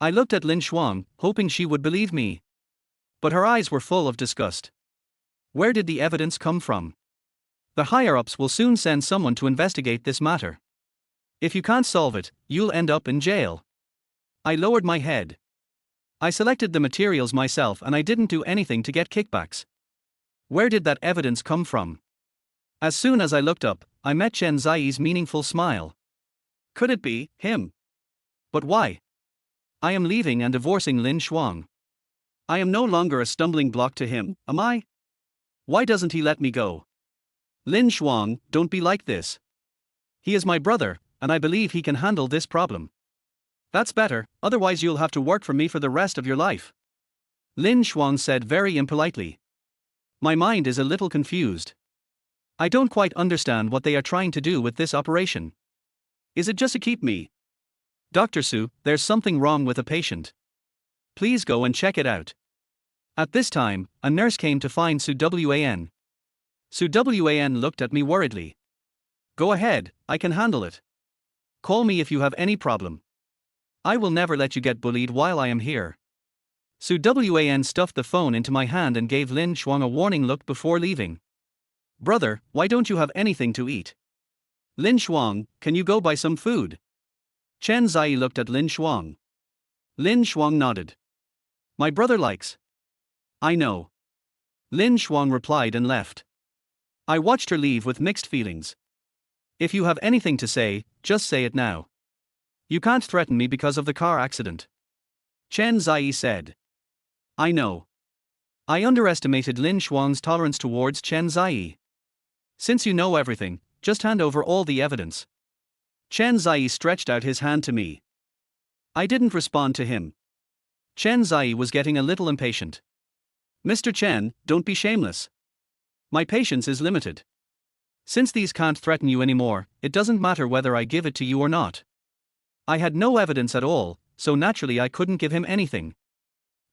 I looked at Lin Shuang, hoping she would believe me. But her eyes were full of disgust. Where did the evidence come from? The higher-ups will soon send someone to investigate this matter. If you can't solve it, you'll end up in jail. I lowered my head. I selected the materials myself and I didn't do anything to get kickbacks. Where did that evidence come from? As soon as I looked up, I met Chen Zai's meaningful smile. Could it be him? But why? I am leaving and divorcing Lin Shuang. I am no longer a stumbling block to him, am I? Why doesn't he let me go? Lin Shuang, don't be like this. He is my brother, and I believe he can handle this problem. That's better, otherwise you'll have to work for me for the rest of your life. Lin Xuan said very impolitely. My mind is a little confused. I don't quite understand what they are trying to do with this operation. Is it just to keep me? Dr. Su, there's something wrong with a patient. Please go and check it out. At this time, a nurse came to find Su Wan. Su Wan looked at me worriedly. Go ahead, I can handle it. Call me if you have any problem. I will never let you get bullied while I am here. Su Wan stuffed the phone into my hand and gave Lin Xuan a warning look before leaving. Brother, why don't you have anything to eat? Lin Xuan, can you go buy some food? Chen Zai looked at Lin Xuan. Lin Xuan nodded. My brother likes. I know. Lin Xuan replied and left. I watched her leave with mixed feelings. If you have anything to say, just say it now. You can't threaten me because of the car accident. Chen Zai said. I know. I underestimated Lin Xuan's tolerance towards Chen Zai. Since you know everything, just hand over all the evidence. Chen Zai stretched out his hand to me. I didn't respond to him. Chen Zai was getting a little impatient. Mr. Chen, don't be shameless. My patience is limited. Since these can't threaten you anymore, it doesn't matter whether I give it to you or not. I had no evidence at all, so naturally I couldn't give him anything.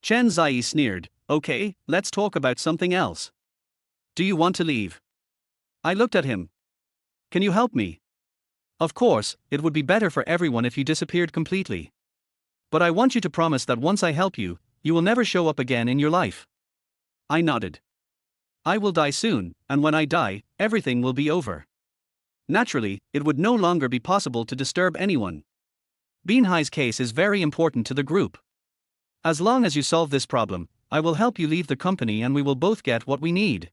Chen Zai sneered. Okay, let's talk about something else. Do you want to leave? I looked at him. Can you help me? Of course, it would be better for everyone if you disappeared completely. But I want you to promise that once I help you, you will never show up again in your life. I nodded. I will die soon, and when I die, everything will be over. Naturally, it would no longer be possible to disturb anyone. Binhai's case is very important to the group. As long as you solve this problem, I will help you leave the company and we will both get what we need.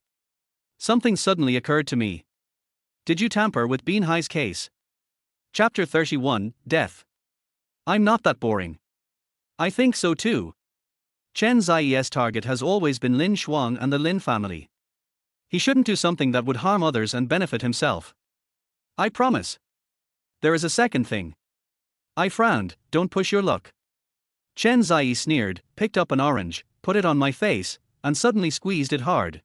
Something suddenly occurred to me. Did you tamper with Binhai's case? Chapter 31, Death. I'm not that boring. I think so too. Chen Zai's target has always been Lin Xuan and the Lin family. He shouldn't do something that would harm others and benefit himself. I promise. There is a second thing. I frowned. Don't push your luck. Chen Zai sneered, picked up an orange, put it on my face, and suddenly squeezed it hard.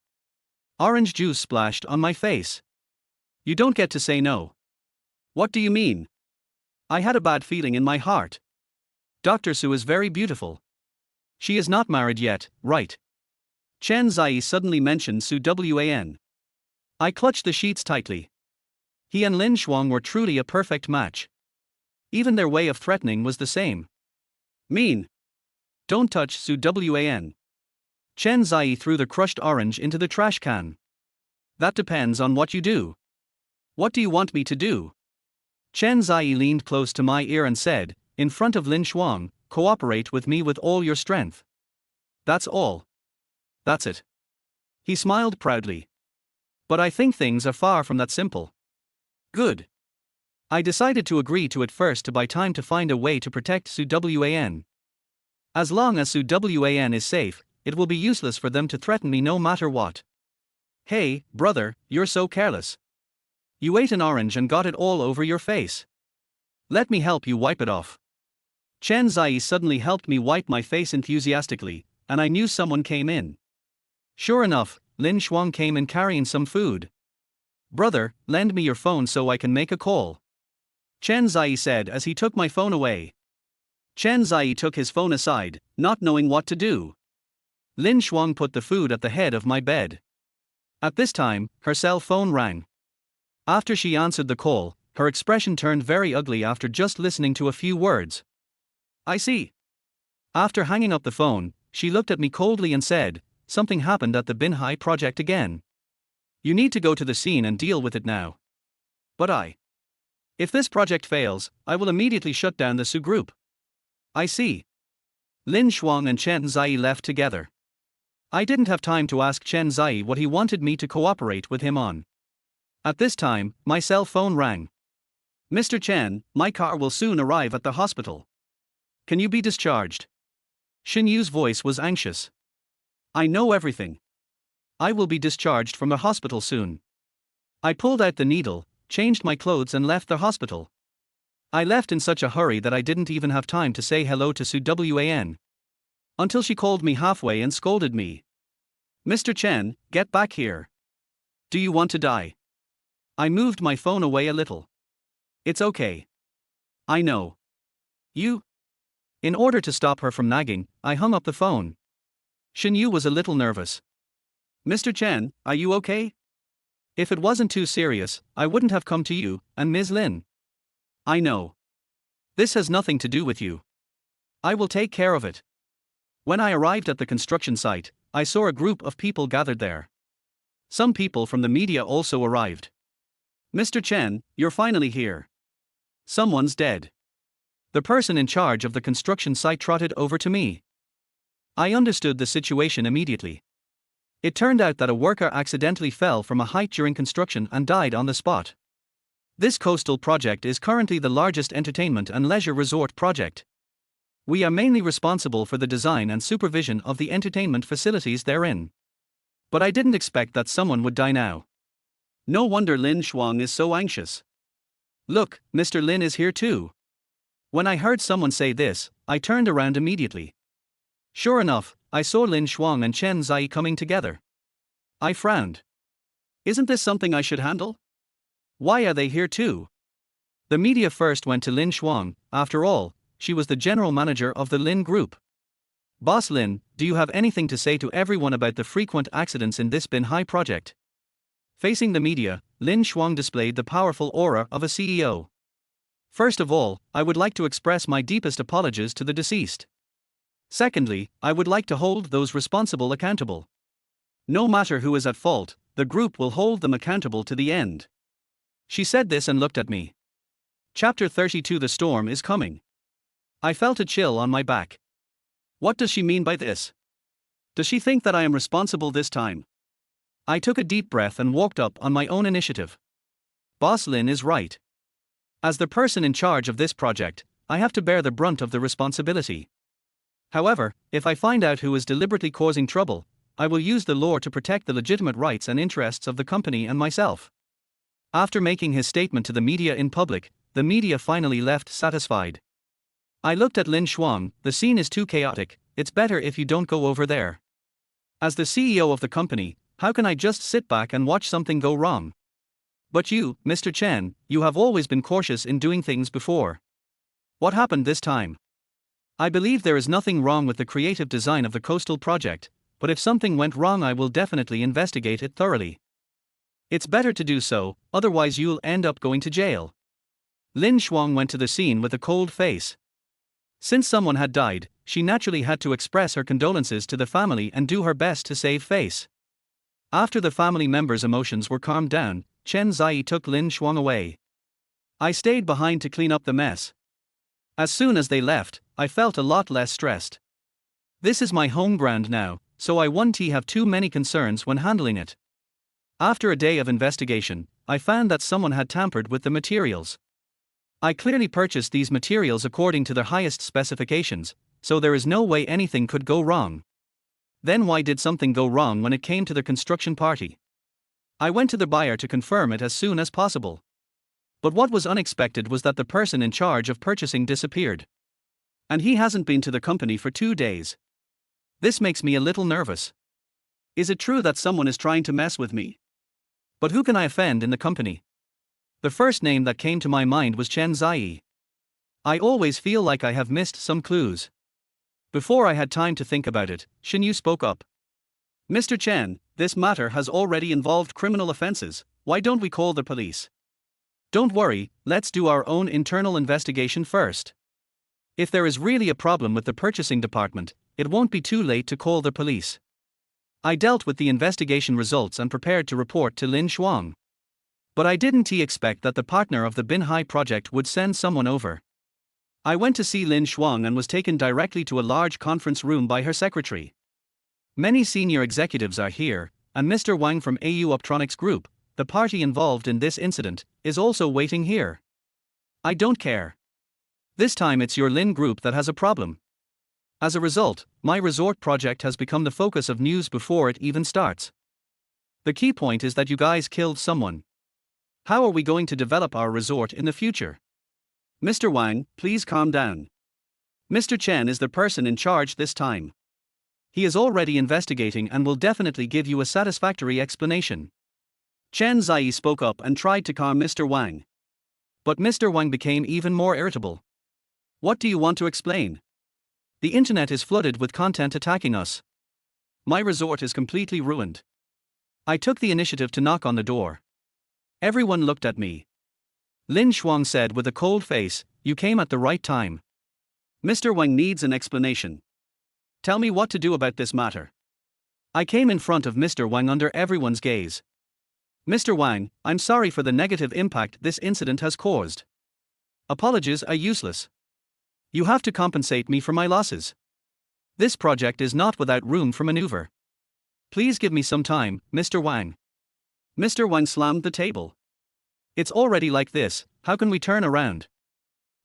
Orange juice splashed on my face. You don't get to say no. What do you mean? I had a bad feeling in my heart. Dr. Su is very beautiful. She is not married yet, right? Chen Zai suddenly mentioned Su Wan. I clutched the sheets tightly. He and Lin Xuan were truly a perfect match. Even their way of threatening was the same. Mean. Don't touch Su Wan. Chen Zai threw the crushed orange into the trash can. That depends on what you do. What do you want me to do? Chen Zai leaned close to my ear and said, in front of Lin Xuan, cooperate with me with all your strength. That's all. That's it. He smiled proudly. But I think things are far from that simple. Good. I decided to agree to it first to buy time to find a way to protect Su Wan. As long as Su Wan is safe, it will be useless for them to threaten me no matter what. Hey, brother, you're so careless. You ate an orange and got it all over your face. Let me help you wipe it off. Chen Zai suddenly helped me wipe my face enthusiastically, and I knew someone came in. Sure enough, Lin Xuan came in carrying some food. Brother, lend me your phone so I can make a call. Chen Zai said as he took my phone away. Chen Zai took his phone aside, not knowing what to do. Lin Xuan put the food at the head of my bed. At this time, her cell phone rang. After she answered the call, her expression turned very ugly after just listening to a few words. I see. After hanging up the phone, she looked at me coldly and said, something happened at the Binhai project again. You need to go to the scene and deal with it now. But if this project fails, I will immediately shut down the Su group. I see. Lin Xuan and Chen Zai left together. I didn't have time to ask Chen Zai what he wanted me to cooperate with him on. At this time, my cell phone rang. Mr. Chen, my car will soon arrive at the hospital. Can you be discharged? Xin Yu's voice was anxious. I know everything. I will be discharged from the hospital soon. I pulled out the needle, changed my clothes and left the hospital. I left in such a hurry that I didn't even have time to say hello to Su Wan. Until she called me halfway and scolded me. Mr. Chen, get back here. Do you want to die? I moved my phone away a little. It's okay. I know. You? In order to stop her from nagging, I hung up the phone. Shin Yu was a little nervous. Mr. Chen, are you okay? If it wasn't too serious, I wouldn't have come to you, and Ms. Lin. I know. This has nothing to do with you. I will take care of it. When I arrived at the construction site, I saw a group of people gathered there. Some people from the media also arrived. Mr. Chen, you're finally here. Someone's dead. The person in charge of the construction site trotted over to me. I understood the situation immediately. It turned out that a worker accidentally fell from a height during construction and died on the spot. This coastal project is currently the largest entertainment and leisure resort project. We are mainly responsible for the design and supervision of the entertainment facilities therein. But I didn't expect that someone would die now. No wonder Lin Shuang is so anxious. Look, Mr. Lin is here too. When I heard someone say this, I turned around immediately. Sure enough, I saw Lin Shuang and Chen Zai coming together. I frowned. Isn't this something I should handle? Why are they here too? The media first went to Lin Shuang. After all, she was the general manager of the Lin Group. Boss Lin, do you have anything to say to everyone about the frequent accidents in this Binhai project? Facing the media, Lin Shuang displayed the powerful aura of a CEO. First of all, I would like to express my deepest apologies to the deceased. Secondly, I would like to hold those responsible accountable. No matter who is at fault, the group will hold them accountable to the end. She said this and looked at me. Chapter 32. The storm is coming. I felt a chill on my back. What does she mean by this? Does she think that I am responsible this time? I took a deep breath and walked up on my own initiative. Boss Lin is right. As the person in charge of this project, I have to bear the brunt of the responsibility. However, if I find out who is deliberately causing trouble, I will use the law to protect the legitimate rights and interests of the company and myself. After making his statement to the media in public, the media finally left satisfied. I looked at Lin Shuang. The scene is too chaotic, it's better if you don't go over there. As the CEO of the company, how can I just sit back and watch something go wrong? But you, Mr. Chen, you have always been cautious in doing things before. What happened this time? I believe there is nothing wrong with the creative design of the coastal project, but if something went wrong I will definitely investigate it thoroughly. It's better to do so, otherwise you'll end up going to jail. Lin Shuang went to the scene with a cold face. Since someone had died, she naturally had to express her condolences to the family and do her best to save face. After the family members' emotions were calmed down, Chen Zai took Lin Shuang away. I stayed behind to clean up the mess. As soon as they left, I felt a lot less stressed. This is my home ground now, so I won't have too many concerns when handling it. After a day of investigation, I found that someone had tampered with the materials. I clearly purchased these materials according to their highest specifications, so there is no way anything could go wrong. Then why did something go wrong when it came to the construction party? I went to the buyer to confirm it as soon as possible. But what was unexpected was that the person in charge of purchasing disappeared. And he hasn't been to the company for 2 days. This makes me a little nervous. Is it true that someone is trying to mess with me? But who can I offend in the company? The first name that came to my mind was Chen Zai. I always feel like I have missed some clues. Before I had time to think about it, Shin Yu spoke up. Mr. Chen, this matter has already involved criminal offenses. Why don't we call the police? Don't worry, let's do our own internal investigation first. If there is really a problem with the purchasing department, it won't be too late to call the police. I dealt with the investigation results and prepared to report to Lin Shuang. But I didn't expect that the partner of the Binhai project would send someone over. I went to see Lin Shuang and was taken directly to a large conference room by her secretary. Many senior executives are here, and Mr. Wang from AU Optronics Group, the party involved in this incident, is also waiting here. I don't care. This time it's your Lin Group that has a problem. As a result, my resort project has become the focus of news before it even starts. The key point is that you guys killed someone. How are we going to develop our resort in the future? Mr. Wang, please calm down. Mr. Chen is the person in charge this time. He is already investigating and will definitely give you a satisfactory explanation. Chen Zai spoke up and tried to calm Mr. Wang. But Mr. Wang became even more irritable. What do you want to explain? The internet is flooded with content attacking us. My resort is completely ruined. I took the initiative to knock on the door. Everyone looked at me. Lin Shuang said with a cold face, "You came at the right time. Mr. Wang needs an explanation. Tell me what to do about this matter." I came in front of Mr. Wang under everyone's gaze. "Mr. Wang, I'm sorry for the negative impact this incident has caused. Apologies are useless. You have to compensate me for my losses. This project is not without room for maneuver. Please give me some time, Mr. Wang." Mr. Wang slammed the table. "It's already like this, how can we turn around?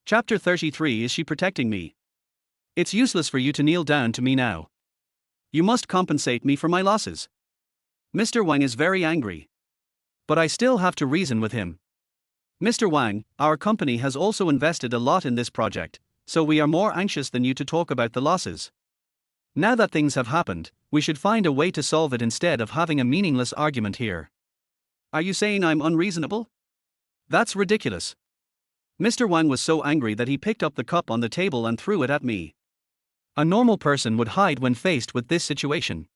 Chapter 33. Is she protecting me? It's useless for you to kneel down to me now. You must compensate me for my losses." Mr. Wang is very angry. But I still have to reason with him. "Mr. Wang, our company has also invested a lot in this project, so we are more anxious than you to talk about the losses. Now that things have happened, we should find a way to solve it instead of having a meaningless argument here." "Are you saying I'm unreasonable? That's ridiculous." Mr. Wang was so angry that he picked up the cup on the table and threw it at me. A normal person would hide when faced with this situation.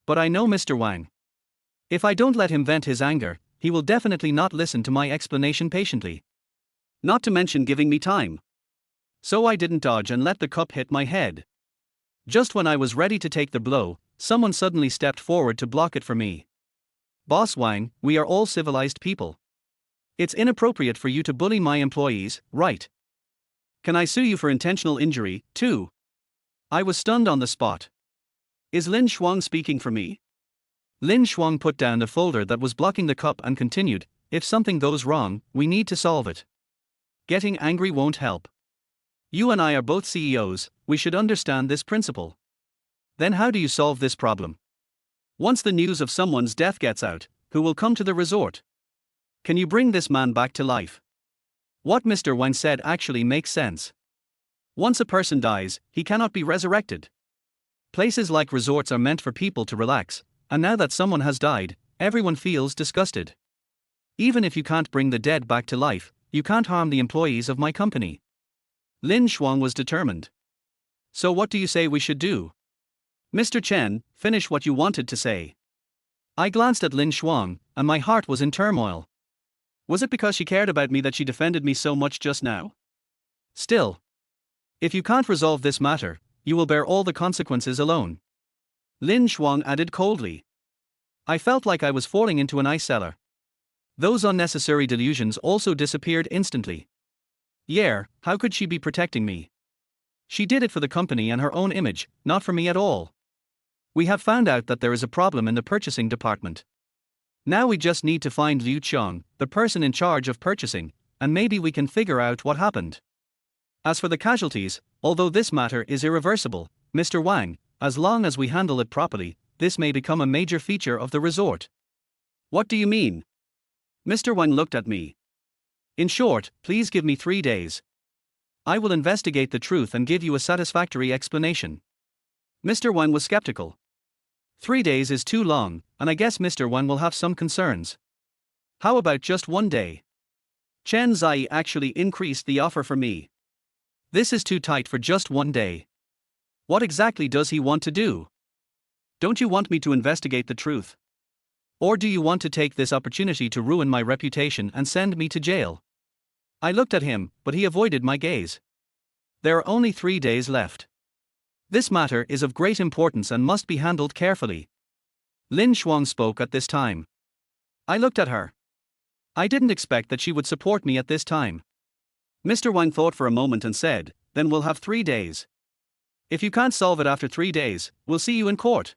But I know Mr. Wang. If I don't let him vent his anger, he will definitely not listen to my explanation patiently. Not to mention giving me time. So I didn't dodge and let the cup hit my head. Just when I was ready to take the blow, someone suddenly stepped forward to block it for me. "Boss Wang, we are all civilized people. It's inappropriate for you to bully my employees, right? Can I sue you for intentional injury, too?" I was stunned on the spot. Is Lin Shuang speaking for me? Lin Shuang put down the folder that was blocking the cup and continued, "If something goes wrong, we need to solve it. Getting angry won't help. You and I are both CEOs, we should understand this principle. Then how do you solve this problem? Once the news of someone's death gets out, who will come to the resort? Can you bring this man back to life?" What Mr. Wang said actually makes sense. Once a person dies, he cannot be resurrected. Places like resorts are meant for people to relax, and now that someone has died, everyone feels disgusted. Even if you can't bring the dead back to life, you can't harm the employees of my company. Lin Shuang was determined. "So what do you say we should do?" "Mr. Chen, finish what you wanted to say." I glanced at Lin Shuang, and my heart was in turmoil. Was it because she cared about me that she defended me so much just now? Still. If you can't resolve this matter, you will bear all the consequences alone. Lin Shuang added coldly. I felt like I was falling into an ice cellar. Those unnecessary delusions also disappeared instantly. Yeah, how could she be protecting me? She did it for the company and her own image, not for me at all. We have found out that there is a problem in the purchasing department. Now we just need to find Liu Qiang, the person in charge of purchasing, and maybe we can figure out what happened. As for the casualties, although this matter is irreversible, Mr. Wang, as long as we handle it properly, this may become a major feature of the resort. What do you mean? Mr. Wang looked at me. In short, please give me 3 days. I will investigate the truth and give you a satisfactory explanation. Mr. Wang was skeptical. 3 days is too long, and I guess Mr. Wang will have some concerns. How about just 1 day? Chen Zai actually increased the offer for me. This is too tight for just 1 day. What exactly does he want to do? Don't you want me to investigate the truth? Or do you want to take this opportunity to ruin my reputation and send me to jail? I looked at him, but he avoided my gaze. There are only 3 days left. This matter is of great importance and must be handled carefully. Lin Shuang spoke at this time. I looked at her. I didn't expect that she would support me at this time. Mr. Wang thought for a moment and said, "Then we'll have 3 days. If you can't solve it after 3 days, we'll see you in court."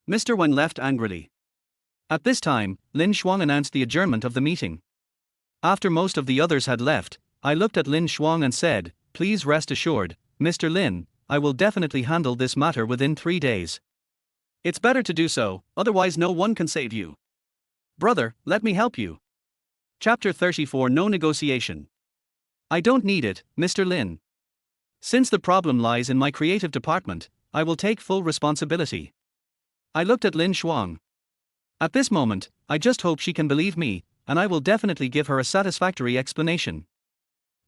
Mr. Wang left angrily. At this time, Lin Shuang announced the adjournment of the meeting. After most of the others had left, I looked at Lin Shuang and said, "Please rest assured, Mr. Lin, I will definitely handle this matter within 3 days. It's better to do so, otherwise no one can save you. Brother, let me help you." Chapter 34. No negotiation. I don't need it, Mr. Lin. Since the problem lies in my creative department, I will take full responsibility. I looked at Lin Shuang. At this moment, I just hope she can believe me, and I will definitely give her a satisfactory explanation.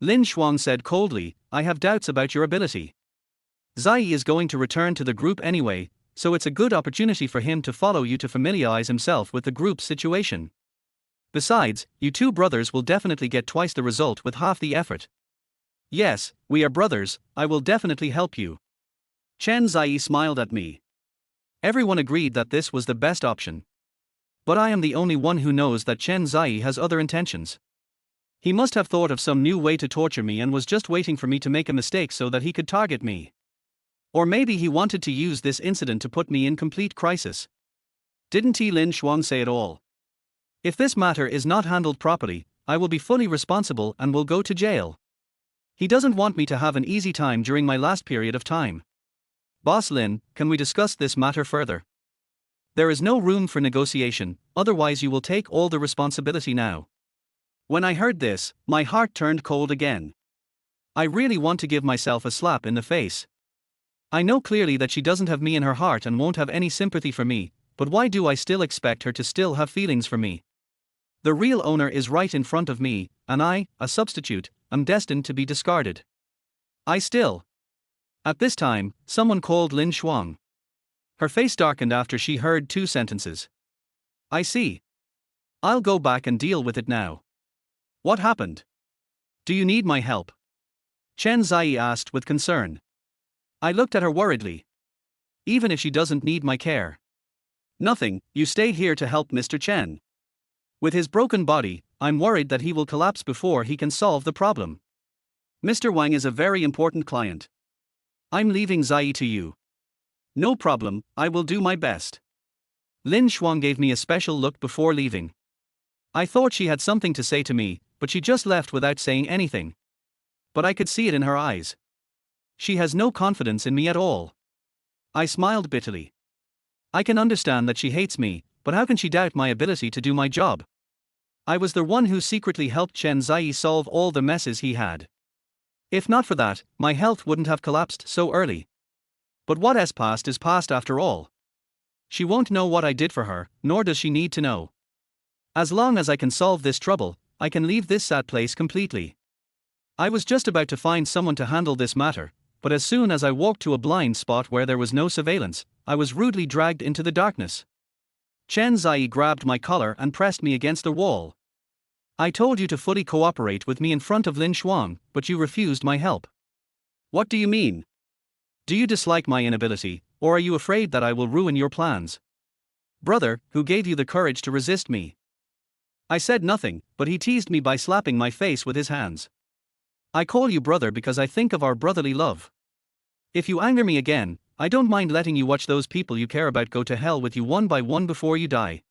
Lin Shuang said coldly, I have doubts about your ability. Zai is going to return to the group anyway, so it's a good opportunity for him to follow you to familiarize himself with the group's situation. Besides, you two brothers will definitely get twice the result with half the effort. Yes, we are brothers, I will definitely help you. Chen Zai smiled at me. Everyone agreed that this was the best option. But I am the only one who knows that Chen Zai has other intentions. He must have thought of some new way to torture me and was just waiting for me to make a mistake so that he could target me. Or maybe he wanted to use this incident to put me in complete crisis. Didn't Lin Shuang say it all? If this matter is not handled properly, I will be fully responsible and will go to jail. He doesn't want me to have an easy time during my last period of time. Boss Lin, can we discuss this matter further? There is no room for negotiation, otherwise you will take all the responsibility now. When I heard this, my heart turned cold again. I really want to give myself a slap in the face. I know clearly that she doesn't have me in her heart and won't have any sympathy for me, but why do I still expect her to still have feelings for me? The real owner is right in front of me, and I, a substitute, am destined to be discarded. At this time, someone called Lin Shuang. Her face darkened after she heard two sentences. I see. I'll go back and deal with it now. What happened? Do you need my help? Chen Zai asked with concern. I looked at her worriedly. Even if she doesn't need my care. Nothing, you stay here to help Mr. Chen. With his broken body, I'm worried that he will collapse before he can solve the problem. Mr. Wang is a very important client. I'm leaving Zai to you. No problem, I will do my best. Lin Shuang gave me a special look before leaving. I thought she had something to say to me, but she just left without saying anything. But I could see it in her eyes. She has no confidence in me at all. I smiled bitterly. I can understand that she hates me, but how can she doubt my ability to do my job? I was the one who secretly helped Chen Zai solve all the messes he had. If not for that, my health wouldn't have collapsed so early. But what has passed is past after all. She won't know what I did for her, nor does she need to know. As long as I can solve this trouble, I can leave this sad place completely. I was just about to find someone to handle this matter, but as soon as I walked to a blind spot where there was no surveillance, I was rudely dragged into the darkness. Chen Zai grabbed my collar and pressed me against the wall. I told you to fully cooperate with me in front of Lin Shuang, but you refused my help. What do you mean? Do you dislike my inability, or are you afraid that I will ruin your plans? Brother, who gave you the courage to resist me? I said nothing, but he teased me by slapping my face with his hands. I call you brother because I think of our brotherly love. If you anger me again, I don't mind letting you watch those people you care about go to hell with you one by one before you die.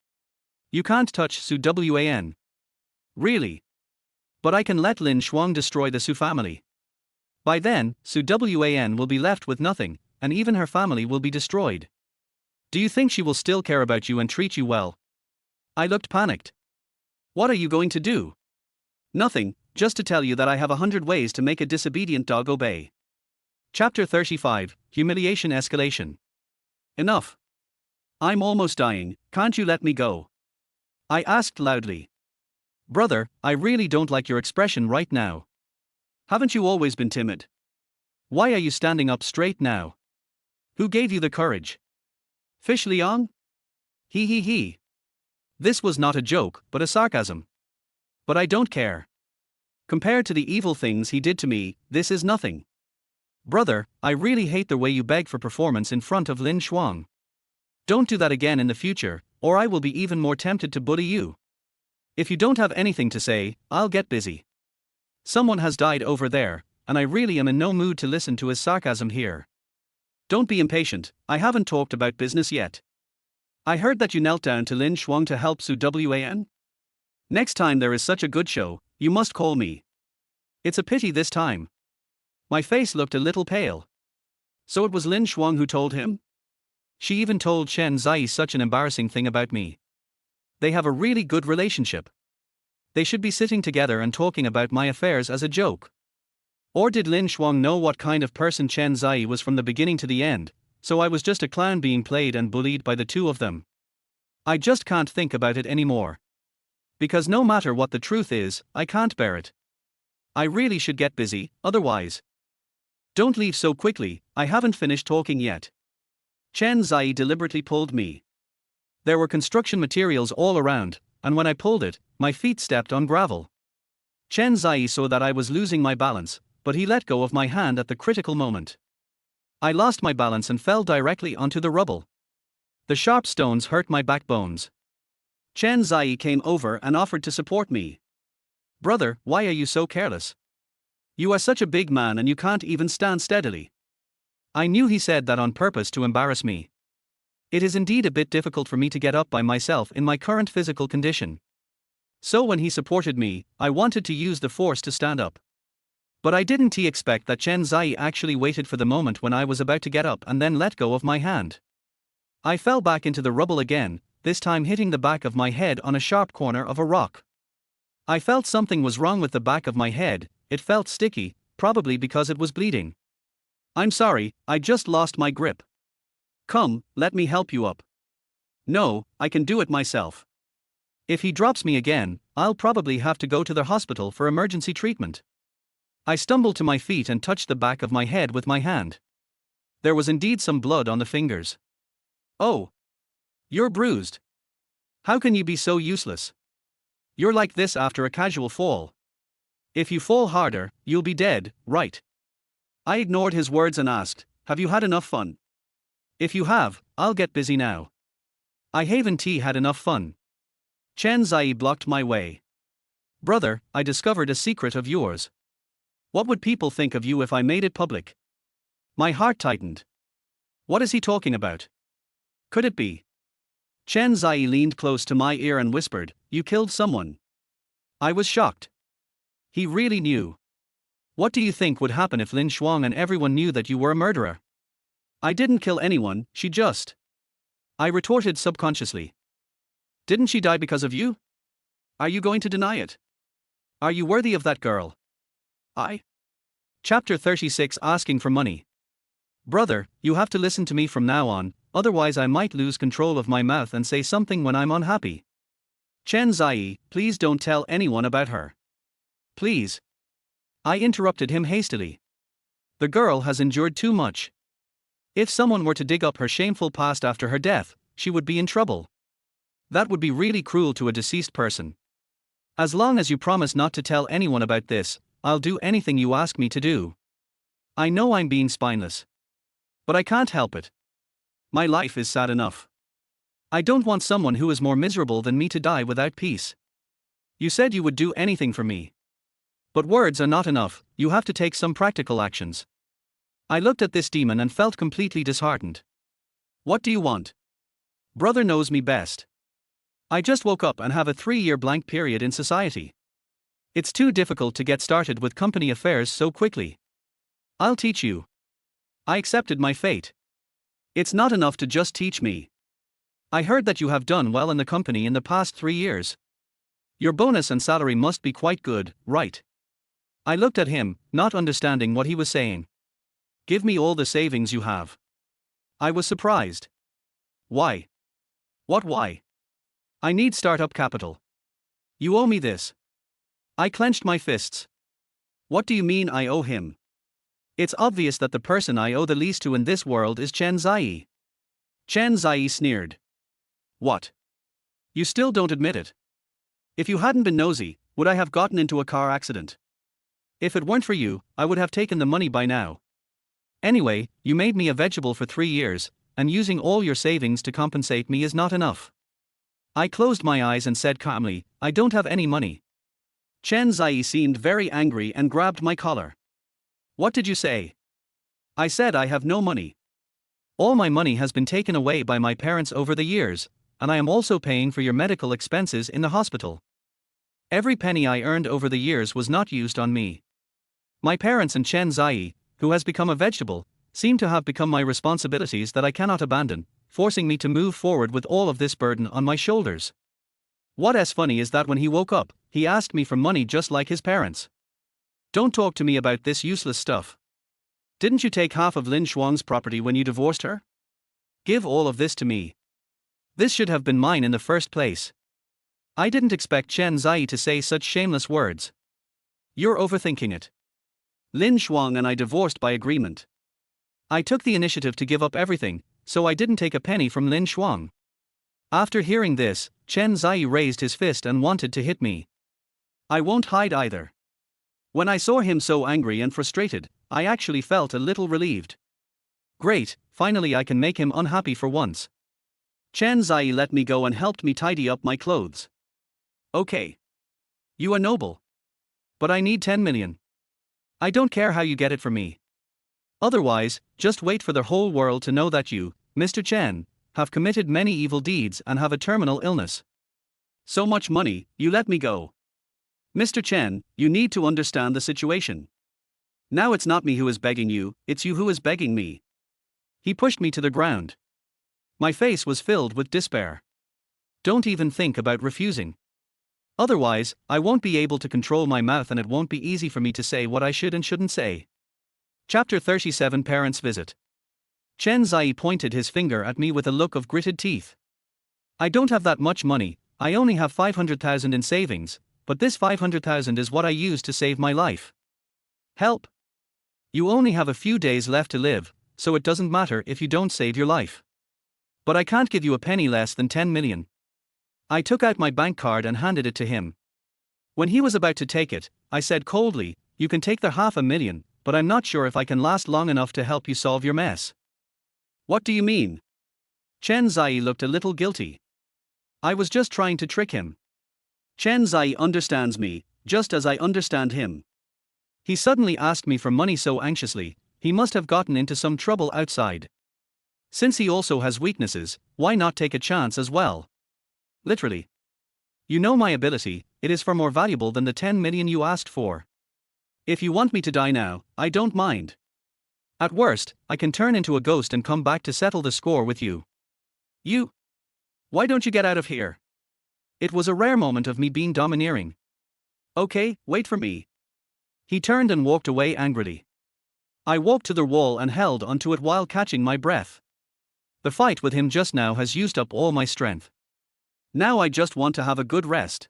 You can't touch Su Wan. Really? But I can let Lin Shuang destroy the Su family. By then, Su Wan will be left with nothing, and even her family will be destroyed. Do you think she will still care about you and treat you well? I looked panicked. What are you going to do? Nothing, just to tell you that I have 100 ways to make a disobedient dog obey. Chapter 35, Humiliation Escalation. Enough. I'm almost dying, can't you let me go? I asked loudly. Brother, I really don't like your expression right now. Haven't you always been timid? Why are you standing up straight now? Who gave you the courage? Fish Liang? He. This was not a joke, but a sarcasm. But I don't care. Compared to the evil things he did to me, this is nothing. Brother, I really hate the way you beg for performance in front of Lin Shuang. Don't do that again in the future, or I will be even more tempted to bully you. If you don't have anything to say, I'll get busy. Someone has died over there, and I really am in no mood to listen to his sarcasm here. Don't be impatient, I haven't talked about business yet. I heard that you knelt down to Lin Shuang to help Su Wan. Next time there is such a good show, you must call me. It's a pity this time. My face looked a little pale. So it was Lin Shuang who told him? She even told Chen Zai such an embarrassing thing about me. They have a really good relationship. They should be sitting together and talking about my affairs as a joke. Or did Lin Shuang know what kind of person Chen Zai was from the beginning to the end, so I was just a clown being played and bullied by the two of them? I just can't think about it anymore. Because no matter what the truth is, I can't bear it. I really should get busy, otherwise. Don't leave so quickly, I haven't finished talking yet. Chen Zai deliberately pulled me. There were construction materials all around, and when I pulled it, my feet stepped on gravel. Chen Zai saw that I was losing my balance, but he let go of my hand at the critical moment. I lost my balance and fell directly onto the rubble. The sharp stones hurt my backbones. Chen Zai came over and offered to support me. Brother, why are you so careless? You are such a big man and you can't even stand steadily. I knew he said that on purpose to embarrass me. It is indeed a bit difficult for me to get up by myself in my current physical condition. So when he supported me, I wanted to use the force to stand up. But I didn't expect that Chen Zai actually waited for the moment when I was about to get up and then let go of my hand. I fell back into the rubble again, this time hitting the back of my head on a sharp corner of a rock. I felt something was wrong with the back of my head, it felt sticky, probably because it was bleeding. I'm sorry, I just lost my grip. Come, let me help you up. No, I can do it myself. If he drops me again, I'll probably have to go to the hospital for emergency treatment. I stumbled to my feet and touched the back of my head with my hand. There was indeed some blood on the fingers. Oh. You're bruised. How can you be so useless? You're like this after a casual fall. If you fall harder, you'll be dead, right? I ignored his words and asked, have you had enough fun? If you have, I'll get busy now. I haven't had enough fun. Chen Zai blocked my way. Brother, I discovered a secret of yours. What would people think of you if I made it public? My heart tightened. What is he talking about? Could it be? Chen Zai leaned close to my ear and whispered, you killed someone. I was shocked. He really knew. What do you think would happen if Lin Shuang and everyone knew that you were a murderer? I didn't kill anyone, she just. I retorted subconsciously. Didn't she die because of you? Are you going to deny it? Are you worthy of that girl? Chapter 36 Asking for Money. Brother, you have to listen to me from now on, otherwise I might lose control of my mouth and say something when I'm unhappy. Chen Zai, please don't tell anyone about her. Please. I interrupted him hastily. The girl has endured too much. If someone were to dig up her shameful past after her death, she would be in trouble. That would be really cruel to a deceased person. As long as you promise not to tell anyone about this, I'll do anything you ask me to do. I know I'm being spineless. But I can't help it. My life is sad enough. I don't want someone who is more miserable than me to die without peace. You said you would do anything for me. But words are not enough, you have to take some practical actions. I looked at this demon and felt completely disheartened. What do you want? Brother knows me best. I just woke up and have a 3-year blank period in society. It's too difficult to get started with company affairs so quickly. I'll teach you. I accepted my fate. It's not enough to just teach me. I heard that you have done well in the company in the past 3 years. Your bonus and salary must be quite good, right? I looked at him, not understanding what he was saying. Give me all the savings you have. I was surprised. Why? What why? I need startup capital. You owe me this. I clenched my fists. What do you mean I owe him? It's obvious that the person I owe the least to in this world is Chen Zai. Chen Zai sneered. What? You still don't admit it. If you hadn't been nosy, would I have gotten into a car accident? If it weren't for you, I would have taken the money by now. Anyway, you made me a vegetable for 3 years, and using all your savings to compensate me is not enough. I closed my eyes and said calmly, I don't have any money. Chen Zai seemed very angry and grabbed my collar. What did you say? I said I have no money. All my money has been taken away by my parents over the years, and I am also paying for your medical expenses in the hospital. Every penny I earned over the years was not used on me. My parents and Chen Zai, who has become a vegetable, seem to have become my responsibilities that I cannot abandon, forcing me to move forward with all of this burden on my shoulders. What's funny is that when he woke up, he asked me for money just like his parents. Don't talk to me about this useless stuff. Didn't you take half of Lin Shuang's property when you divorced her? Give all of this to me. This should have been mine in the first place. I didn't expect Chen Zai to say such shameless words. You're overthinking it. Lin Shuang and I divorced by agreement. I took the initiative to give up everything, so I didn't take a penny from Lin Shuang. After hearing this, Chen Zai raised his fist and wanted to hit me. I won't hide either. When I saw him so angry and frustrated, I actually felt a little relieved. Great, finally I can make him unhappy for once. Chen Zai let me go and helped me tidy up my clothes. Okay. You are noble. But I need 10 million. I don't care how you get it for me. Otherwise, just wait for the whole world to know that you, Mr. Chen, have committed many evil deeds and have a terminal illness. So much money, you let me go. Mr. Chen, you need to understand the situation. Now it's not me who is begging you, it's you who is begging me. He pushed me to the ground. My face was filled with despair. Don't even think about refusing. Otherwise, I won't be able to control my mouth and it won't be easy for me to say what I should and shouldn't say. Chapter 37 Parents Visit. Chen Zai pointed his finger at me with a look of gritted teeth. I don't have that much money, I only have 500,000 in savings, but this 500,000 is what I use to save my life. Help! You only have a few days left to live, so it doesn't matter if you don't save your life. But I can't give you a penny less than 10 million. I took out my bank card and handed it to him. When he was about to take it, I said coldly, you can take the 500,000, but I'm not sure if I can last long enough to help you solve your mess. What do you mean? Chen Zai looked a little guilty. I was just trying to trick him. Chen Zai understands me, just as I understand him. He suddenly asked me for money so anxiously, he must have gotten into some trouble outside. Since he also has weaknesses, why not take a chance as well? Literally. You know my ability, it is far more valuable than the 10 million you asked for. If you want me to die now, I don't mind. At worst, I can turn into a ghost and come back to settle the score with you. You? Why don't you get out of here? It was a rare moment of me being domineering. Okay, wait for me. He turned and walked away angrily. I walked to the wall and held onto it while catching my breath. The fight with him just now has used up all my strength. Now I just want to have a good rest.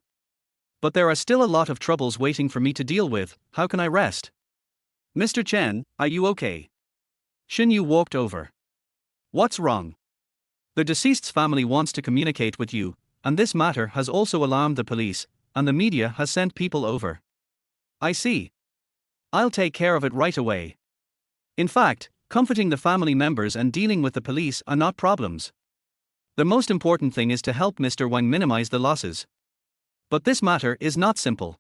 But there are still a lot of troubles waiting for me to deal with, how can I rest? Mr. Chen, are you okay? Xin Yu walked over. What's wrong? The deceased's family wants to communicate with you, and this matter has also alarmed the police, and the media has sent people over. I see. I'll take care of it right away. In fact, comforting the family members and dealing with the police are not problems. The most important thing is to help Mr. Wang minimize the losses. But this matter is not simple.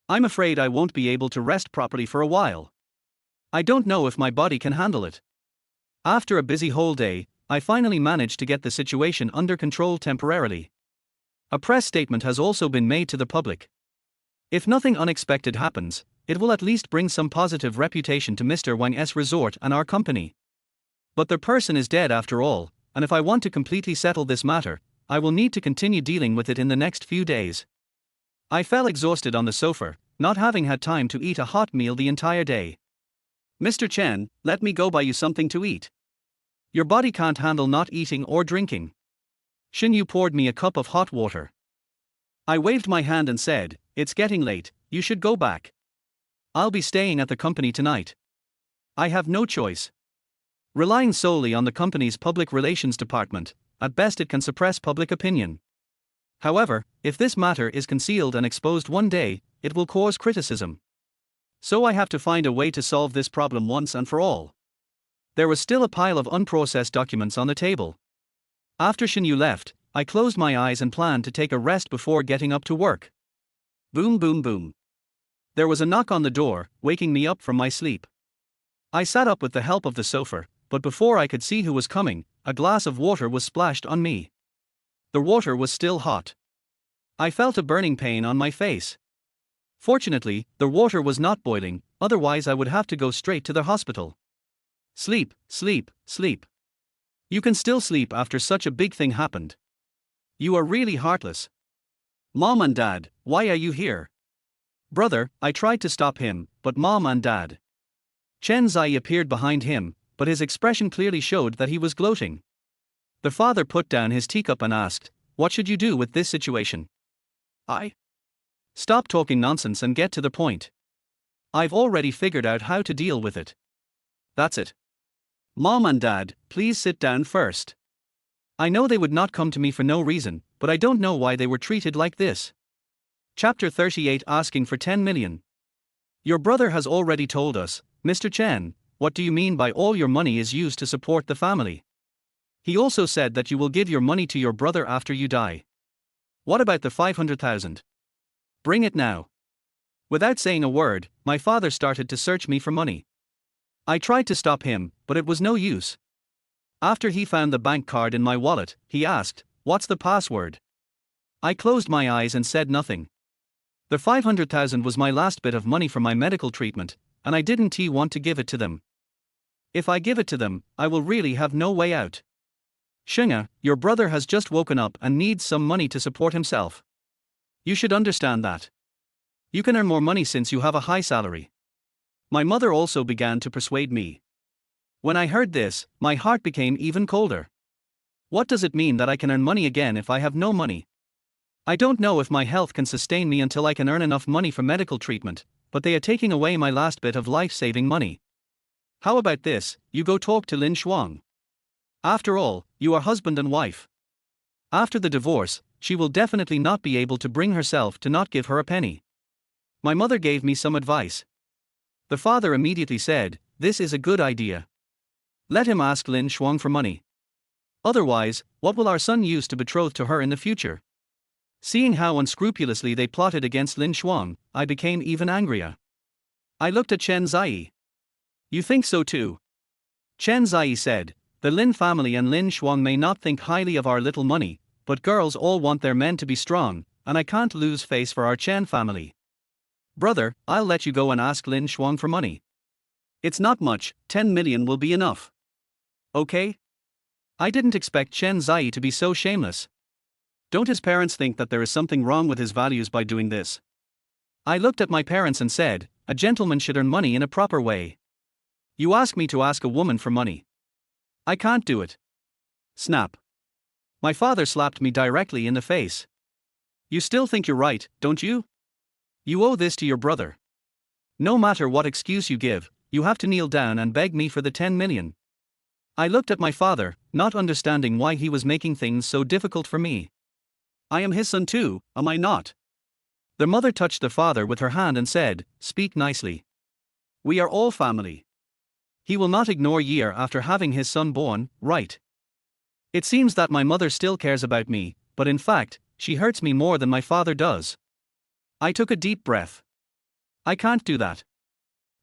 I'm afraid I won't be able to rest properly for a while. I don't know if my body can handle it. After a busy whole day, I finally managed to get the situation under control temporarily. A press statement has also been made to the public. If nothing unexpected happens, it will at least bring some positive reputation to Mr. Wang's resort and our company. But the person is dead after all, and if I want to completely settle this matter, I will need to continue dealing with it in the next few days. I fell exhausted on the sofa, not having had time to eat a hot meal the entire day. Mr. Chen, let me go buy you something to eat. Your body can't handle not eating or drinking. Xin Yu poured me a cup of hot water. I waved my hand and said, it's getting late, you should go back. I'll be staying at the company tonight. I have no choice. Relying solely on the company's public relations department, at best it can suppress public opinion. However, if this matter is concealed and exposed one day, it will cause criticism. So I have to find a way to solve this problem once and for all. There was still a pile of unprocessed documents on the table. After Xin Yu left, I closed my eyes and planned to take a rest before getting up to work. Boom boom boom. There was a knock on the door, waking me up from my sleep. I sat up with the help of the sofa, but before I could see who was coming, a glass of water was splashed on me. The water was still hot. I felt a burning pain on my face. Fortunately, the water was not boiling, otherwise I would have to go straight to the hospital. Sleep, sleep, sleep. You can still sleep after such a big thing happened. You are really heartless. Mom and Dad, why are you here? Brother, I tried to stop him, but Mom and Dad. Chen Zai appeared behind him, but his expression clearly showed that he was gloating. The father put down his teacup and asked, "What should you do with this situation?" I. Stop talking nonsense and get to the point. I've already figured out how to deal with it. That's it. Mom and Dad, please sit down first. I know they would not come to me for no reason, but I don't know why they were treated like this. Chapter 38, asking for 10 million. Your brother has already told us, Mr. Chen, what do you mean by all your money is used to support the family? He also said that you will give your money to your brother after you die. What about the 500,000? Bring it now. Without saying a word, my father started to search me for money. I tried to stop him, but it was no use. After he found the bank card in my wallet, he asked, "What's the password?" I closed my eyes and said nothing. The 500,000 was my last bit of money for my medical treatment, and I didn't want to give it to them. If I give it to them, I will really have no way out. Shunga, your brother has just woken up and needs some money to support himself. You should understand that. You can earn more money since you have a high salary. My mother also began to persuade me. When I heard this, my heart became even colder. What does it mean that I can earn money again if I have no money? I don't know if my health can sustain me until I can earn enough money for medical treatment, but they are taking away my last bit of life-saving money. How about this, you go talk to Lin Shuang. After all, you are husband and wife. After the divorce, she will definitely not be able to bring herself to not give her a penny. My mother gave me some advice. The father immediately said, "This is a good idea. Let him ask Lin Shuang for money. Otherwise, what will our son use to betroth to her in the future?" Seeing how unscrupulously they plotted against Lin Shuang, I became even angrier. I looked at Chen Zai. "You think so too?" Chen Zai said, "The Lin family and Lin Shuang may not think highly of our little money, but girls all want their men to be strong, and I can't lose face for our Chen family. Brother, I'll let you go and ask Lin Shuang for money. It's not much, 10 million will be enough. Okay?" I didn't expect Chen Zai to be so shameless. Don't his parents think that there is something wrong with his values by doing this? I looked at my parents and said, "A gentleman should earn money in a proper way. You ask me to ask a woman for money. I can't do it." Snap. My father slapped me directly in the face. "You still think you're right, don't you? You owe this to your brother. No matter what excuse you give, you have to kneel down and beg me for the 10 million. I looked at my father, not understanding why he was making things so difficult for me. I am his son too, am I not? The mother touched the father with her hand and said, "Speak nicely. We are all family. He will not ignore year after having his son born, right?" It seems that my mother still cares about me, but in fact, she hurts me more than my father does. I took a deep breath. I can't do that.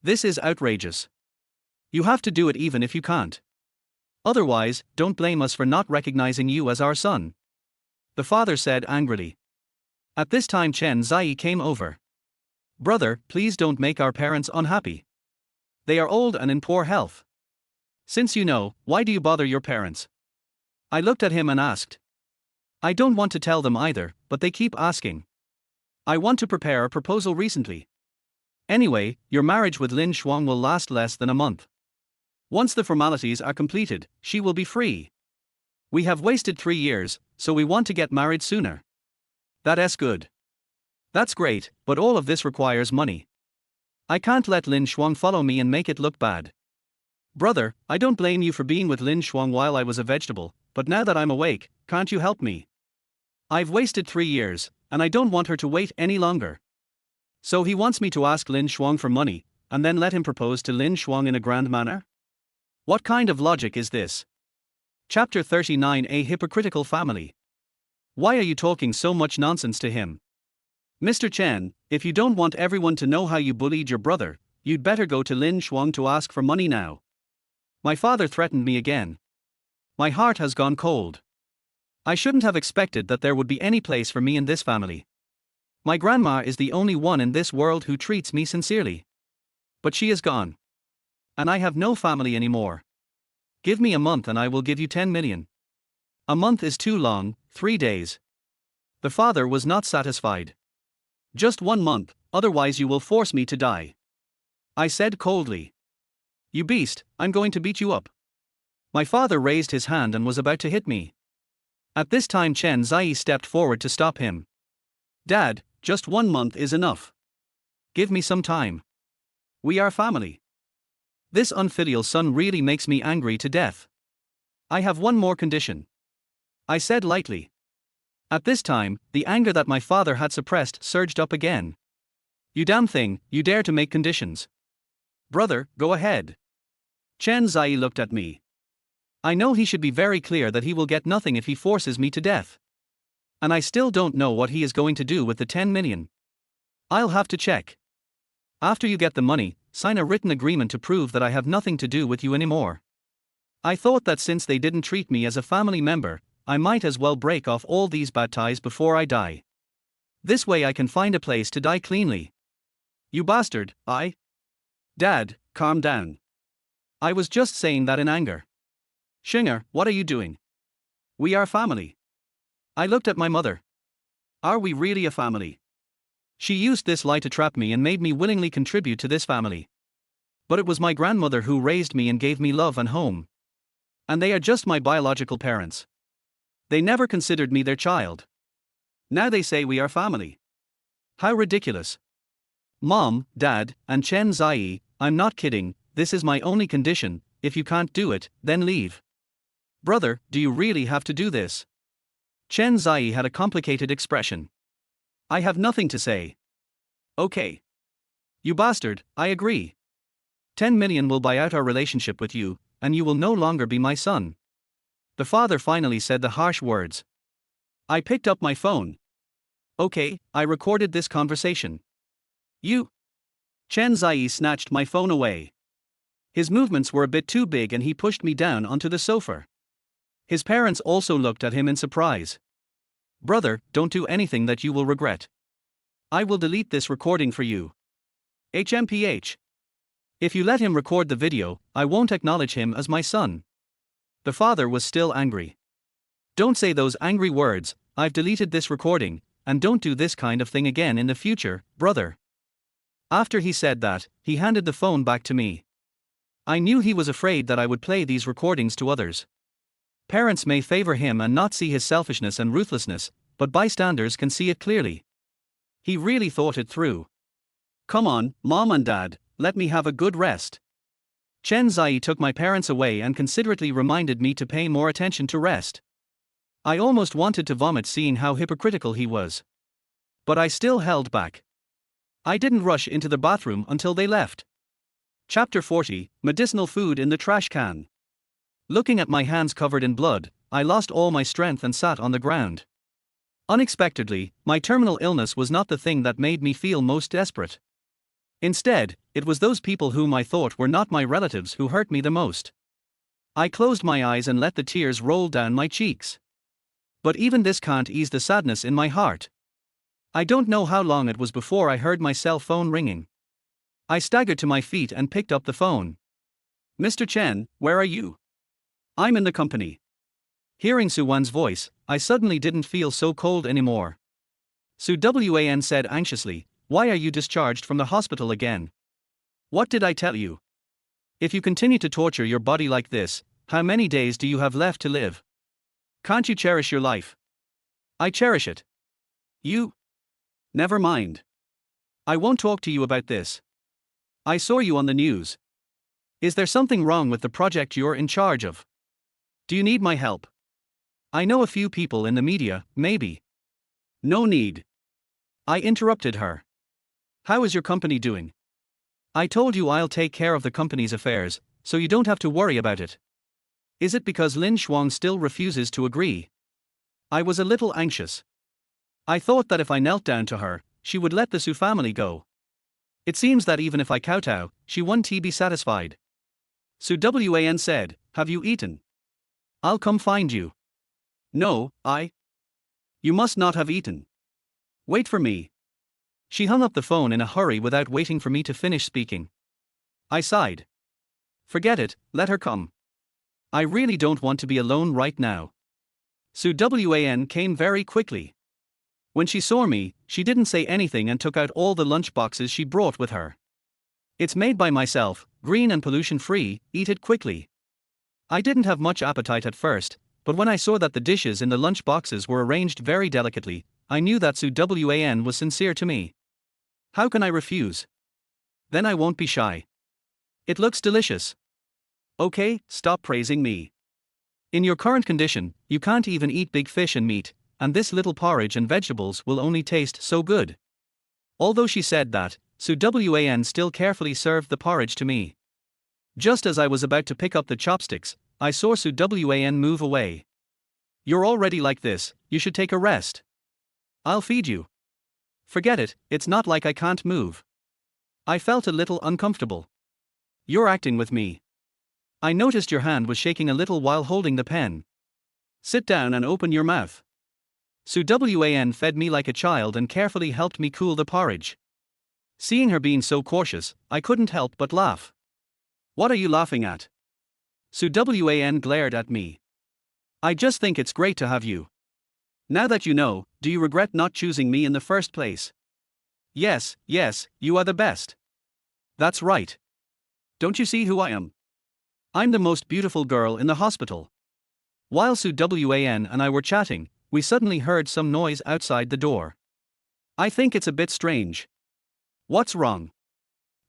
This is outrageous. You have to do it even if you can't. Otherwise, don't blame us for not recognizing you as our son. The father said angrily. At this time Chen Zai came over. "Brother, please don't make our parents unhappy. They are old and in poor health. Since you know, why do you bother your parents?" I looked at him and asked. I don't want to tell them either, but they keep asking. I want to prepare a proposal recently. Anyway, your marriage with Lin Shuang will last less than a month. Once the formalities are completed, she will be free. We have wasted 3 years, so we want to get married sooner. That's good. That's great, but all of this requires money. I can't let Lin Shuang follow me and make it look bad. Brother, I don't blame you for being with Lin Shuang while I was a vegetable, but now that I'm awake, can't you help me? I've wasted 3 years, and I don't want her to wait any longer. So he wants me to ask Lin Shuang for money, and then let him propose to Lin Shuang in a grand manner? What kind of logic is this? Chapter 39, A Hypocritical Family. Why are you talking so much nonsense to him? Mr. Chen, if you don't want everyone to know how you bullied your brother, you'd better go to Lin Shuang to ask for money now. My father threatened me again. My heart has gone cold. I shouldn't have expected that there would be any place for me in this family. My grandma is the only one in this world who treats me sincerely. But she is gone. And I have no family anymore. Give me a month and I will give you 10 million. A month is too long, 3 days. The father was not satisfied. Just 1 month, otherwise you will force me to die. I said coldly. You beast, I'm going to beat you up. My father raised his hand and was about to hit me. At this time Chen Zai stepped forward to stop him. Dad, just 1 month is enough. Give me some time. We are family. This unfilial son really makes me angry to death. I have one more condition. I said lightly. At this time, the anger that my father had suppressed surged up again. You damn thing, you dare to make conditions. Brother, go ahead. Chen Zai looked at me. I know he should be very clear that he will get nothing if he forces me to death. And I still don't know what he is going to do with the 10 million. I'll have to check. After you get the money, sign a written agreement to prove that I have nothing to do with you anymore. I thought that since they didn't treat me as a family member, I might as well break off all these bad ties before I die. This way I can find a place to die cleanly. You bastard, Dad, calm down. I was just saying that in anger. Shinger, what are you doing? We are family. I looked at my mother. Are we really a family? She used this lie to trap me and made me willingly contribute to this family. But it was my grandmother who raised me and gave me love and home. And they are just my biological parents. They never considered me their child. Now they say we are family. How ridiculous. Mom, Dad, and Chen Zai, I'm not kidding, this is my only condition. If you can't do it, then leave. Brother, do you really have to do this? Chen Zai had a complicated expression. I have nothing to say. Okay. You bastard, I agree. 10 million will buy out our relationship with you, and you will no longer be my son. The father finally said the harsh words. I picked up my phone. Okay, I recorded this conversation. You. Chen Zai snatched my phone away. His movements were a bit too big and he pushed me down onto the sofa. His parents also looked at him in surprise. Brother, don't do anything that you will regret. I will delete this recording for you. HMPH. If you let him record the video, I won't acknowledge him as my son. The father was still angry. Don't say those angry words, I've deleted this recording, and don't do this kind of thing again in the future, brother. After he said that, he handed the phone back to me. I knew he was afraid that I would play these recordings to others. Parents may favor him and not see his selfishness and ruthlessness, but bystanders can see it clearly. He really thought it through. Come on, Mom and Dad, let me have a good rest. Chen Zai took my parents away and considerately reminded me to pay more attention to rest. I almost wanted to vomit seeing how hypocritical he was. But I still held back. I didn't rush into the bathroom until they left. Chapter 40, Medicinal Food in the Trash Can. Looking at my hands covered in blood, I lost all my strength and sat on the ground. Unexpectedly, my terminal illness was not the thing that made me feel most desperate. Instead, it was those people whom I thought were not my relatives who hurt me the most. I closed my eyes and let the tears roll down my cheeks. But even this can't ease the sadness in my heart. I don't know how long it was before I heard my cell phone ringing. I staggered to my feet and picked up the phone. Mr. Chen, where are you? I'm in the company. Hearing Su Wan's voice, I suddenly didn't feel so cold anymore. Su Wan said anxiously, why are you discharged from the hospital again? What did I tell you? If you continue to torture your body like this, how many days do you have left to live? Can't you cherish your life? I cherish it. You? Never mind. I won't talk to you about this. I saw you on the news. Is there something wrong with the project you're in charge of? Do you need my help? I know a few people in the media, maybe. No need. I interrupted her. How is your company doing? I told you I'll take care of the company's affairs, so you don't have to worry about it. Is it because Lin Shuang still refuses to agree? I was a little anxious. I thought that if I knelt down to her, she would let the Su family go. It seems that even if I kowtow, she won't be satisfied. Su Wan said, have you eaten? I'll come find you. No, You must not have eaten. Wait for me. She hung up the phone in a hurry without waiting for me to finish speaking. I sighed. Forget it, let her come. I really don't want to be alone right now. Su Wan came very quickly. When she saw me, she didn't say anything and took out all the lunch boxes she brought with her. It's made by myself, green and pollution-free, eat it quickly. I didn't have much appetite at first, but when I saw that the dishes in the lunch boxes were arranged very delicately, I knew that Su Wan was sincere to me. How can I refuse? Then I won't be shy. It looks delicious. Okay, stop praising me. In your current condition, you can't even eat big fish and meat, and this little porridge and vegetables will only taste so good. Although she said that, Su Wan still carefully served the porridge to me. Just as I was about to pick up the chopsticks, I saw Su Wan move away. You're already like this, you should take a rest. I'll feed you. Forget it, it's not like I can't move. I felt a little uncomfortable. You're acting with me. I noticed your hand was shaking a little while holding the pen. Sit down and open your mouth. Su Wan fed me like a child and carefully helped me cool the porridge. Seeing her being so cautious, I couldn't help but laugh. What are you laughing at? Su Wan glared at me. I just think it's great to have you. Now that you know, do you regret not choosing me in the first place? Yes, you are the best. That's right. Don't you see who I am? I'm the most beautiful girl in the hospital. While Su Wan and I were chatting, we suddenly heard some noise outside the door. I think it's a bit strange. What's wrong?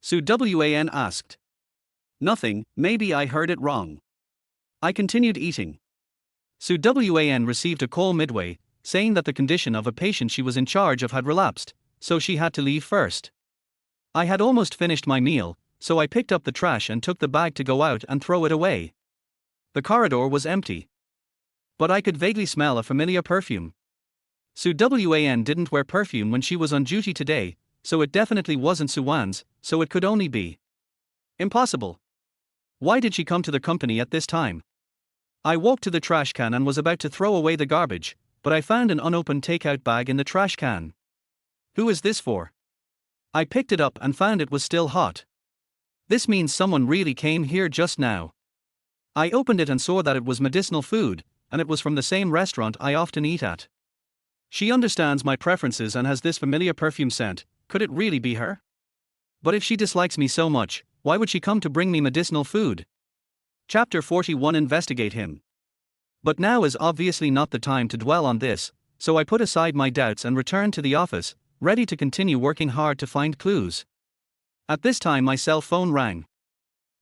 Su Wan asked. Nothing, maybe I heard it wrong. I continued eating. Su Wan received a call midway, saying that the condition of a patient she was in charge of had relapsed, so she had to leave first. I had almost finished my meal, so I picked up the trash and took the bag to go out and throw it away. The corridor was empty. But I could vaguely smell a familiar perfume. Su Wan didn't wear perfume when she was on duty today, so it definitely wasn't Suwan's, so it could only be impossible. Why did she come to the company at this time? I walked to the trash can and was about to throw away the garbage, but I found an unopened takeout bag in the trash can. Who is this for? I picked it up and found it was still hot. This means someone really came here just now. I opened it and saw that it was medicinal food, and it was from the same restaurant I often eat at. She understands my preferences and has this familiar perfume scent. Could it really be her? But if she dislikes me so much, why would she come to bring me medicinal food? Chapter 41 Investigate him. But now is obviously not the time to dwell on this, so I put aside my doubts and returned to the office, ready to continue working hard to find clues. At this time my cell phone rang.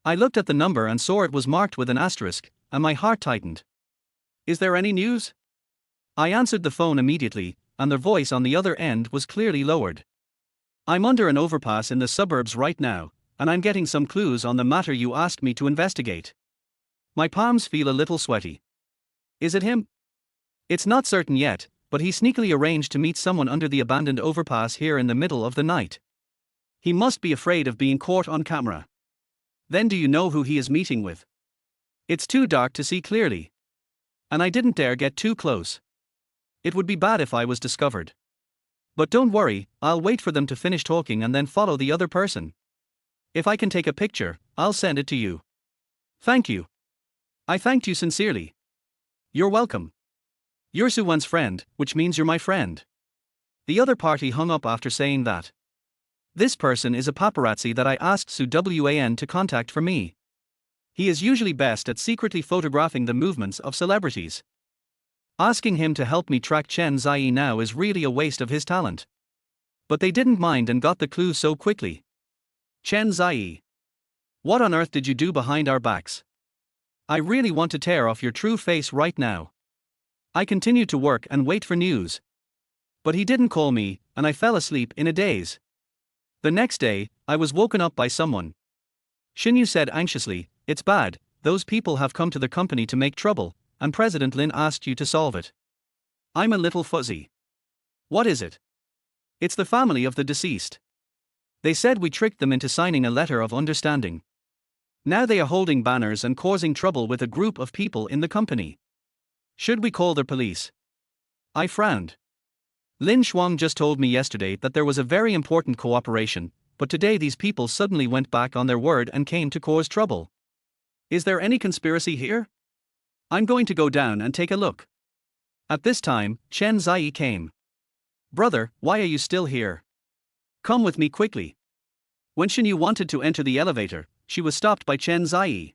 I looked at the number and saw it was marked with an asterisk, and my heart tightened. Is there any news? I answered the phone immediately, and the voice on the other end was clearly lowered. I'm under an overpass in the suburbs right now, and I'm getting some clues on the matter you asked me to investigate. My palms feel a little sweaty. Is it him? It's not certain yet, but he sneakily arranged to meet someone under the abandoned overpass here in the middle of the night. He must be afraid of being caught on camera. Then do you know who he is meeting with? It's too dark to see clearly. And I didn't dare get too close. It would be bad if I was discovered. But don't worry, I'll wait for them to finish talking and then follow the other person. If I can take a picture, I'll send it to you. Thank you. I thanked you sincerely. You're welcome. You're Suwan's friend, which means you're my friend. The other party hung up after saying that. This person is a paparazzi that I asked Su Wan to contact for me. He is usually best at secretly photographing the movements of celebrities. Asking him to help me track Chen Zai now is really a waste of his talent. But they didn't mind and got the clue so quickly. Chen Zai. What on earth did you do behind our backs? I really want to tear off your true face right now. I continued to work and wait for news. But he didn't call me, and I fell asleep in a daze. The next day, I was woken up by someone. Shinyu said anxiously, "It's bad, those people have come to the company to make trouble, and President Lin asked you to solve it." I'm a little fuzzy. What is it? It's the family of the deceased. They said we tricked them into signing a letter of understanding. Now they are holding banners and causing trouble with a group of people in the company. Should we call the police? I frowned. Lin Shuang just told me yesterday that there was a very important cooperation, but today these people suddenly went back on their word and came to cause trouble. Is there any conspiracy here? I'm going to go down and take a look. At this time, Chen Zai came. Brother, why are you still here? Come with me quickly. When Shin Yu wanted to enter the elevator, she was stopped by Chen Ziyi.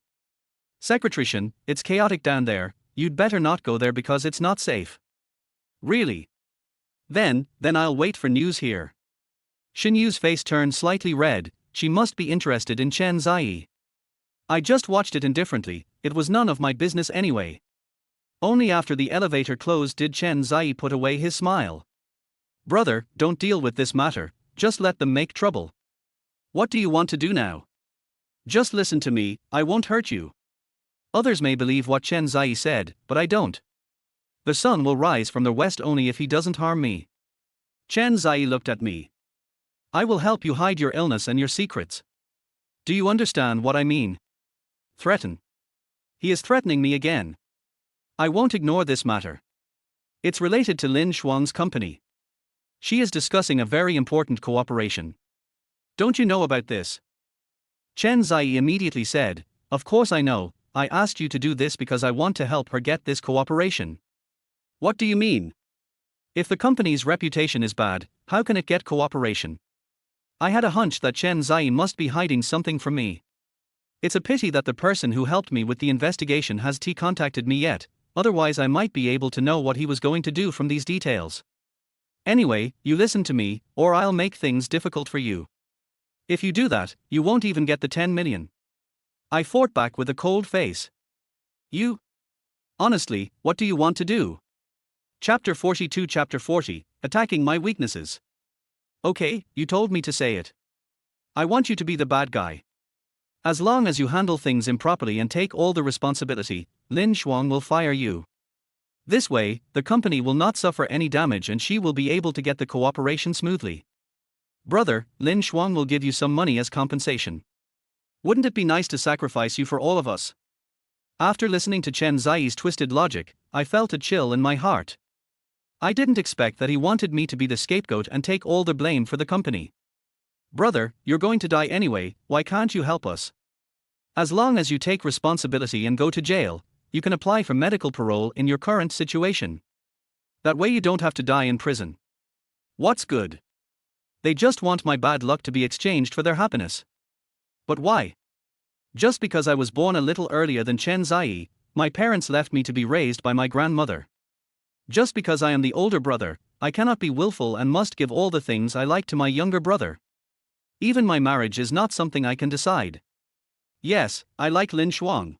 Secretary Shin, it's chaotic down there, you'd better not go there because it's not safe. Really? Then I'll wait for news here. Shin Yu's face turned slightly red, she must be interested in Chen Ziyi. I just watched it indifferently, it was none of my business anyway. Only after the elevator closed did Chen Ziyi put away his smile. Brother, don't deal with this matter, just let them make trouble. What do you want to do now? Just listen to me, I won't hurt you. Others may believe what Chen Ziyi said, but I don't. The sun will rise from the west only if he doesn't harm me. Chen Ziyi looked at me. I will help you hide your illness and your secrets. Do you understand what I mean? Threaten. He is threatening me again. I won't ignore this matter. It's related to Lin Shuang's company. She is discussing a very important cooperation. Don't you know about this? Chen Ziyi immediately said, of course I know, I asked you to do this because I want to help her get this cooperation. What do you mean? If the company's reputation is bad, how can it get cooperation? I had a hunch that Chen Ziyi must be hiding something from me. It's a pity that the person who helped me with the investigation hasn't contacted me yet, otherwise I might be able to know what he was going to do from these details. Anyway, you listen to me, or I'll make things difficult for you. If you do that, you won't even get the 10 million. I fought back with a cold face. You? Honestly, what do you want to do? Chapter 42 Chapter 40, Attacking My Weaknesses. Okay, you told me to say it. I want you to be the bad guy. As long as you handle things improperly and take all the responsibility, Lin Shuang will fire you. This way, the company will not suffer any damage and she will be able to get the cooperation smoothly. Brother, Lin Shuang will give you some money as compensation. Wouldn't it be nice to sacrifice you for all of us? After listening to Chen Ziyi's twisted logic, I felt a chill in my heart. I didn't expect that he wanted me to be the scapegoat and take all the blame for the company. Brother, you're going to die anyway, why can't you help us? As long as you take responsibility and go to jail, you can apply for medical parole in your current situation. That way you don't have to die in prison. What's good? They just want my bad luck to be exchanged for their happiness. But why? Just because I was born a little earlier than Chen Ziyi, my parents left me to be raised by my grandmother. Just because I am the older brother, I cannot be willful and must give all the things I like to my younger brother. Even my marriage is not something I can decide. Yes, I like Lin Shuang.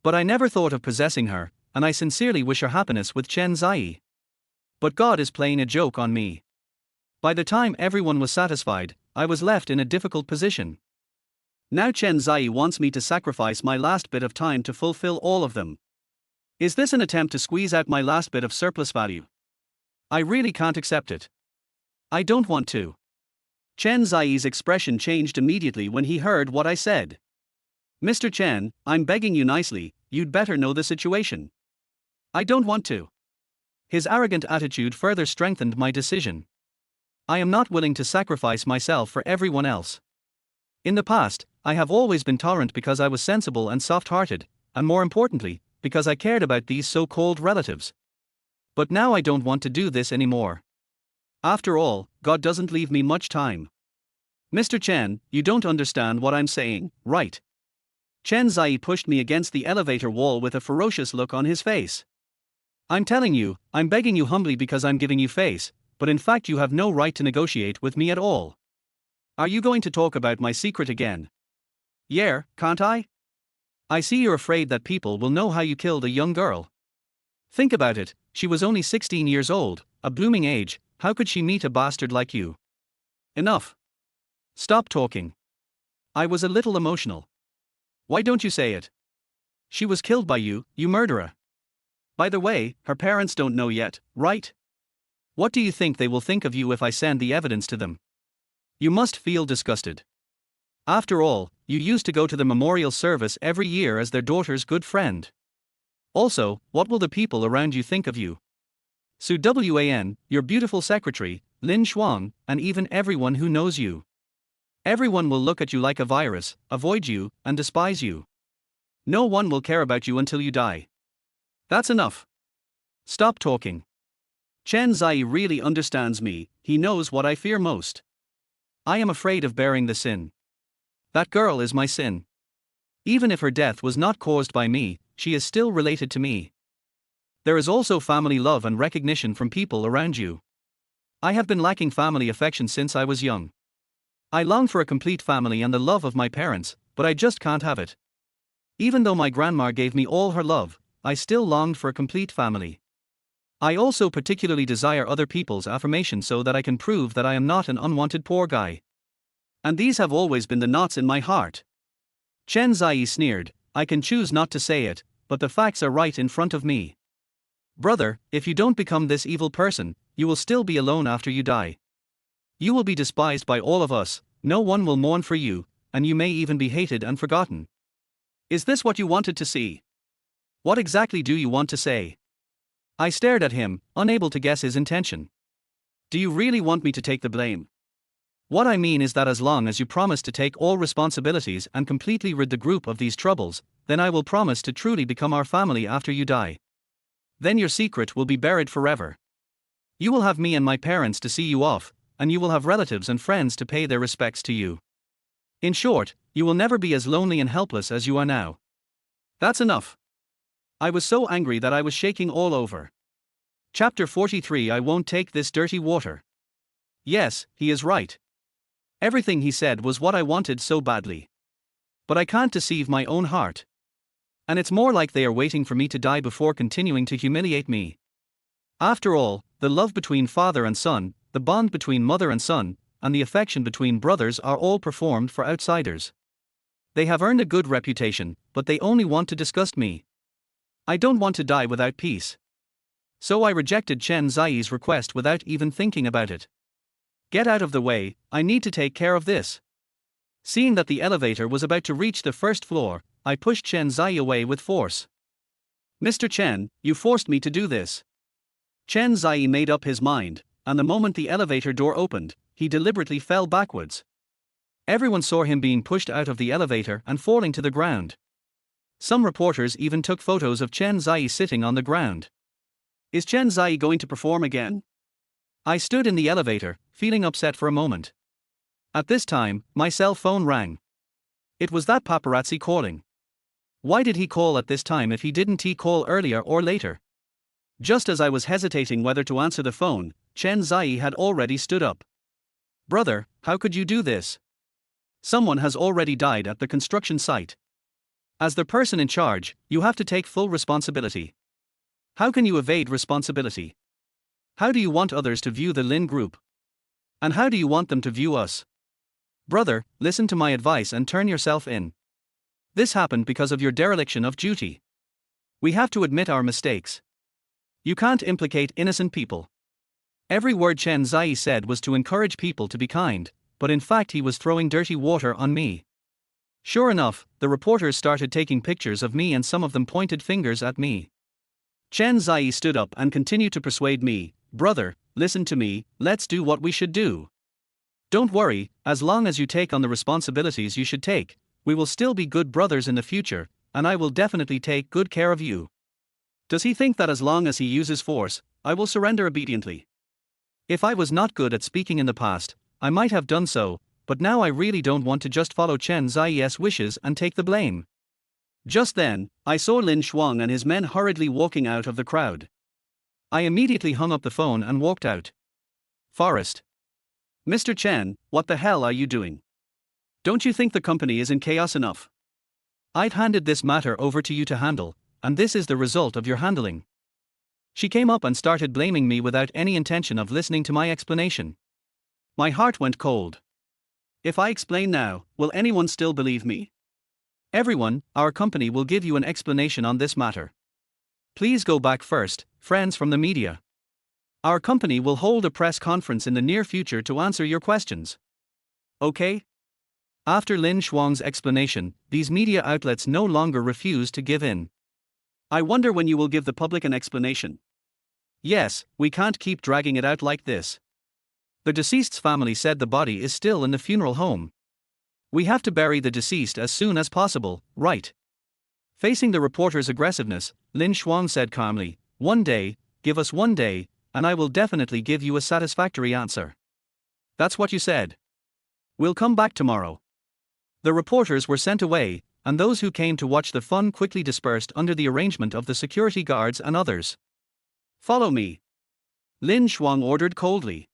But I never thought of possessing her, and I sincerely wish her happiness with Chen Ziyi. But God is playing a joke on me. By the time everyone was satisfied, I was left in a difficult position. Now Chen Ziyi wants me to sacrifice my last bit of time to fulfill all of them. Is this an attempt to squeeze out my last bit of surplus value? I really can't accept it. I don't want to. Chen Ziyi's expression changed immediately when he heard what I said. Mr. Chen, I'm begging you nicely, you'd better know the situation. I don't want to. His arrogant attitude further strengthened my decision. I am not willing to sacrifice myself for everyone else. In the past, I have always been tolerant because I was sensible and soft-hearted, and more importantly, because I cared about these so-called relatives. But now I don't want to do this anymore. After all, God doesn't leave me much time. Mr. Chen, you don't understand what I'm saying, right? Chen Ziyi pushed me against the elevator wall with a ferocious look on his face. I'm telling you, I'm begging you humbly because I'm giving you face, but in fact you have no right to negotiate with me at all. Are you going to talk about my secret again? Yeah, can't I? I see you're afraid that people will know how you killed a young girl. Think about it, she was only 16 years old, a blooming age, how could she meet a bastard like you? Enough. Stop talking. I was a little emotional. Why don't you say it? She was killed by you, you murderer. By the way, her parents don't know yet, right? What do you think they will think of you if I send the evidence to them? You must feel disgusted. After all, you used to go to the memorial service every year as their daughter's good friend. Also, what will the people around you think of you? Su Wan, your beautiful secretary, Lin Shuang, and even everyone who knows you. Everyone will look at you like a virus, avoid you, and despise you. No one will care about you until you die. That's enough. Stop talking. Chen Zai really understands me, he knows what I fear most. I am afraid of bearing the sin. That girl is my sin. Even if her death was not caused by me, she is still related to me. There is also family love and recognition from people around you. I have been lacking family affection since I was young. I long for a complete family and the love of my parents, but I just can't have it. Even though my grandma gave me all her love, I still longed for a complete family. I also particularly desire other people's affirmation so that I can prove that I am not an unwanted poor guy. And these have always been the knots in my heart. Chen Zai sneered, I can choose not to say it, but the facts are right in front of me. Brother, if you don't become this evil person, you will still be alone after you die. You will be despised by all of us, no one will mourn for you, and you may even be hated and forgotten. Is this what you wanted to see? What exactly do you want to say? I stared at him, unable to guess his intention. Do you really want me to take the blame? What I mean is that as long as you promise to take all responsibilities and completely rid the group of these troubles, then I will promise to truly become our family after you die. Then your secret will be buried forever. You will have me and my parents to see you off, and you will have relatives and friends to pay their respects to you. In short, you will never be as lonely and helpless as you are now. That's enough. I was so angry that I was shaking all over. Chapter 43 I won't take this dirty water. Yes, he is right. Everything he said was what I wanted so badly. But I can't deceive my own heart. And it's more like they are waiting for me to die before continuing to humiliate me. After all, the love between father and son, the bond between mother and son, and the affection between brothers are all performed for outsiders. They have earned a good reputation, but they only want to disgust me. I don't want to die without peace. So I rejected Chen Zai's request without even thinking about it. Get out of the way, I need to take care of this. Seeing that the elevator was about to reach the first floor, I pushed Chen Zai away with force. Mr. Chen, you forced me to do this. Chen Zai made up his mind, and the moment the elevator door opened, he deliberately fell backwards. Everyone saw him being pushed out of the elevator and falling to the ground. Some reporters even took photos of Chen Zai sitting on the ground. Is Chen Zai going to perform again? I stood in the elevator, feeling upset for a moment. At this time, my cell phone rang. It was that paparazzi calling. Why did he call at this time if he didn't call earlier or later? Just as I was hesitating whether to answer the phone, Chen Zai had already stood up. Brother, how could you do this? Someone has already died at the construction site. As the person in charge, you have to take full responsibility. How can you evade responsibility? How do you want others to view the Lin Group? And how do you want them to view us? Brother, listen to my advice and turn yourself in. This happened because of your dereliction of duty. We have to admit our mistakes. You can't implicate innocent people. Every word Chen Zai said was to encourage people to be kind, but in fact he was throwing dirty water on me. Sure enough, the reporters started taking pictures of me and some of them pointed fingers at me. Chen Zai stood up and continued to persuade me, brother, listen to me, let's do what we should do. Don't worry, as long as you take on the responsibilities you should take, we will still be good brothers in the future, and I will definitely take good care of you. Does he think that as long as he uses force, I will surrender obediently? If I was not good at speaking in the past, I might have done so, but now I really don't want to just follow Chen Zai's wishes and take the blame. Just then, I saw Lin Shuang and his men hurriedly walking out of the crowd. I immediately hung up the phone and walked out. Forest. Mr. Chen, what the hell are you doing? Don't you think the company is in chaos enough? I've handed this matter over to you to handle, and this is the result of your handling. She came up and started blaming me without any intention of listening to my explanation. My heart went cold. If I explain now, will anyone still believe me? Everyone, our company will give you an explanation on this matter. Please go back first, friends from the media. Our company will hold a press conference in the near future to answer your questions. Okay? After Lin Shuang's explanation, these media outlets no longer refuse to give in. I wonder when you will give the public an explanation. Yes, we can't keep dragging it out like this. The deceased's family said the body is still in the funeral home. We have to bury the deceased as soon as possible, right? Facing the reporter's aggressiveness, Lin Shuang said calmly, "1 day, give us 1 day, and I will definitely give you a satisfactory answer. That's what you said. We'll come back tomorrow. The reporters were sent away, and those who came to watch the fun quickly dispersed under the arrangement of the security guards and others. Follow me, Lin Shuang ordered coldly.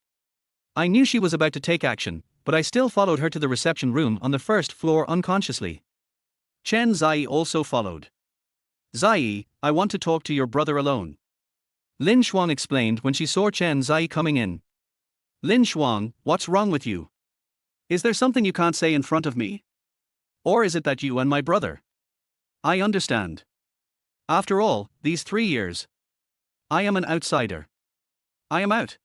I knew she was about to take action, but I still followed her to the reception room on the first floor unconsciously. Chen Zai also followed. Zai, I want to talk to your brother alone, Lin Shuang explained when she saw Chen Zai coming in. Lin Shuang, what's wrong with you? Is there something you can't say in front of me? Or is it that you and my brother? I understand. After all, these 3 years. I am an outsider. I am out.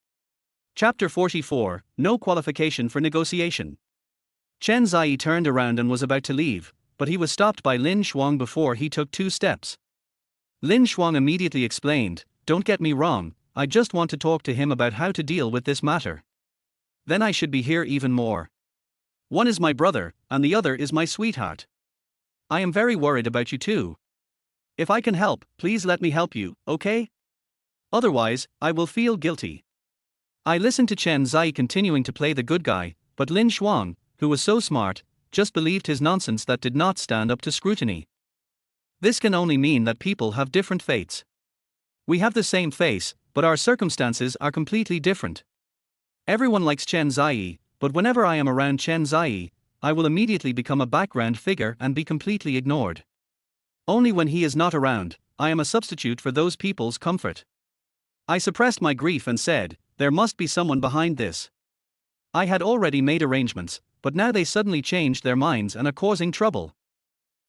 Chapter 44, No Qualification for Negotiation. Chen Zai turned around and was about to leave, but he was stopped by Lin Shuang before he took 2 steps. Lin Shuang immediately explained, don't get me wrong, I just want to talk to him about how to deal with this matter. Then I should be here even more. One is my brother, and the other is my sweetheart. I am very worried about you too. If I can help, please let me help you, okay? Otherwise, I will feel guilty. I listened to Chen Zai continuing to play the good guy, but Lin Shuang, who was so smart, just believed his nonsense that did not stand up to scrutiny. This can only mean that people have different fates. We have the same face, but our circumstances are completely different. Everyone likes Chen Zai, but whenever I am around Chen Zai, I will immediately become a background figure and be completely ignored. Only when he is not around, I am a substitute for those people's comfort. I suppressed my grief and said, there must be someone behind this. I had already made arrangements, but now they suddenly changed their minds and are causing trouble.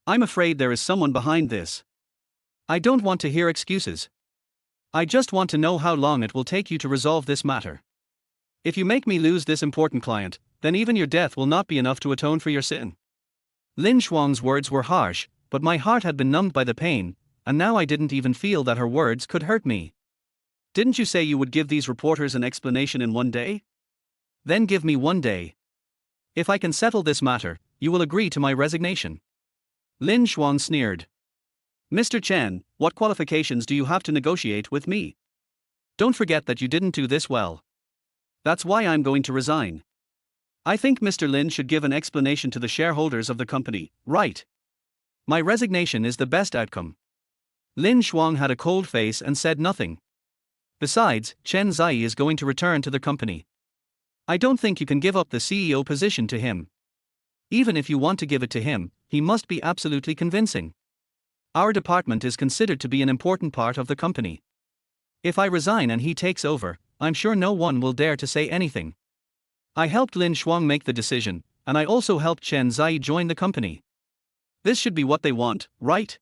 I'm afraid there is someone behind this. I don't want to hear excuses. I just want to know how long it will take you to resolve this matter. If you make me lose this important client, then even your death will not be enough to atone for your sin. Lin Shuang's words were harsh, but my heart had been numbed by the pain, and now I didn't even feel that her words could hurt me. Didn't you say you would give these reporters an explanation in 1 day? Then give me 1 day. If I can settle this matter, you will agree to my resignation. Lin Shuang sneered. Mr. Chen, what qualifications do you have to negotiate with me? Don't forget that you didn't do this well. That's why I'm going to resign. I think Mr. Lin should give an explanation to the shareholders of the company, right? My resignation is the best outcome. Lin Shuang had a cold face and said nothing. Besides, Chen Zai is going to return to the company. I don't think you can give up the CEO position to him. Even if you want to give it to him, he must be absolutely convincing. Our department is considered to be an important part of the company. If I resign and he takes over, I'm sure no one will dare to say anything. I helped Lin Shuang make the decision, and I also helped Chen Zai join the company. This should be what they want, right?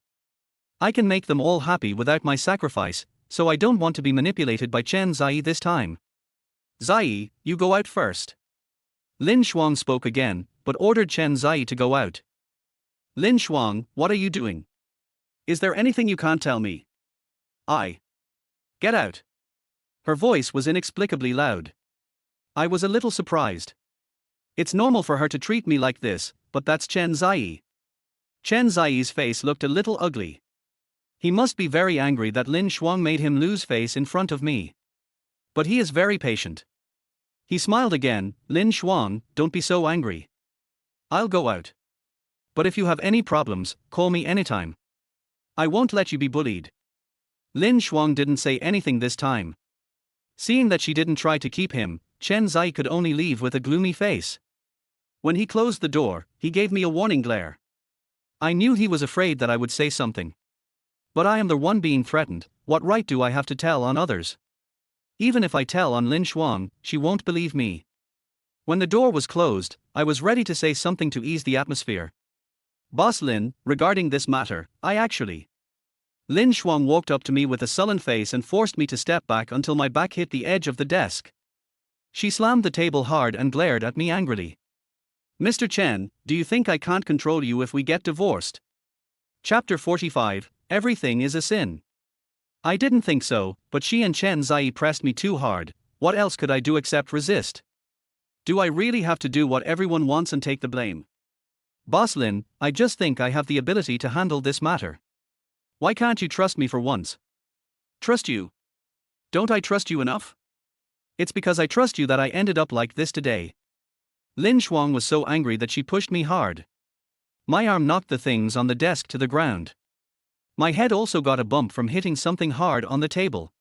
I can make them all happy without my sacrifice, so I don't want to be manipulated by Chen Zai this time. Zai, you go out first. Lin Shuang spoke again, but ordered Chen Zai to go out. Lin Shuang, what are you doing? Is there anything you can't tell me? Get out. Her voice was inexplicably loud. I was a little surprised. It's normal for her to treat me like this, but that's Chen Zai. Chen Zai's face looked a little ugly. He must be very angry that Lin Shuang made him lose face in front of me. But he is very patient. He smiled again. Lin Shuang, don't be so angry. I'll go out. But if you have any problems, call me anytime. I won't let you be bullied. Lin Shuang didn't say anything this time. Seeing that she didn't try to keep him, Chen Zai could only leave with a gloomy face. When he closed the door, he gave me a warning glare. I knew he was afraid that I would say something. But I am the one being threatened, what right do I have to tell on others? Even if I tell on Lin Shuang, she won't believe me. When the door was closed, I was ready to say something to ease the atmosphere. Boss Lin, regarding this matter, Lin Shuang walked up to me with a sullen face and forced me to step back until my back hit the edge of the desk. She slammed the table hard and glared at me angrily. Mr. Chen, do you think I can't control you if we get divorced? Chapter 45, Everything is a Sin. I didn't think so, but she and Chen Zai pressed me too hard. What else could I do except resist? Do I really have to do what everyone wants and take the blame? Boss Lin, I just think I have the ability to handle this matter. Why can't you trust me for once? Trust you? Don't I trust you enough? It's because I trust you that I ended up like this today. Lin Shuang was so angry that she pushed me hard. My arm knocked the things on the desk to the ground. My head also got a bump from hitting something hard on the table.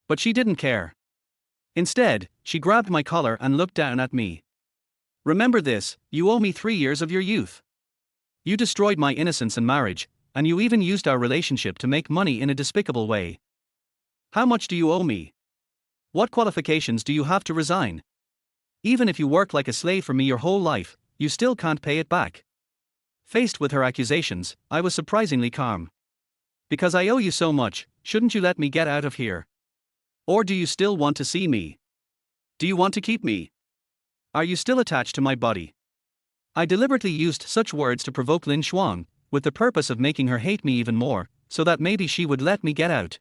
But she didn't care. Instead, she grabbed my collar and looked down at me. Remember this, you owe me 3 years of your youth. You destroyed my innocence and marriage, and you even used our relationship to make money in a despicable way. How much do you owe me? What qualifications do you have to resign? Even if you work like a slave for me your whole life, you still can't pay it back. Faced with her accusations, I was surprisingly calm. Because I owe you so much, shouldn't you let me get out of here? Or do you still want to see me? Do you want to keep me? Are you still attached to my body? I deliberately used such words to provoke Lin Shuang, with the purpose of making her hate me even more, so that maybe she would let me get out.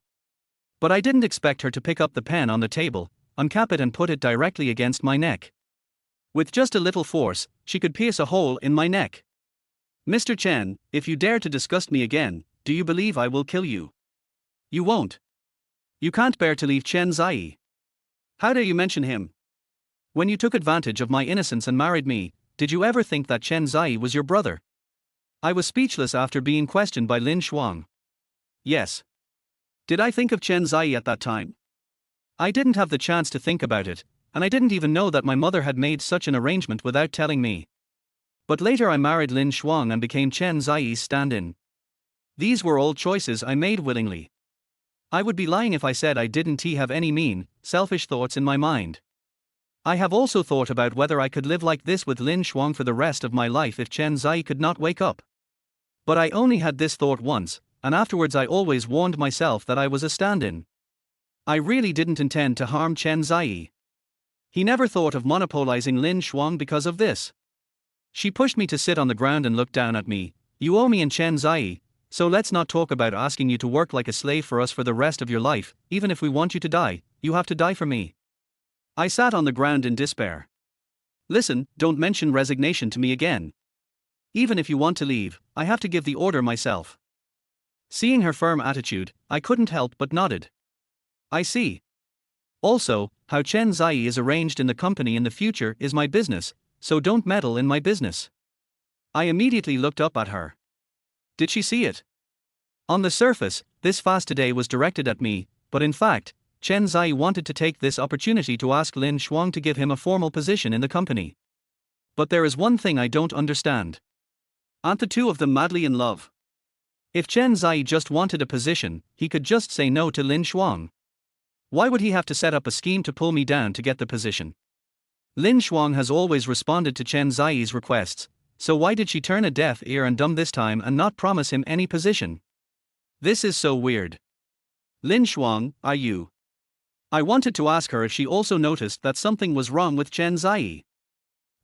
But I didn't expect her to pick up the pen on the table, uncap it and put it directly against my neck. With just a little force, she could pierce a hole in my neck. Mr. Chen, if you dare to disgust me again, do you believe I will kill you? You won't. You can't bear to leave Chen Zai. How dare you mention him? When you took advantage of my innocence and married me, did you ever think that Chen Zai was your brother? I was speechless after being questioned by Lin Shuang. Yes. Did I think of Chen Zai at that time? I didn't have the chance to think about it, and I didn't even know that my mother had made such an arrangement without telling me. But later I married Lin Shuang and became Chen Zai's stand-in. These were all choices I made willingly. I would be lying if I said I didn't have any mean, selfish thoughts in my mind. I have also thought about whether I could live like this with Lin Shuang for the rest of my life if Chen Zai could not wake up. But I only had this thought once, and afterwards I always warned myself that I was a stand-in. I really didn't intend to harm Chen Zai. He never thought of monopolizing Lin Shuang because of this. She pushed me to sit on the ground and looked down at me. You owe me and Chen Zai, so let's not talk about asking you to work like a slave for us for the rest of your life. Even if we want you to die, you have to die for me. I sat on the ground in despair. Listen, don't mention resignation to me again. Even if you want to leave, I have to give the order myself. Seeing her firm attitude, I couldn't help but nodded. I see. Also, how Chen Zai is arranged in the company in the future is my business, so don't meddle in my business. I immediately looked up at her. Did she see it? On the surface, this fast today was directed at me, but in fact, Chen Zai wanted to take this opportunity to ask Lin Shuang to give him a formal position in the company. But there is one thing I don't understand. Aren't the two of them madly in love? If Chen Zai just wanted a position, he could just say no to Lin Shuang. Why would he have to set up a scheme to pull me down to get the position? Lin Shuang has always responded to Chen Zai's requests, so why did she turn a deaf ear and dumb this time and not promise him any position? This is so weird. Lin Shuang, are you? I wanted to ask her if she also noticed that something was wrong with Chen Zai.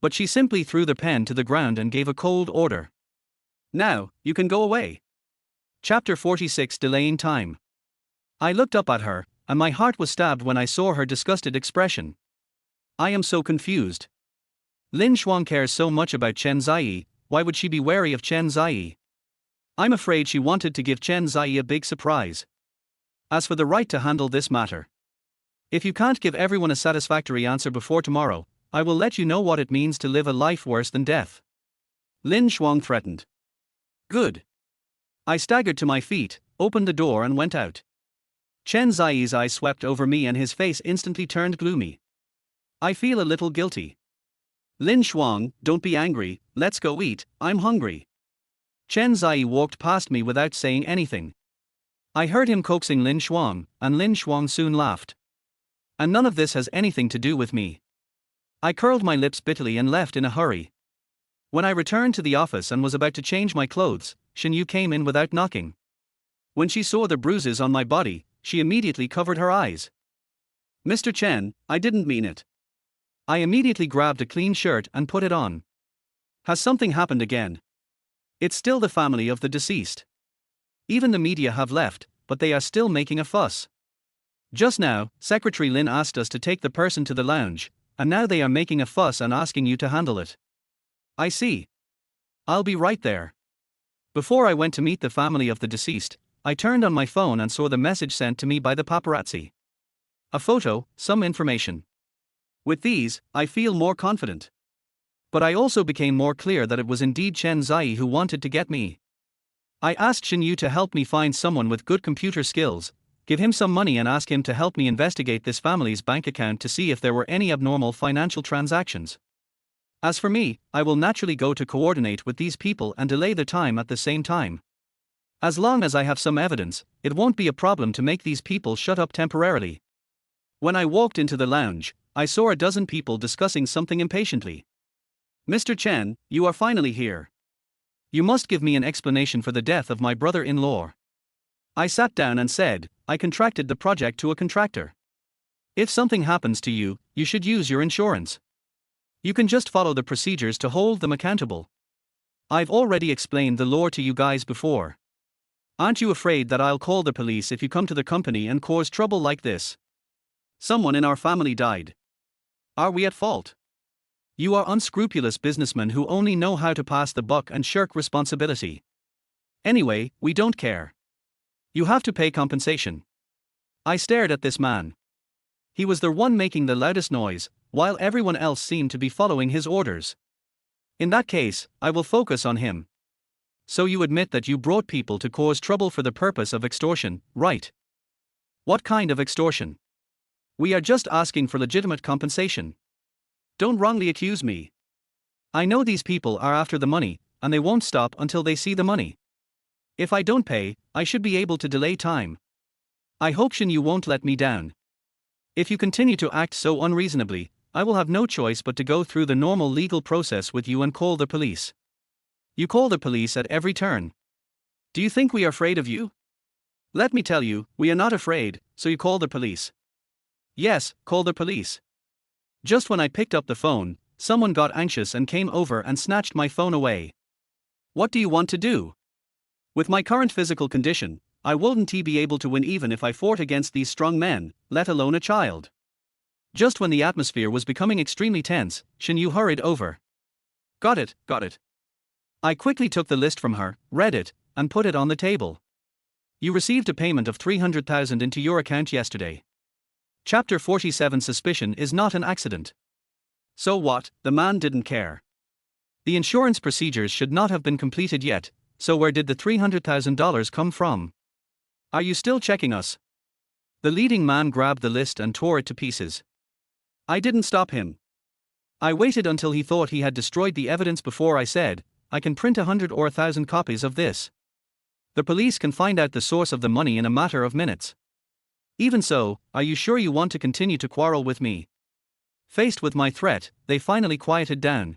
But she simply threw the pen to the ground and gave a cold order. Now, you can go away. Chapter 46 Delaying Time. I looked up at her, and my heart was stabbed when I saw her disgusted expression. I am so confused. Lin Shuang cares so much about Chen Zai, why would she be wary of Chen Zai? I'm afraid she wanted to give Chen Zai a big surprise. As for the right to handle this matter, if you can't give everyone a satisfactory answer before tomorrow, I will let you know what it means to live a life worse than death. Lin Shuang threatened. Good. I staggered to my feet, opened the door and went out. Chen Zai's eyes swept over me and his face instantly turned gloomy. I feel a little guilty. Lin Shuang, don't be angry, let's go eat, I'm hungry. Chen Zai walked past me without saying anything. I heard him coaxing Lin Shuang, and Lin Shuang soon laughed. And none of this has anything to do with me. I curled my lips bitterly and left in a hurry. When I returned to the office and was about to change my clothes, Shen Yu came in without knocking. When she saw the bruises on my body, she immediately covered her eyes. Mr. Chen, I didn't mean it. I immediately grabbed a clean shirt and put it on. Has something happened again? It's still the family of the deceased. Even the media have left, but they are still making a fuss. Just now, Secretary Lin asked us to take the person to the lounge, and now they are making a fuss and asking you to handle it. I see. I'll be right there. Before I went to meet the family of the deceased, I turned on my phone and saw the message sent to me by the paparazzi. a photo, some information. With these, I feel more confident. But I also became more clear that it was indeed Chen Zai who wanted to get me. I asked Shin Yu to help me find someone with good computer skills, give him some money and ask him to help me investigate this family's bank account to see if there were any abnormal financial transactions. As for me, I will naturally go to coordinate with these people and delay the time at the same time. As long as I have some evidence, it won't be a problem to make these people shut up temporarily. When I walked into the lounge, I saw a dozen people discussing something impatiently. Mr. Chen, you are finally here. You must give me an explanation for the death of my brother-in-law. I sat down and said, I contracted the project to a contractor. If something happens to you, you should use your insurance. You can just follow the procedures to hold them accountable. I've already explained the law to you guys before. Aren't you afraid that I'll call the police if you come to the company and cause trouble like this? Someone in our family died. Are we at fault? You are unscrupulous businessmen who only know how to pass the buck and shirk responsibility. Anyway, we don't care. You have to pay compensation. I stared at this man. He was the one making the loudest noise, while everyone else seemed to be following his orders. In that case, I will focus on him. So you admit that you brought people to cause trouble for the purpose of extortion, right? What kind of extortion? We are just asking for legitimate compensation. Don't wrongly accuse me. I know these people are after the money, and they won't stop until they see the money. If I don't pay, I should be able to delay time. I hope Shin Yu won't let me down. If you continue to act so unreasonably, I will have no choice but to go through the normal legal process with you and call the police. You call the police at every turn. Do you think we are afraid of you? Let me tell you, we are not afraid, so you call the police. Yes, call the police. Just when I picked up the phone, someone got anxious and came over and snatched my phone away. What do you want to do? With my current physical condition, I wouldn't be able to win even if I fought against these strong men, let alone a child. Just when the atmosphere was becoming extremely tense, Shin Yu hurried over. Got it. I quickly took the list from her, read it, and put it on the table. You received a payment of 300,000 into your account yesterday. Chapter 47. Suspicion is not an accident. So what? The man didn't care. The insurance procedures should not have been completed yet, so where did the $300,000 come from? Are you still checking us? The leading man grabbed the list and tore it to pieces. I didn't stop him. I waited until he thought he had destroyed the evidence before I said, I can print 100 or 1,000 copies of this. The police can find out the source of the money in a matter of minutes. Even so, are you sure you want to continue to quarrel with me? Faced with my threat, they finally quieted down.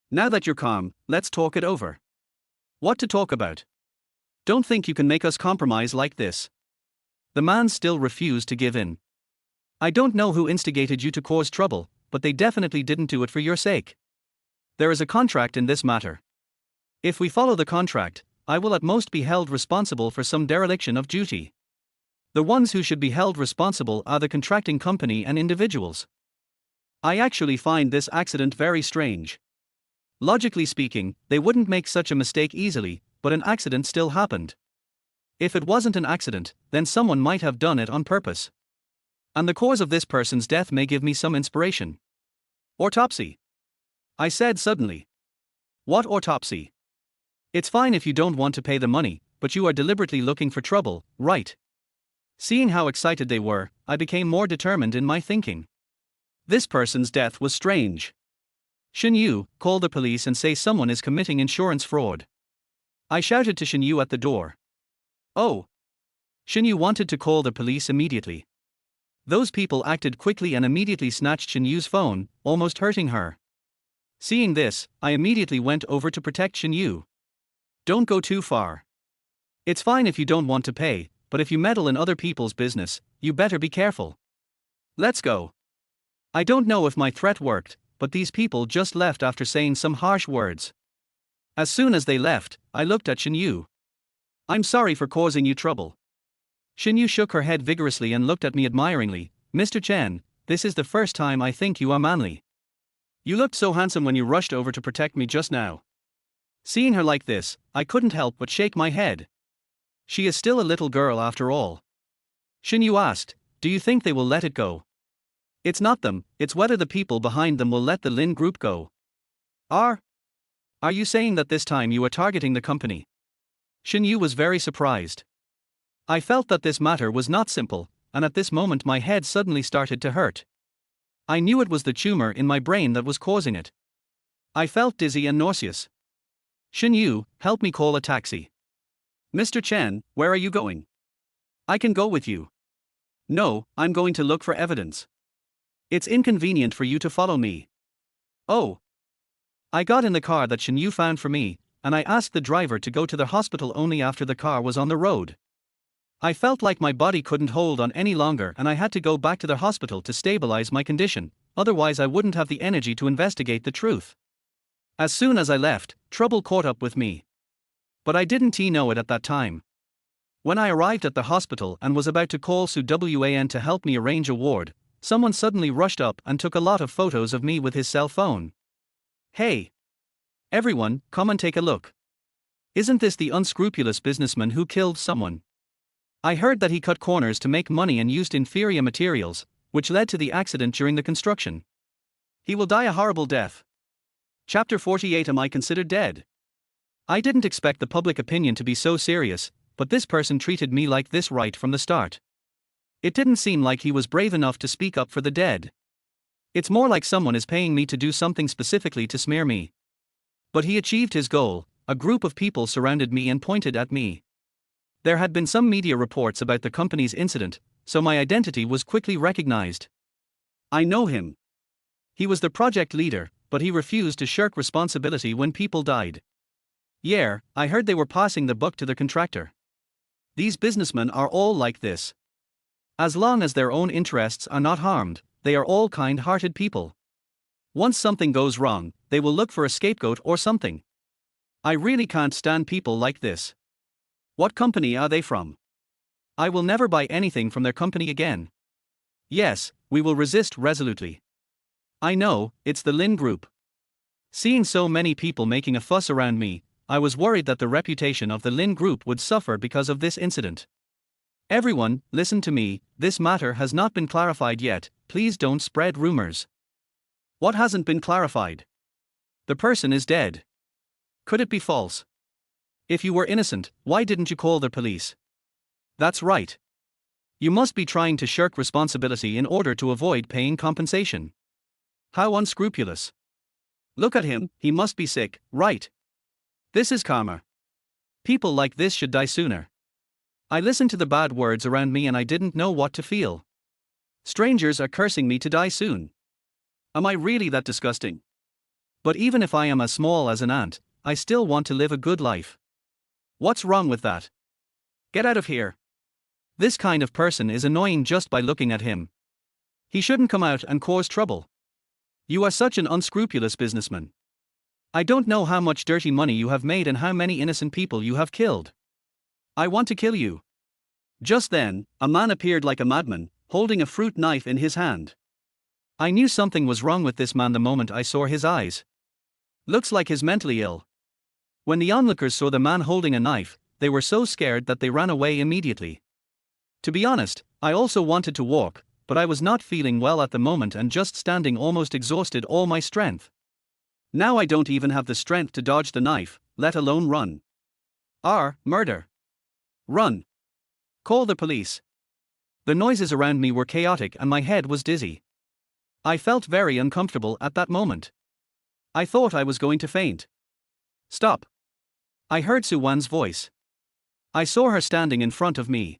Now that you're calm, let's talk it over. What to talk about? Don't think you can make us compromise like this. The man still refused to give in. I don't know who instigated you to cause trouble, but they definitely didn't do it for your sake. There is a contract in this matter. If we follow the contract, I will at most be held responsible for some dereliction of duty. The ones who should be held responsible are the contracting company and individuals. I actually find this accident very strange. Logically speaking, they wouldn't make such a mistake easily, but an accident still happened. If it wasn't an accident, then someone might have done it on purpose. And the cause of this person's death may give me some inspiration. Autopsy. I said suddenly. What autopsy? It's fine if you don't want to pay the money, but you are deliberately looking for trouble, right? Seeing how excited they were, I became more determined in my thinking. This person's death was strange. Shin Yu, call the police and say someone is committing insurance fraud. I shouted to Shin Yu at the door. Oh. Shin Yu wanted to call the police immediately. Those people acted quickly and immediately snatched Shin Yu's phone, almost hurting her. Seeing this, I immediately went over to protect Shin Yu. Don't go too far. It's fine if you don't want to pay, but if you meddle in other people's business, you better be careful. Let's go. I don't know if my threat worked, but these people just left after saying some harsh words. As soon as they left, I looked at Shin Yu. I'm sorry for causing you trouble. Shin Yu shook her head vigorously and looked at me admiringly. Mr. Chen, this is the first time I think you are manly. You looked so handsome when you rushed over to protect me just now. Seeing her like this, I couldn't help but shake my head. She is still a little girl after all. Shin Yu asked, do you think they will let it go? It's not them, it's whether the people behind them will let the Lin Group go. Are you saying that this time you are targeting the company? Shin Yu was very surprised. I felt that this matter was not simple, and at this moment my head suddenly started to hurt. I knew it was the tumor in my brain that was causing it. I felt dizzy and nauseous. Shin Yu, help me call a taxi. Mr. Chen, where are you going? I can go with you. No, I'm going to look for evidence. It's inconvenient for you to follow me. Oh. I got in the car that Shin Yu found for me, and I asked the driver to go to the hospital only after the car was on the road. I felt like my body couldn't hold on any longer and I had to go back to the hospital to stabilize my condition, otherwise I wouldn't have the energy to investigate the truth. As soon as I left, trouble caught up with me. But I didn't know it at that time. When I arrived at the hospital and was about to call Su Wan to help me arrange a ward, someone suddenly rushed up and took a lot of photos of me with his cell phone. Hey! Everyone, come and take a look. Isn't this the unscrupulous businessman who killed someone? I heard that he cut corners to make money and used inferior materials, which led to the accident during the construction. He will die a horrible death. Chapter 48. Am I considered dead? I didn't expect the public opinion to be so serious, but this person treated me like this right from the start. It didn't seem like he was brave enough to speak up for the dead. It's more like someone is paying me to do something specifically to smear me. But he achieved his goal. A group of people surrounded me and pointed at me. There had been some media reports about the company's incident, so my identity was quickly recognized. I know him. He was the project leader, but he refused to shirk responsibility when people died. Yeah, I heard they were passing the buck to the contractor. These businessmen are all like this. As long as their own interests are not harmed, they are all kind-hearted people. Once something goes wrong, they will look for a scapegoat or something. I really can't stand people like this. What company are they from? I will never buy anything from their company again. Yes, we will resist resolutely. I know, it's the Lin Group. Seeing so many people making a fuss around me, I was worried that the reputation of the Lin Group would suffer because of this incident. Everyone, listen to me, this matter has not been clarified yet, please don't spread rumors. What hasn't been clarified? The person is dead. Could it be false? If you were innocent, why didn't you call the police? That's right. You must be trying to shirk responsibility in order to avoid paying compensation. How unscrupulous. Look at him, he must be sick, right? This is karma. People like this should die sooner. I listened to the bad words around me and I didn't know what to feel. Strangers are cursing me to die soon. Am I really that disgusting? But even if I am as small as an ant, I still want to live a good life. What's wrong with that? Get out of here. This kind of person is annoying just by looking at him. He shouldn't come out and cause trouble. You are such an unscrupulous businessman. I don't know how much dirty money you have made and how many innocent people you have killed. I want to kill you. Just then, a man appeared like a madman, holding a fruit knife in his hand. I knew something was wrong with this man the moment I saw his eyes. Looks like he's mentally ill. When the onlookers saw the man holding a knife, they were so scared that they ran away immediately. To be honest, I also wanted to walk, but I was not feeling well at the moment and just standing almost exhausted all my strength. Now I don't even have the strength to dodge the knife, let alone run. Murder. Run. Call the police. The noises around me were chaotic and my head was dizzy. I felt very uncomfortable at that moment. I thought I was going to faint. Stop. I heard Su Wan's voice. I saw her standing in front of me.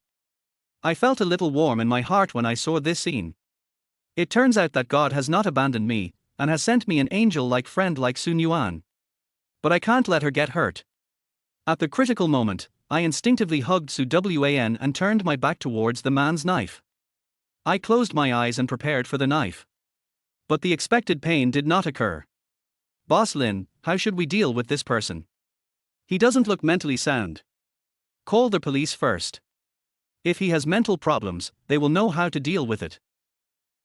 I felt a little warm in my heart when I saw this scene. It turns out that God has not abandoned me, and has sent me an angel-like friend like Sun Yuan. But I can't let her get hurt. At the critical moment, I instinctively hugged Su Wan and turned my back towards the man's knife. I closed my eyes and prepared for the knife. But the expected pain did not occur. Boss Lin, how should we deal with this person? He doesn't look mentally sound. Call the police first. If he has mental problems, they will know how to deal with it.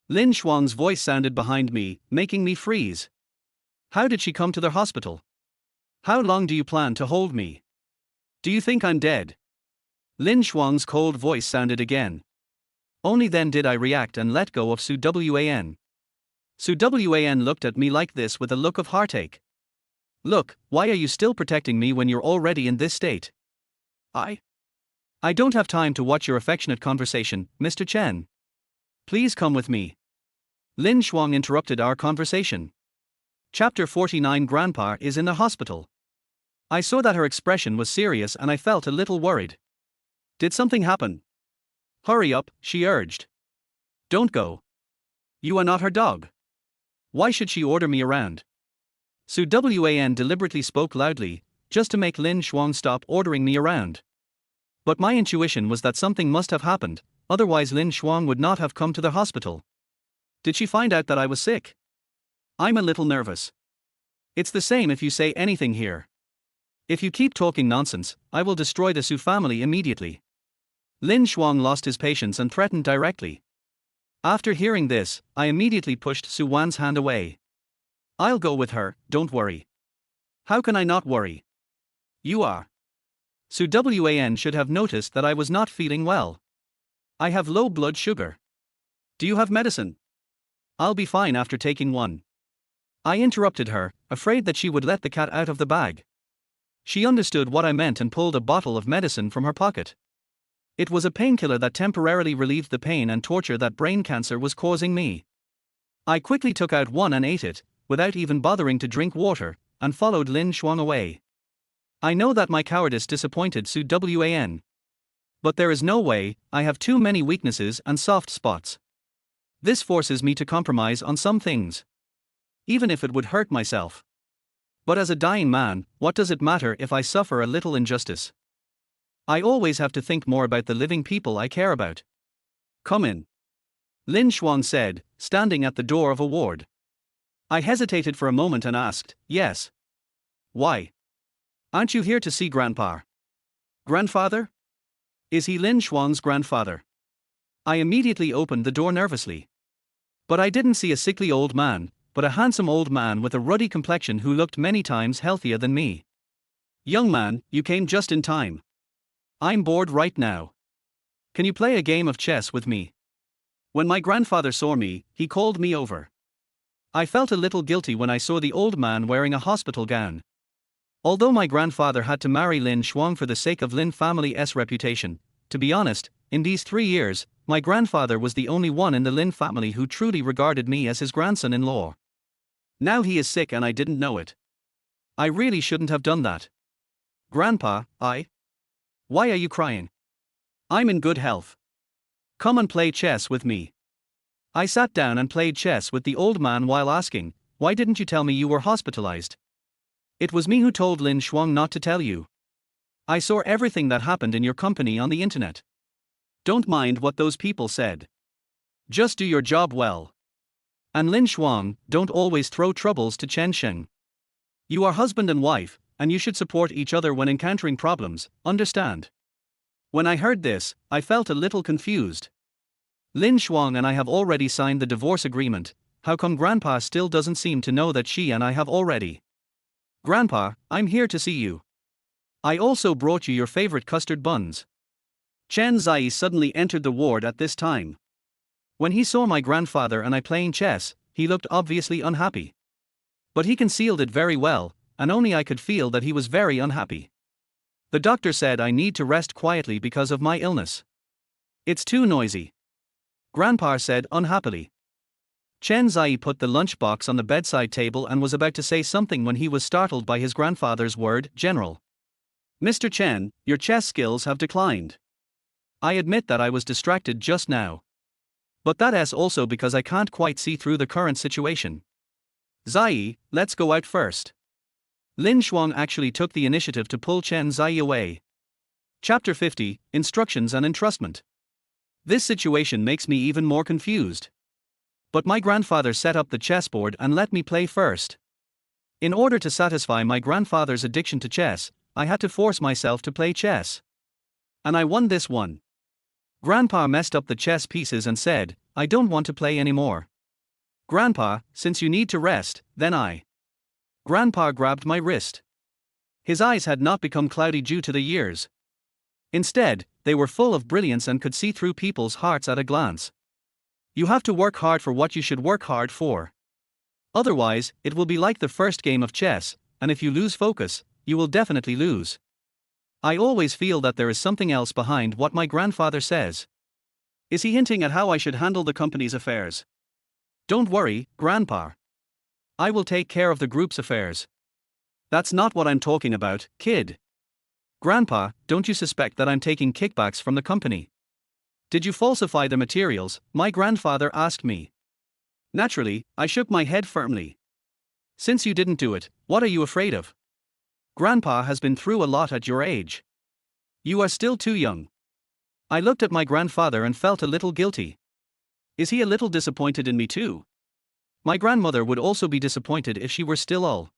Lin Shuang's voice sounded behind me, making me freeze. How did she come to the hospital? How long do you plan to hold me? Do you think I'm dead? Lin Shuang's cold voice sounded again. Only then did I react and let go of Su Wan. Su Wan looked at me like this with a look of heartache. Look, why are you still protecting me when you're already in this state? I don't have time to watch your affectionate conversation, Mr. Chen. Please come with me. Lin Shuang interrupted our conversation. Chapter 49. Grandpa is in the hospital. I saw that her expression was serious and I felt a little worried. Did something happen? Hurry up, she urged. Don't go. You are not her dog. Why should she order me around? Su Wan deliberately spoke loudly, just to make Lin Shuang stop ordering me around. But my intuition was that something must have happened, otherwise Lin Shuang would not have come to the hospital. Did she find out that I was sick? I'm a little nervous. It's the same if you say anything here. If you keep talking nonsense, I will destroy the Su family immediately. Lin Shuang lost his patience and threatened directly. After hearing this, I immediately pushed Su Wan's hand away. I'll go with her, don't worry. How can I not worry? You are. Su Wan should have noticed that I was not feeling well. I have low blood sugar. Do you have medicine? I'll be fine after taking one. I interrupted her, afraid that she would let the cat out of the bag. She understood what I meant and pulled a bottle of medicine from her pocket. It was a painkiller that temporarily relieved the pain and torture that brain cancer was causing me. I quickly took out one and ate it, without even bothering to drink water, and followed Lin Shuang away. I know that my cowardice disappointed Su Wan. But there is no way, I have too many weaknesses and soft spots. This forces me to compromise on some things. Even if it would hurt myself. But as a dying man, what does it matter if I suffer a little injustice? I always have to think more about the living people I care about. Come in. Lin Shuang said, standing at the door of a ward. I hesitated for a moment and asked, yes. Why? Aren't you here to see Grandpa? Grandfather? Is he Lin Shuang's grandfather? I immediately opened the door nervously. But I didn't see a sickly old man, but a handsome old man with a ruddy complexion who looked many times healthier than me. Young man, you came just in time. I'm bored right now. Can you play a game of chess with me? When my grandfather saw me, he called me over. I felt a little guilty when I saw the old man wearing a hospital gown. Although my grandfather had to marry Lin Shuang for the sake of Lin family's reputation, to be honest, in these 3 years, my grandfather was the only one in the Lin family who truly regarded me as his grandson-in-law. Now he is sick and I didn't know it. I really shouldn't have done that. Grandpa, Why are you crying? I'm in good health. Come and play chess with me. I sat down and played chess with the old man while asking, why didn't you tell me you were hospitalized? It was me who told Lin Shuang not to tell you. I saw everything that happened in your company on the internet. Don't mind what those people said. Just do your job well. And Lin Shuang, don't always throw troubles to Chen Sheng. You are husband and wife, and you should support each other when encountering problems, understand? When I heard this, I felt a little confused. Lin Shuang and I have already signed the divorce agreement, how come Grandpa still doesn't seem to know that she and I have already? Grandpa, I'm here to see you. I also brought you your favorite custard buns. Chen Zai suddenly entered the ward at this time. When he saw my grandfather and I playing chess, he looked obviously unhappy. But he concealed it very well, and only I could feel that he was very unhappy. The doctor said I need to rest quietly because of my illness. It's too noisy. Grandpa said unhappily. Chen Zai put the lunchbox on the bedside table and was about to say something when he was startled by his grandfather's word, General. Mr. Chen, your chess skills have declined. I admit that I was distracted just now. But that is also because I can't quite see through the current situation. Zai, let's go out first. Lin Shuang actually took the initiative to pull Chen Zai away. Chapter 50, Instructions and Entrustment. This situation makes me even more confused. But my grandfather set up the chessboard and let me play first. In order to satisfy my grandfather's addiction to chess, I had to force myself to play chess. And I won this one. Grandpa messed up the chess pieces and said, I don't want to play anymore. Grandpa, since you need to rest, then Grandpa grabbed my wrist. His eyes had not become cloudy due to the years. Instead, they were full of brilliance and could see through people's hearts at a glance. You have to work hard for what you should work hard for. Otherwise, it will be like the first game of chess, and if you lose focus, you will definitely lose. I always feel that there is something else behind what my grandfather says. Is he hinting at how I should handle the company's affairs? Don't worry, Grandpa. I will take care of the group's affairs. That's not what I'm talking about, kid. Grandpa, don't you suspect that I'm taking kickbacks from the company? Did you falsify the materials? My grandfather asked me. Naturally, I shook my head firmly. Since you didn't do it, what are you afraid of? Grandpa has been through a lot at your age. You are still too young. I looked at my grandfather and felt a little guilty. Is he a little disappointed in me too? My grandmother would also be disappointed if she were still all.